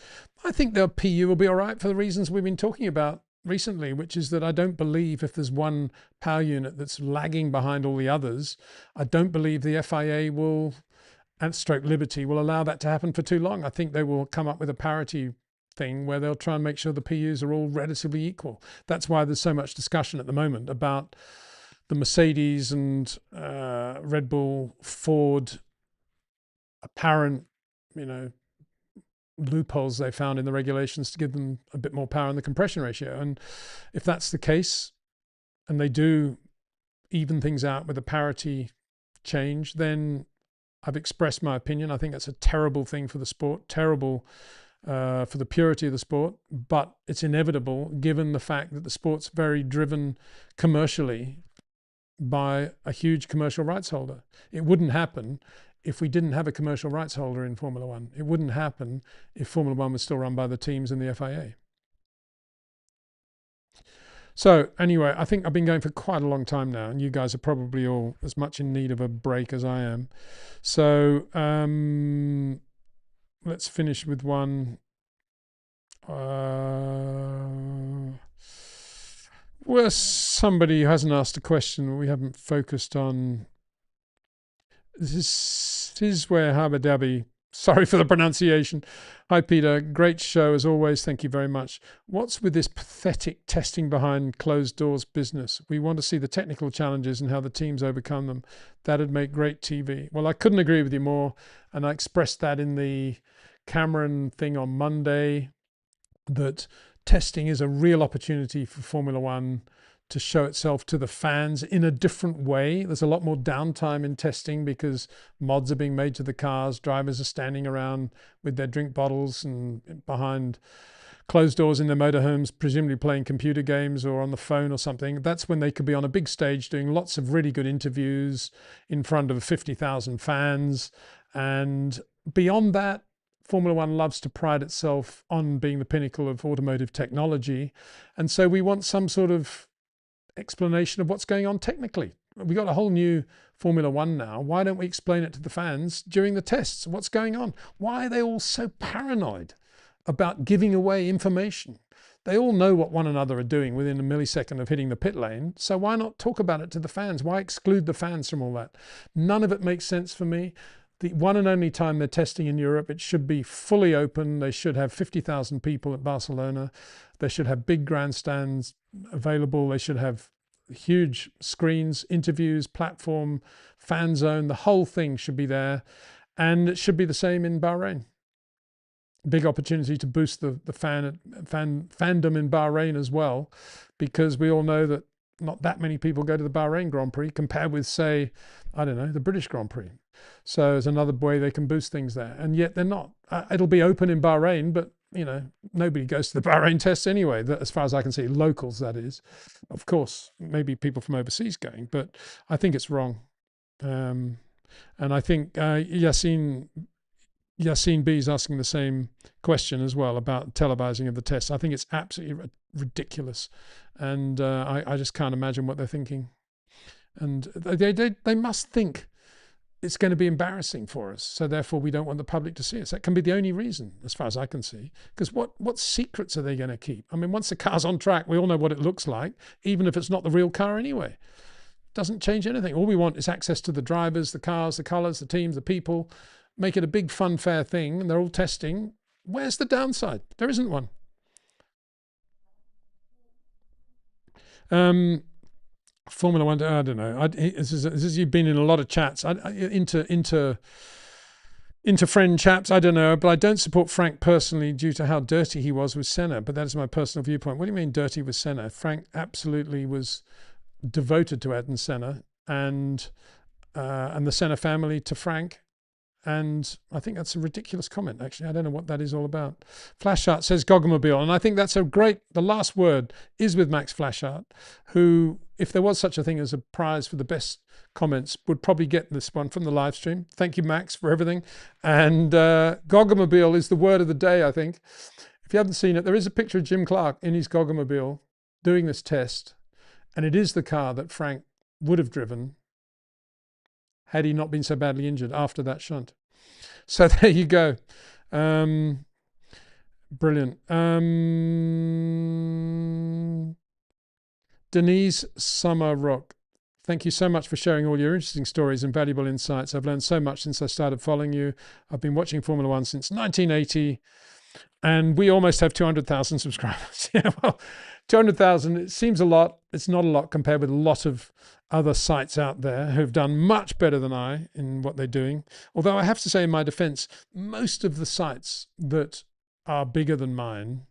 I think their PU will be all right for the reasons we've been talking about recently, which is that I don't believe if there's one power unit that's lagging behind all the others, I don't believe the FIA will and stroke liberty will allow that to happen for too long. I think they will come up with a parity thing where they'll try and make sure the PUs are all relatively equal. That's why there's so much discussion at the moment about the Mercedes and Red Bull, Ford apparent, loopholes they found in the regulations to give them a bit more power in the compression ratio. And if that's the case, and they do even things out with a parity change, then I've expressed my opinion. I think that's a terrible thing for the sport, terrible for the purity of the sport, but it's inevitable given the fact that the sport's very driven commercially by a huge commercial rights holder. It wouldn't happen if we didn't have a commercial rights holder in Formula One. It wouldn't happen if Formula One was still run by the teams and the FIA. So anyway, I think I've been going for quite a long time now, and you guys are probably all as much in need of a break as I am. So let's finish with one. Well, somebody who hasn't asked a question we haven't focused on. This is where Abu Dhabi. Sorry for the pronunciation. Hi, Peter. Great show as always. Thank you very much. What's with this pathetic testing behind closed doors business? We want to see the technical challenges and how the teams overcome them. That'd make great TV. Well, I couldn't agree with you more. And I expressed that in the Cameron thing on Monday, that testing is a real opportunity for Formula One to show itself to the fans in a different way. There's a lot more downtime in testing because mods are being made to the cars. Drivers are standing around with their drink bottles and behind closed doors in their motorhomes, presumably playing computer games or on the phone or something. That's when they could be on a big stage doing lots of really good interviews in front of 50,000 fans. And beyond that, Formula One loves to pride itself on being the pinnacle of automotive technology. And so we want some sort of explanation of what's going on technically. We got a whole new Formula One now. Why don't we explain it to the fans during the tests? What's going on? Why are they all so paranoid about giving away information? They all know what one another are doing within a millisecond of hitting the pit lane. So why not talk about it to the fans? Why exclude the fans from all that? None of it makes sense for me. The one and only time they're testing in Europe, it should be fully open. They should have 50,000 people at Barcelona. They should have big grandstands available. They should have huge screens, interviews, platform, fan zone. The whole thing should be there. And it should be the same in Bahrain. Big opportunity to boost the fandom in Bahrain as well, because we all know that not that many people go to the Bahrain Grand Prix compared with, say, I don't know, the British Grand Prix. So there's another way they can boost things there. And yet they're not. It'll be open in Bahrain, but, nobody goes to the Bahrain tests anyway, as far as I can see. Locals, that is. Of course, maybe people from overseas going, but I think it's wrong. And I think Yassine B is asking the same question as well about televising of the tests. I think it's absolutely ridiculous. And I just can't imagine what they're thinking. And they must think it's going to be embarrassing for us. So therefore, we don't want the public to see us. That can be the only reason, as far as I can see. Because what secrets are they going to keep? I mean, once the car's on track, we all know what it looks like, even if it's not the real car anyway. Doesn't change anything. All we want is access to the drivers, the cars, the colours, the teams, the people. Make it a big, fun, fair thing. And they're all testing. Where's the downside? There isn't one. Formula One, I don't know. You've been in a lot of chats, into friend chats. I don't know, but I don't support Frank personally due to how dirty he was with Senna. But that is my personal viewpoint. What do you mean dirty with Senna? Frank absolutely was devoted to Ayrton Senna and the Senna family to Frank. And I think that's a ridiculous comment, actually. I don't know what that is all about. Flashart says Gogomobile. And I think that's the last word is with Max Flashart, who, if there was such a thing as a prize for the best comments, would probably get this one from the live stream. Thank you, Max, for everything. And Gogomobile is the word of the day, I think. If you haven't seen it, there is a picture of Jim Clark in his Gogomobile doing this test. And it is the car that Frank would have driven had he not been so badly injured after that shunt. So there you go. Brilliant. Denise Summer Rock. Thank you so much for sharing all your interesting stories and valuable insights. I've learned so much since I started following you. I've been watching Formula One since 1980, and we almost have 200,000 subscribers. Yeah, well, 200,000, it seems a lot. It's not a lot compared with a lot of other sites out there who've done much better than I in what they're doing. Although I have to say, in my defense, most of the sites that are bigger than mine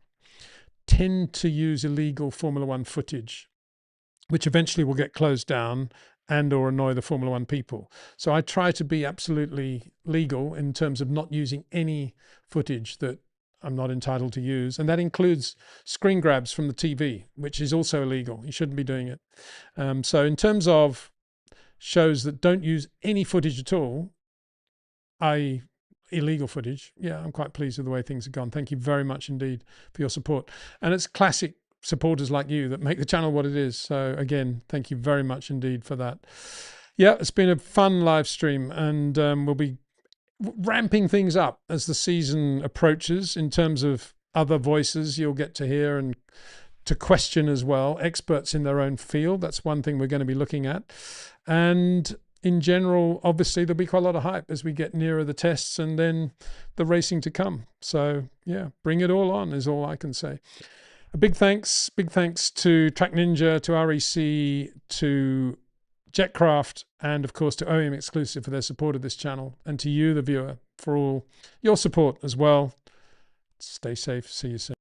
tend to use illegal Formula One footage, which eventually will get closed down and or annoy the Formula One people. So I try to be absolutely legal in terms of not using any footage that I'm not entitled to use. And that includes screen grabs from the TV, which is also illegal. You shouldn't be doing it. So in terms of shows that don't use any footage at all, i.e. illegal footage, yeah, I'm quite pleased with the way things have gone. Thank you very much indeed for your support. And it's classic supporters like you that make the channel what it is. So again, thank you very much indeed for that. Yeah, it's been a fun live stream, and we'll be ramping things up as the season approaches in terms of other voices you'll get to hear and to question as well, experts in their own field. That's one thing we're going to be looking at. And in general, obviously, there'll be quite a lot of hype as we get nearer the tests and then the racing to come. So yeah, bring it all on is all I can say. A big thanks to TrackNinja, to REC, to Jetcraft, and of course to OEM Exclusive for their support of this channel, and to you, the viewer, for all your support as well. Stay safe. See you soon.